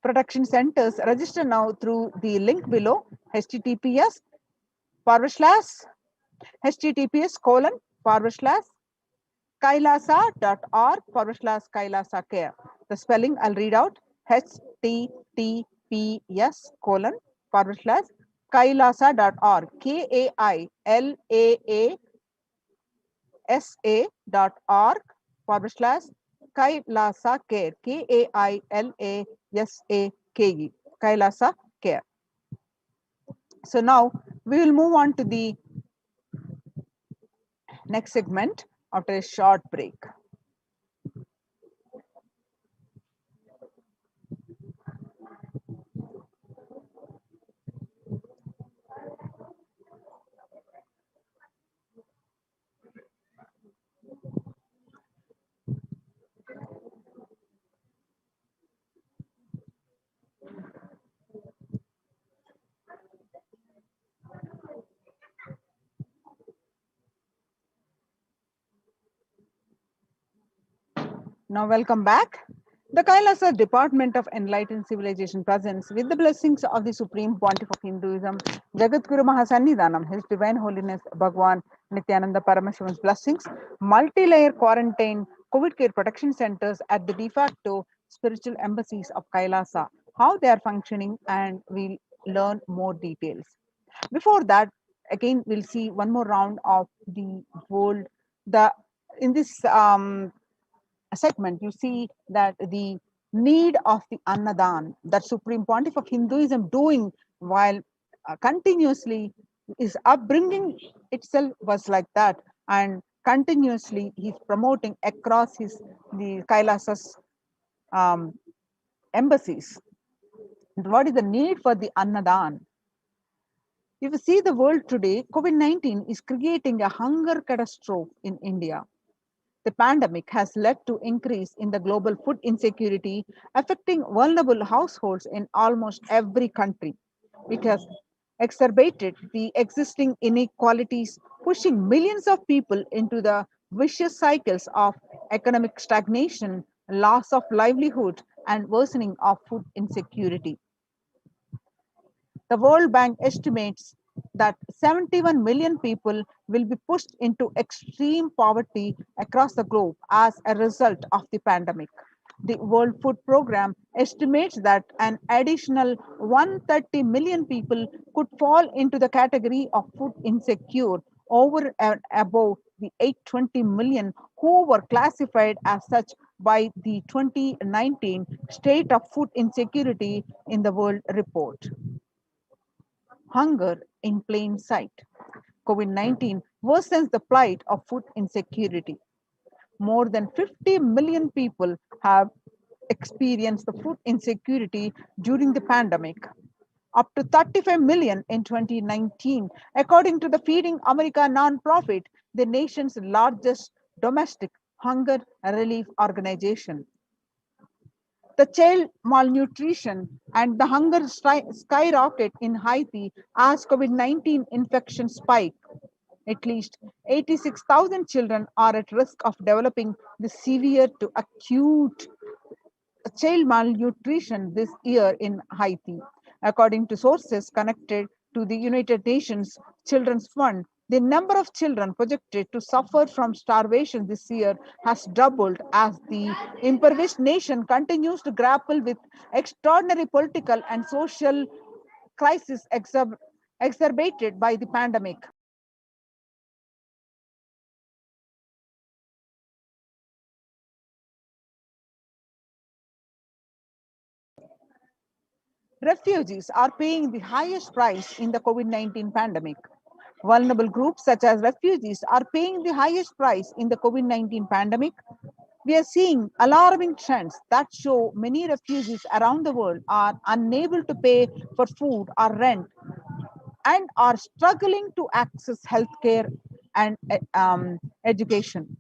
Speaker 7: production centers. Register now through the link below, https https://kailasa.org/kailasa care. The spelling I'll read out: https://kailasa.org, kailasa.org/kailasa care, KAILASAKE, Kailasa care. So now we will move on to the next segment after a short break. Now, welcome back. The Kailasa Department of Enlightened Civilization presents, with the blessings of the Supreme Pontiff of Hinduism, Jagadguru Mahasannidhanam, His Divine Holiness Bhagwan Nithyananda Paramashivan's blessings, multi-layer quarantine COVID care protection centers at the de facto spiritual embassies of Kailasa, how they are functioning, and we'll learn more details. Before that, again, we'll see one more round of the world. In this segment, you see that the need of the Annadan that Supreme Pontiff of Hinduism doing while continuously is upbringing itself was like that, and continuously he's promoting across the Kailasas embassies. What is the need for the Annadan? If you see the world today, COVID-19 is creating a hunger catastrophe in India. The pandemic has led to increase in the global food insecurity, affecting vulnerable households in almost every country. It has exacerbated the existing inequalities, pushing millions of people into the vicious cycles of economic stagnation, loss of livelihood, and worsening of food insecurity. The World Bank estimates that 71 million people will be pushed into extreme poverty across the globe as a result of the pandemic. The World Food Programme estimates that an additional 130 million people could fall into the category of food insecure over and above the 820 million who were classified as such by the 2019 State of Food Insecurity in the World report. Hunger in plain sight. COVID-19 worsens the plight of food insecurity. More than 50 million people have experienced the food insecurity during the pandemic, up to 35 million in 2019, according to the Feeding America nonprofit, the nation's largest domestic hunger relief organization. The child malnutrition and the hunger skyrocket in Haiti as COVID-19 infection spike. At least 86,000 children are at risk of developing the severe to acute child malnutrition this year in Haiti. According to sources connected to the United Nations Children's Fund, the number of children projected to suffer from starvation this year has doubled as the impoverished nation continues to grapple with extraordinary political and social crisis exacerbated by the pandemic. Refugees are paying the highest price in the COVID-19 pandemic. Vulnerable groups such as refugees are paying the highest price in the COVID-19 pandemic. We are seeing alarming trends that show many refugees around the world are unable to pay for food or rent and are struggling to access healthcare and education.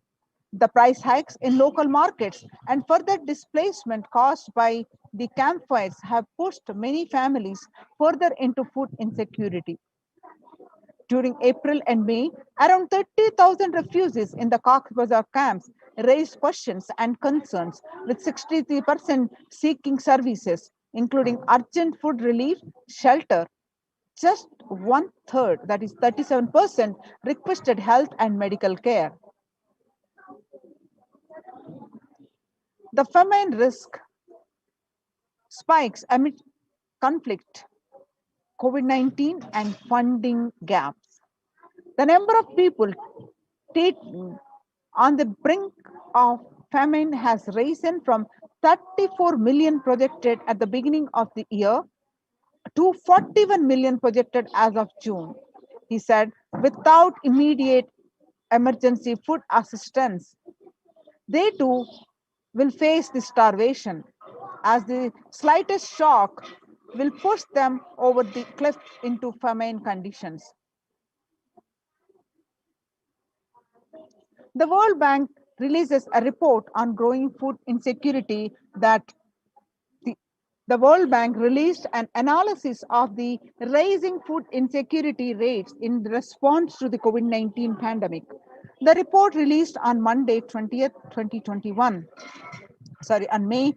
Speaker 7: The price hikes in local markets and further displacement caused by the campfires have pushed many families further into food insecurity. During April and May, around 30,000 refugees in the Cox's Bazar camps raised questions and concerns, with 63% seeking services, including urgent food relief, shelter. Just one third, that is 37%, requested health and medical care. The famine risk spikes amid conflict, COVID-19, and funding gaps. The number of people on the brink of famine has risen from 34 million projected at the beginning of the year to 41 million projected as of June. He said, without immediate emergency food assistance, they too will face the starvation, as the slightest shock will push them over the cliff into famine conditions. The World Bank releases a report on growing food insecurity that the World Bank released an analysis of the rising food insecurity rates in response to the COVID-19 pandemic. The report released on Monday, 20th, 2021, on May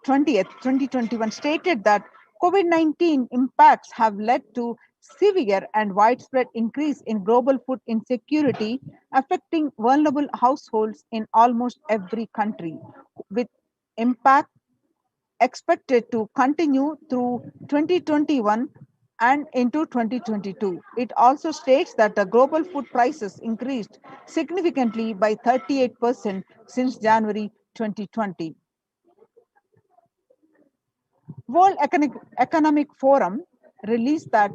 Speaker 7: 20th, 2021, stated that COVID-19 impacts have led to severe and widespread increase in global food insecurity, affecting vulnerable households in almost every country, with impact expected to continue through 2021 and into 2022. It also states that the global food prices increased significantly by 38% since January 2020. World Economic Forum released that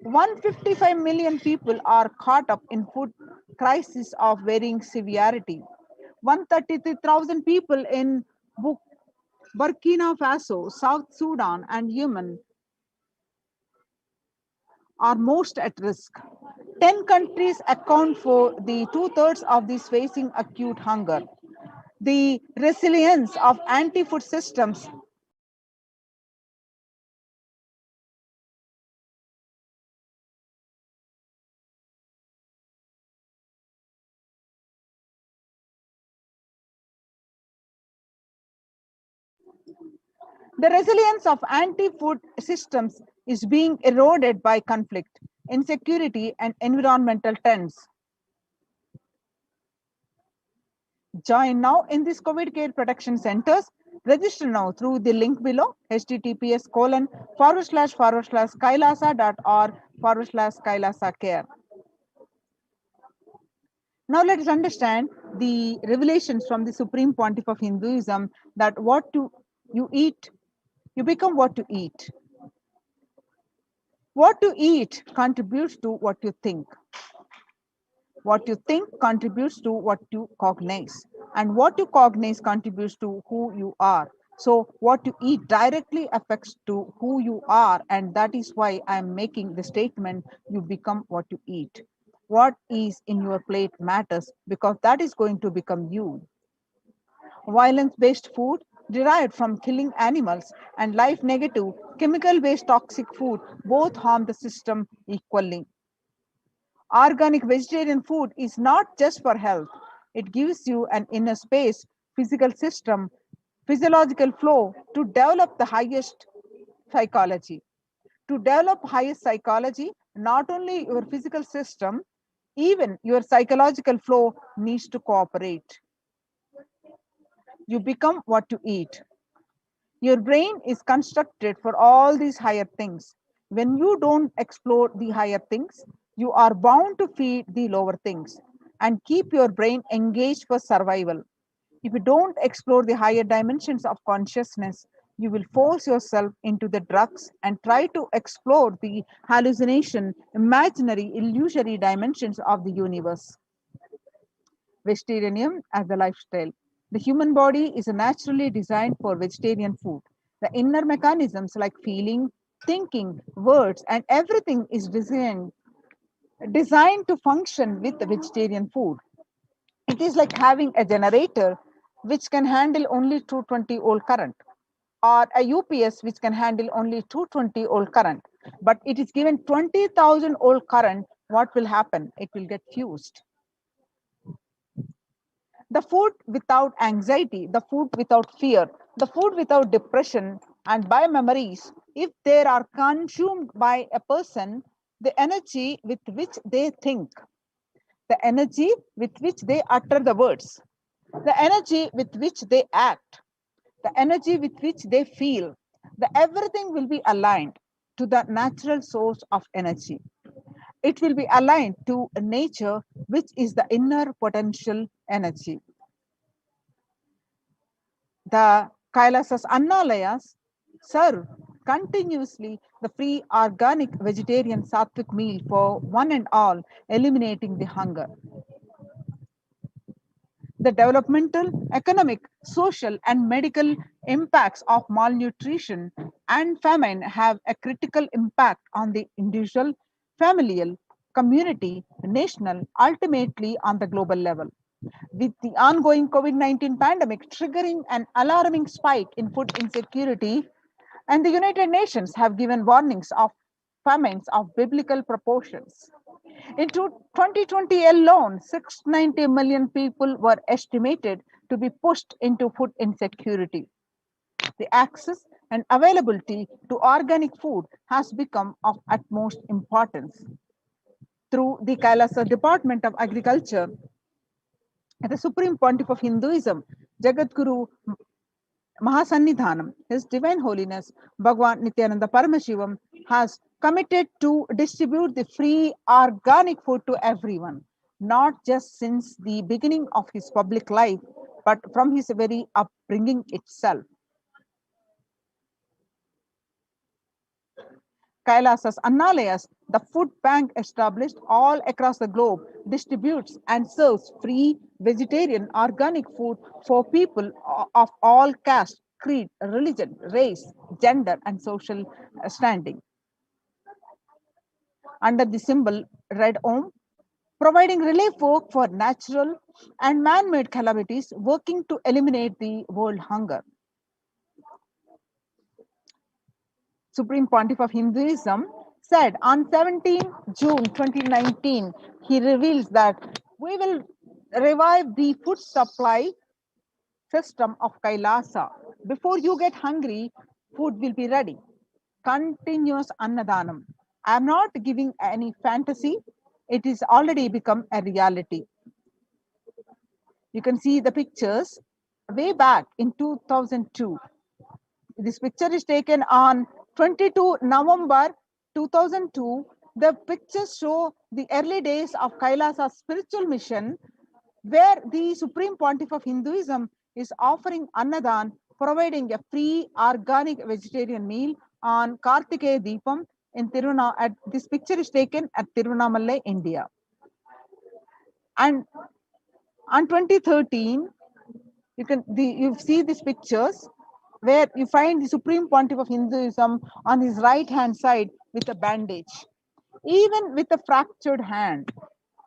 Speaker 7: 155 million people are caught up in food crisis of varying severity. 133,000 people in Burkina Faso, South Sudan, and Yemen are most at risk. 10 countries account for the two-thirds of these facing acute hunger. The resilience of anti-food systems The resilience of anti-food systems is being eroded by conflict, insecurity, and environmental trends. Join now in these COVID care protection centers. Register now through the link below, https://kailasa.org/kailasa care. Now let us understand the revelations from the Supreme Pontiff of Hinduism, that you eat, you become what you eat. What you eat contributes to what you think. What you think contributes to what you cognize, and what you cognize contributes to who you are. So what you eat directly affects to who you are, and that is why I am making the statement, you become what you eat. What is in your plate matters, because that is going to become you. Violence-based food derived from killing animals and life-negative, chemical-based toxic food both harm the system equally. Organic vegetarian food is not just for health. It gives you an inner space, physical system, physiological flow to develop the highest psychology. To develop highest psychology, not only your physical system, even your psychological flow needs to cooperate. You become what you eat. Your brain is constructed for all these higher things. When you don't explore the higher things, you are bound to feed the lower things and keep your brain engaged for survival. If you don't explore the higher dimensions of consciousness, you will force yourself into the drugs and try to explore the hallucination, imaginary, illusory dimensions of the universe. Vegetarianism as a lifestyle. The human body is naturally designed for vegetarian food. The inner mechanisms like feeling, thinking, words, and everything is designed to function with the vegetarian food. It is like having a generator which can handle only 220 volt current, or a UPS which can handle only 220 volt current. But it is given 20,000 volt current, what will happen? It will get fused. The food without anxiety, the food without fear, the food without depression and by memories, if they are consumed by a person, the energy with which they think, the energy with which they utter the words, the energy with which they act, the energy with which they feel, everything will be aligned to the natural source of energy. It will be aligned to nature, which is the inner potential energy. The Kailasas Annalayas serve continuously the free organic vegetarian sattvic meal for one and all, eliminating the hunger. The developmental, economic, social, and medical impacts of malnutrition and famine have a critical impact on the individual, familial, community, national, ultimately on the global level. With the ongoing COVID-19 pandemic triggering an alarming spike in food insecurity, and the United Nations have given warnings of famines of biblical proportions. In 2020 alone, 690 million people were estimated to be pushed into food insecurity. The access and availability to organic food has become of utmost importance. Through the Kailasa Department of Agriculture, the Supreme Pontiff of Hinduism, Jagadguru Mahasannidhanam, His Divine Holiness Bhagwan Nithyananda Paramashivam, has committed to distribute the free organic food to everyone, not just since the beginning of his public life, but from his very upbringing itself. Kailasas Annalayas, the food bank established all across the globe, distributes and serves free vegetarian organic food for people of all caste, creed, religion, race, gender, and social standing. Under the symbol Red Om, providing relief work for natural and man-made calamities, working to eliminate the world hunger. Supreme Pontiff of Hinduism said on 17 June 2019, he reveals that we will revive the food supply system of Kailasa. Before you get hungry food will be ready. Continuous Annadanam. I am not giving any fantasy. It is already become a reality. You can see the pictures way back in 2002. This picture is taken on 22 November 2002. The pictures show the early days of Kailasa spiritual mission, where the Supreme Pontiff of Hinduism is offering Annadan, providing a free organic vegetarian meal on Kartikeya Deepam in Tirunamalle. This picture is taken at Tirunamalle, India. And on 2013, you see these pictures where you find the Supreme Pontiff of Hinduism on his right hand side with a bandage, even with a fractured hand.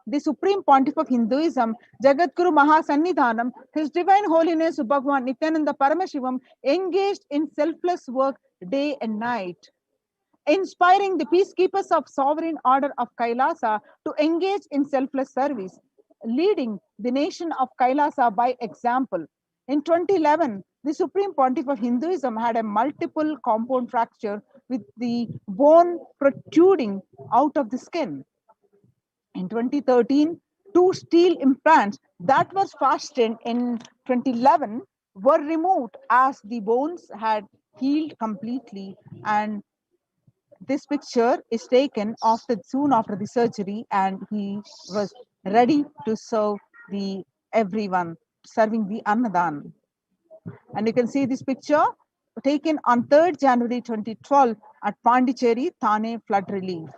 Speaker 7: The Supreme Pontiff of Hinduism, Jagadguru Mahasannidhanam, His Divine Holiness Bhagwan Nithyananda Paramashivam, engaged in selfless work day and night, inspiring the peacekeepers of Sovereign Order of Kailasa to engage in selfless service, leading the nation of Kailasa by example. In 2011, the Supreme Pontiff of Hinduism had a multiple compound fracture with the bone protruding out of the skin. In 2013, 2 steel implants that were fastened in 2011 were removed as the bones had healed completely, and this picture is taken soon after the surgery, and he was ready to serve the everyone, serving the Annadan. And you can see this picture taken on 3rd January 2012 at Pondicherry, Thane flood relief.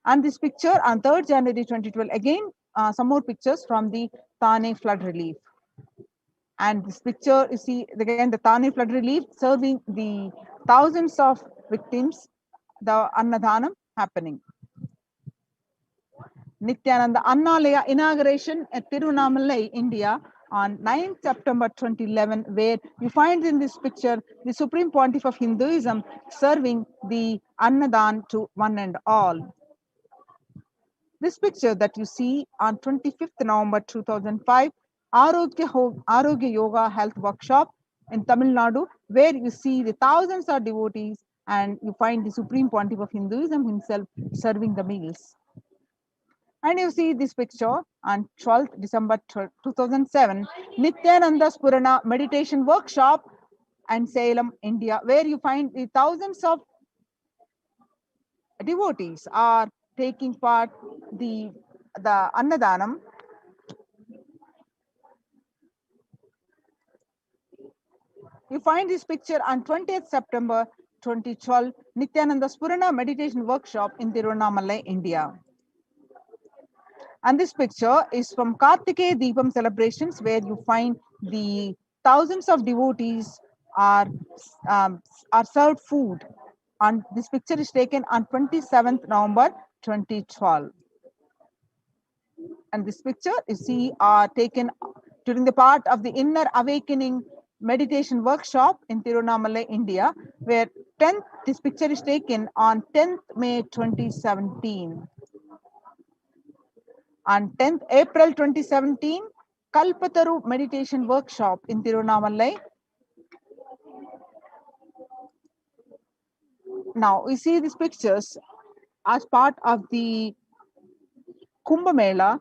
Speaker 7: And this picture on 3rd January 2012, again, some more pictures from the Thane flood relief. And this picture, you see, again, the Thane flood relief serving the thousands of victims, the Annadanam happening. Nithyananda Annalaya inauguration at Tirunamalle, India on 9th September 2011, where you find in this picture the Supreme Pontiff of Hinduism serving the Annadan to one and all. This picture that you see on 25th November 2005, Arogya Yoga Health Workshop in Tamil Nadu, where you see the thousands of devotees and you find the Supreme Pontiff of Hinduism himself serving the meals. And you see this picture on 12th December 2007, Nithyananda Purana Meditation Workshop and Salem, India, where you find the thousands of devotees are taking part the Annadanam. You find this picture on 20th September 2012, Nithyananda Purana Meditation Workshop in Tirunamalle, India. And this picture is from Kartikeya Deepam celebrations, where you find the thousands of devotees are served food. And this picture is taken on 27th November 2012. And this picture you see are taken during the part of the Inner Awakening Meditation Workshop in Tirunamalle, India, where this picture is taken on 10th May 2017. On 10th April 2017, Kalpataru Meditation Workshop in Tirunamalle. Now, we see these pictures as part of the Kumbh Mela,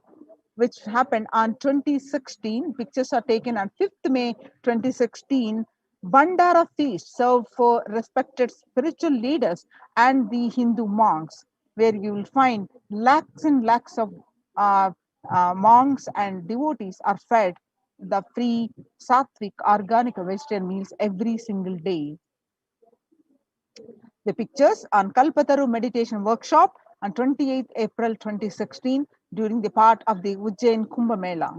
Speaker 7: which happened on 2016. Pictures are taken on 5th May 2016. Bandara feast served for respected spiritual leaders and the Hindu monks, where you will find lakhs and lakhs of monks and devotees are fed the free sattvic organic vegetarian meals every single day. The pictures on Kalpataru Meditation Workshop on 28th April 2016 during the part of the Ujjain Kumbh Mela.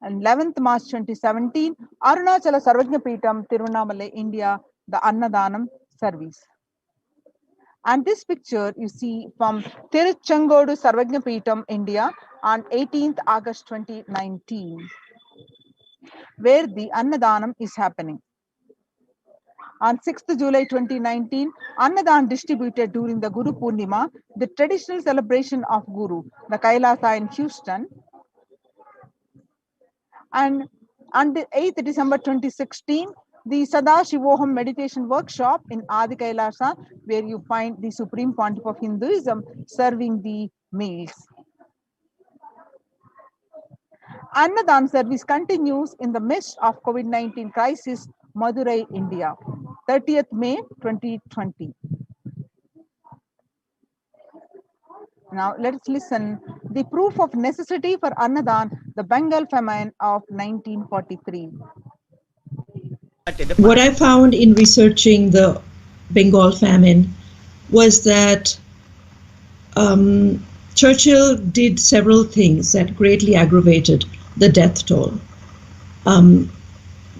Speaker 7: And 11th March 2017, Arunachala Sarvajna Peetam, Tirunamalle, India, the Annadanam service. And this picture you see from Tiruchengodu Sarvajna Peetam, India on 18th August 2019, where the Annadanam is happening. On 6th July 2019, Annadan distributed during the Guru Purnima, the traditional celebration of Guru, the Kailasa in Houston. And on the 8th December 2016, the Sadashivoham meditation workshop in Adi Kailasa, where you find the Supreme Pontiff of Hinduism serving the meals. Annadan service continues in the midst of COVID-19 crisis, Madurai, India, 30th May 2020. Now let's listen the proof of necessity for Annadan, the Bengal famine of 1943.
Speaker 8: What I found in researching the Bengal famine was that Churchill did several things that greatly aggravated the death toll.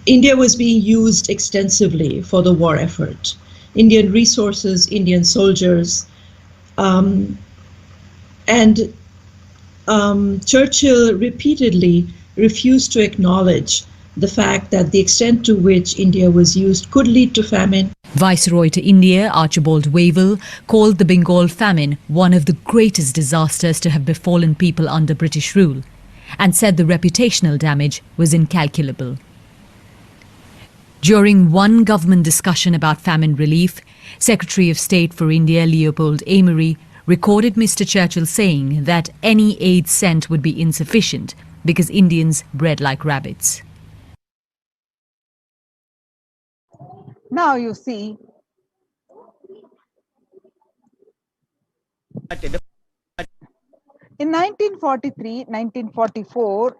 Speaker 8: India was being used extensively for the war effort. Indian resources, Indian soldiers, and Churchill repeatedly refused to acknowledge the fact that the extent to which India was used could lead to famine.
Speaker 9: Viceroy to India, Archibald Wavell, called the Bengal famine one of the greatest disasters to have befallen people under British rule, and said the reputational damage was incalculable. During one government discussion about famine relief, Secretary of State for India Leopold Amery recorded Mr. Churchill saying that any aid sent would be insufficient because Indians bred like rabbits.
Speaker 7: Now you see, in 1943-1944,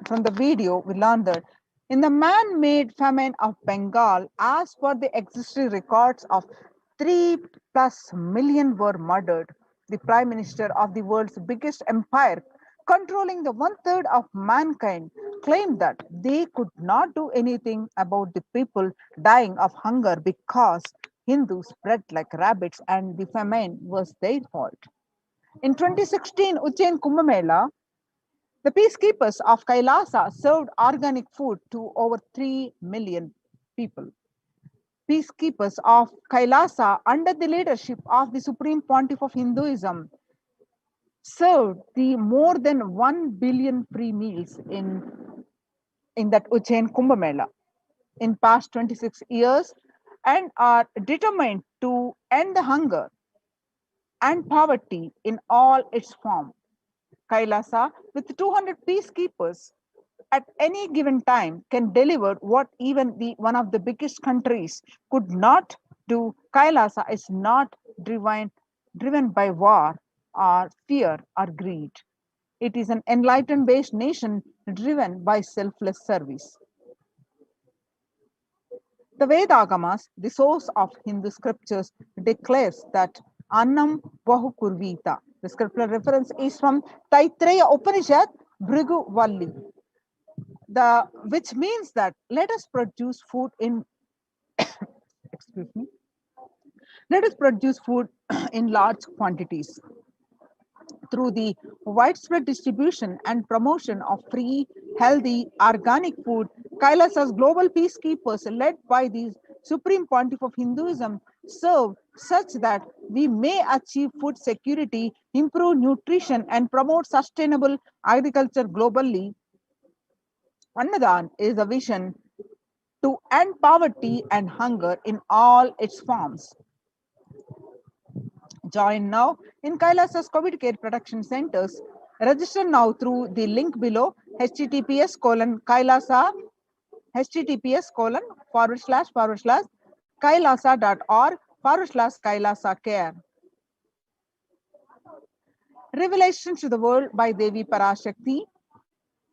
Speaker 7: from the video, we learned that in the man-made famine of Bengal, as per the existing records of 3+ million were murdered. The Prime Minister of the world's biggest empire, controlling the 1/3 of mankind, claimed that they could not do anything about the people dying of hunger because Hindus bred like rabbits and the famine was their fault. In 2016 Ujjain Kumbh Mela, the peacekeepers of Kailasa served organic food to over 3 million people. Peacekeepers of Kailasa, under the leadership of the Supreme Pontiff of Hinduism, served the more than 1 billion free meals in that Ujjain Kumbh Mela in past 26 years, and are determined to end the hunger and poverty in all its form. Kailasa, with 200 peacekeepers at any given time, can deliver what even one of the biggest countries could not do. Kailasa is not driven by war or fear or greed. It is an enlightenment-based nation driven by selfless service. The Vedagamas, the source of Hindu scriptures, declares that Annam Bahukurvita. The scriptural reference is from Taittiriya Upanishad, Bhrigu Valli, which means that let us produce food in excuse me, let us produce food in large quantities. Through the widespread distribution and promotion of free, healthy, organic food, Kailasa's global peacekeepers, led by the Supreme Pontiff of Hinduism, serve such that we may achieve food security, improve nutrition, and promote sustainable agriculture globally. Annadan is a vision to end poverty and hunger in all its forms. Join now in Kailasa's COVID care protection centers. Register now through the link below, https://kailasa, https://kailasa.org/Kailasa care. Revelation to the world by Devi Parashakti.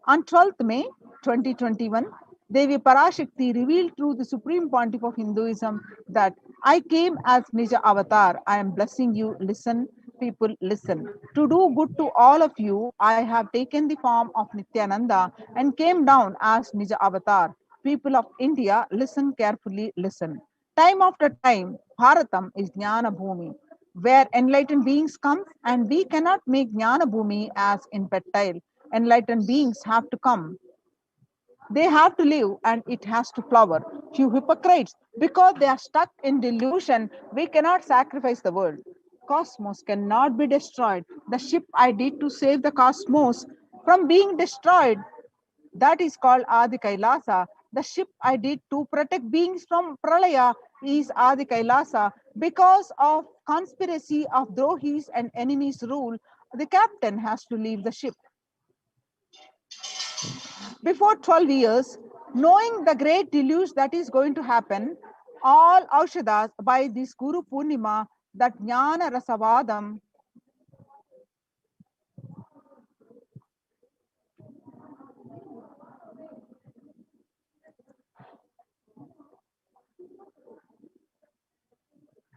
Speaker 7: On 12th May 2021, Devi Parashakti revealed through the Supreme Pontiff of Hinduism that I came as Nija Avatar. I am blessing you. Listen, people, listen. To do good to all of you, I have taken the form of Nithyananda and came down as Nija Avatar. People of India, listen carefully, listen. Time after time, Bharatam is Jnana Bhumi, where enlightened beings come, and we cannot make Jnana Bhumi as infantile. Enlightened beings have to come. They have to live and it has to flower. You hypocrites, because they are stuck in delusion, we cannot sacrifice the world. Cosmos cannot be destroyed. The ship I did to save the cosmos from being destroyed, that is called Adi Kailasa. The ship I did to protect beings from Pralaya is Adi Kailasa. Because of conspiracy of Drohis and enemies rule, the captain has to leave the ship. Before 12 years, knowing the great deluge that is going to happen, all Aushadas by this Guru Purnima, that Jnana Rasavadam,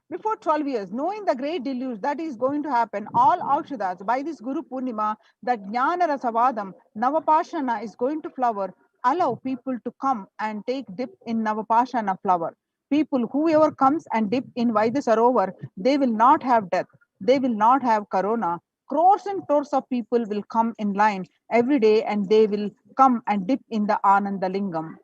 Speaker 7: before 12 years, knowing the great deluge that is going to happen, all Aushadas by this Guru Purnima, that Jnana Rasavadam, Navapashana is going to flower, allow people to come and take dip in Navapashana flower. People, whoever comes and dip in Vaidasarovar, they will not have death, they will not have corona. Crores and crores of people will come in line every day and they will come and dip in the Ananda Lingam.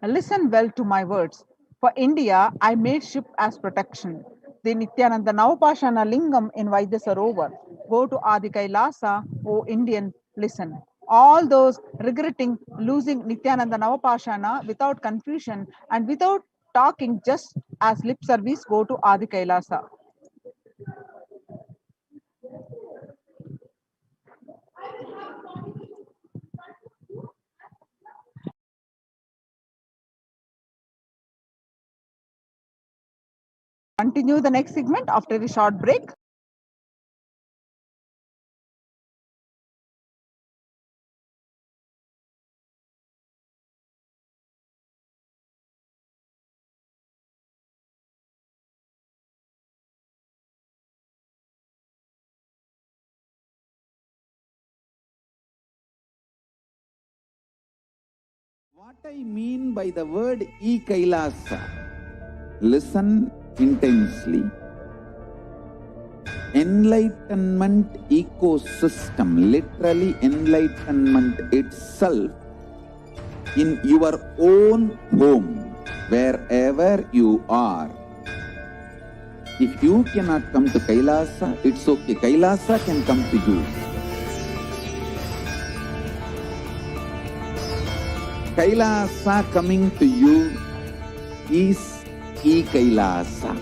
Speaker 7: Listen well to my words. For India, I made ship as protection. The Nithyananda Navapashana Lingam in Vaidyasarovar. Go to Adi Kailasa, O Indian, listen. All those regretting losing Nithyananda Navapashana without confusion and without talking just as lip service, go to Adi Kailasa. Continue the next segment after a short break.
Speaker 4: What I mean by the word Kailasa, listen intensely. Enlightenment ecosystem, literally enlightenment itself, in your own home, wherever you are. If you cannot come to Kailasa, it's okay. Kailasa can come to you. Kailasa coming to you is Kailasa.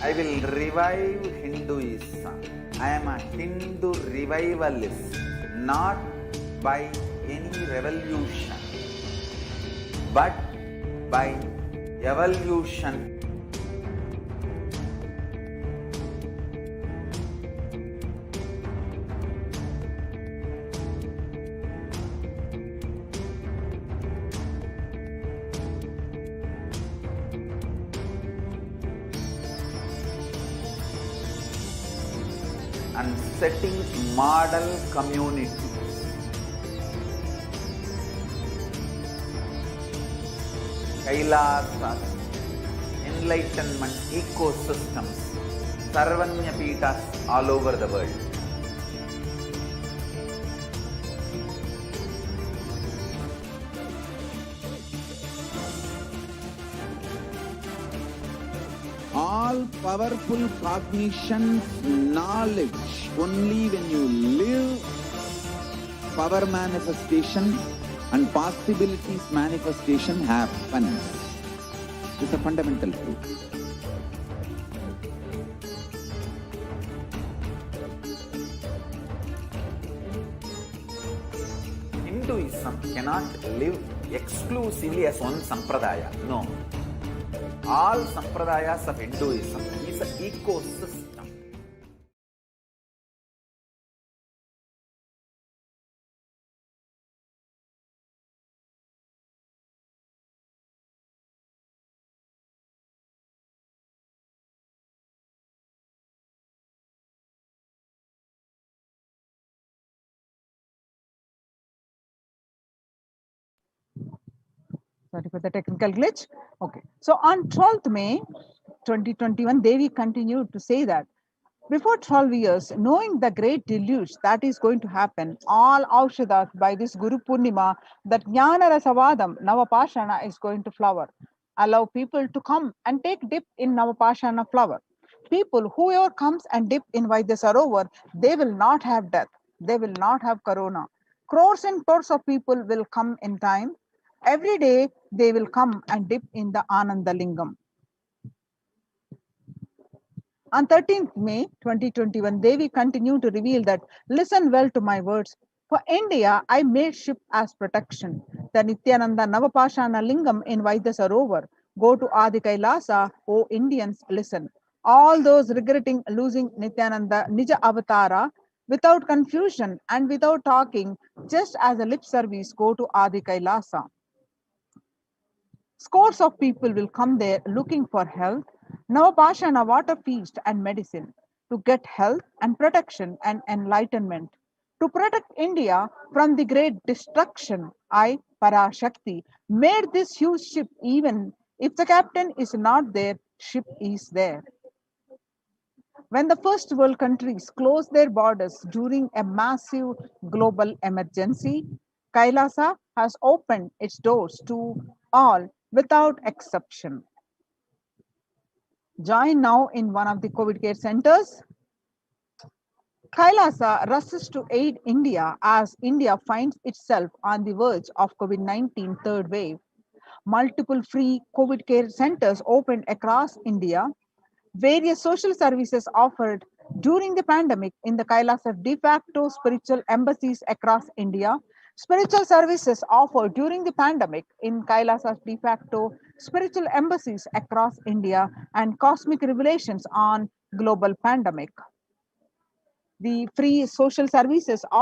Speaker 2: I will revive Hinduism. I am a Hindu revivalist, not by any revolution, but by evolution. And setting model community. Kailasa, enlightenment ecosystems, Sarvanya Pitas all over the world.
Speaker 4: All powerful cognition, knowledge, only when you live, power manifestation and possibilities manifestation happens. It's a fundamental truth.
Speaker 2: Hinduism cannot live exclusively as one sampradaya. No. All sampradayas of Hinduism is an ecosystem.
Speaker 7: Sorry for the technical glitch. Okay. So on 12th May 2021, Devi continued to say that before 12 years, knowing the great deluge that is going to happen, all Aushadas by this Guru Purnima, that Jnana Rasavadam, Navapashana is going to flower. Allow people to come and take dip in Navapashana flower. People, whoever comes and dip in Vaidya Sarovar, they will not have death. They will not have corona. Crores and crores of people will come in time. Every day, they will come and dip in the Ananda Lingam. On 13th May 2021, Devi continued to reveal that, listen well to my words. For India, I made ship as protection. The Nithyananda Navapashana Lingam in Vaidya Sarovar. Go to Adi Kailasa, O Indians, listen. All those regretting losing Nithyananda Nija Avatara, without confusion and without talking, just as a lip service, go to Adi Kailasa. Scores of people will come there looking for health, Navapashana water feast and medicine, to get health and protection and enlightenment. To protect India from the great destruction, I, Parashakti, made this huge ship. Even if the captain is not there, ship is there. When the first world countries closed their borders during a massive global emergency, Kailasa has opened its doors to all without exception. Join now in one of the COVID care centers. Kailasa rushes to aid India as India finds itself on the verge of COVID-19 third wave. Multiple free COVID care centers opened across India. Various social services offered during the pandemic in the Kailasa de facto spiritual embassies across India. Spiritual services offered during the pandemic in Kailasa's de facto spiritual embassies across India, and cosmic revelations on global pandemic. The free social services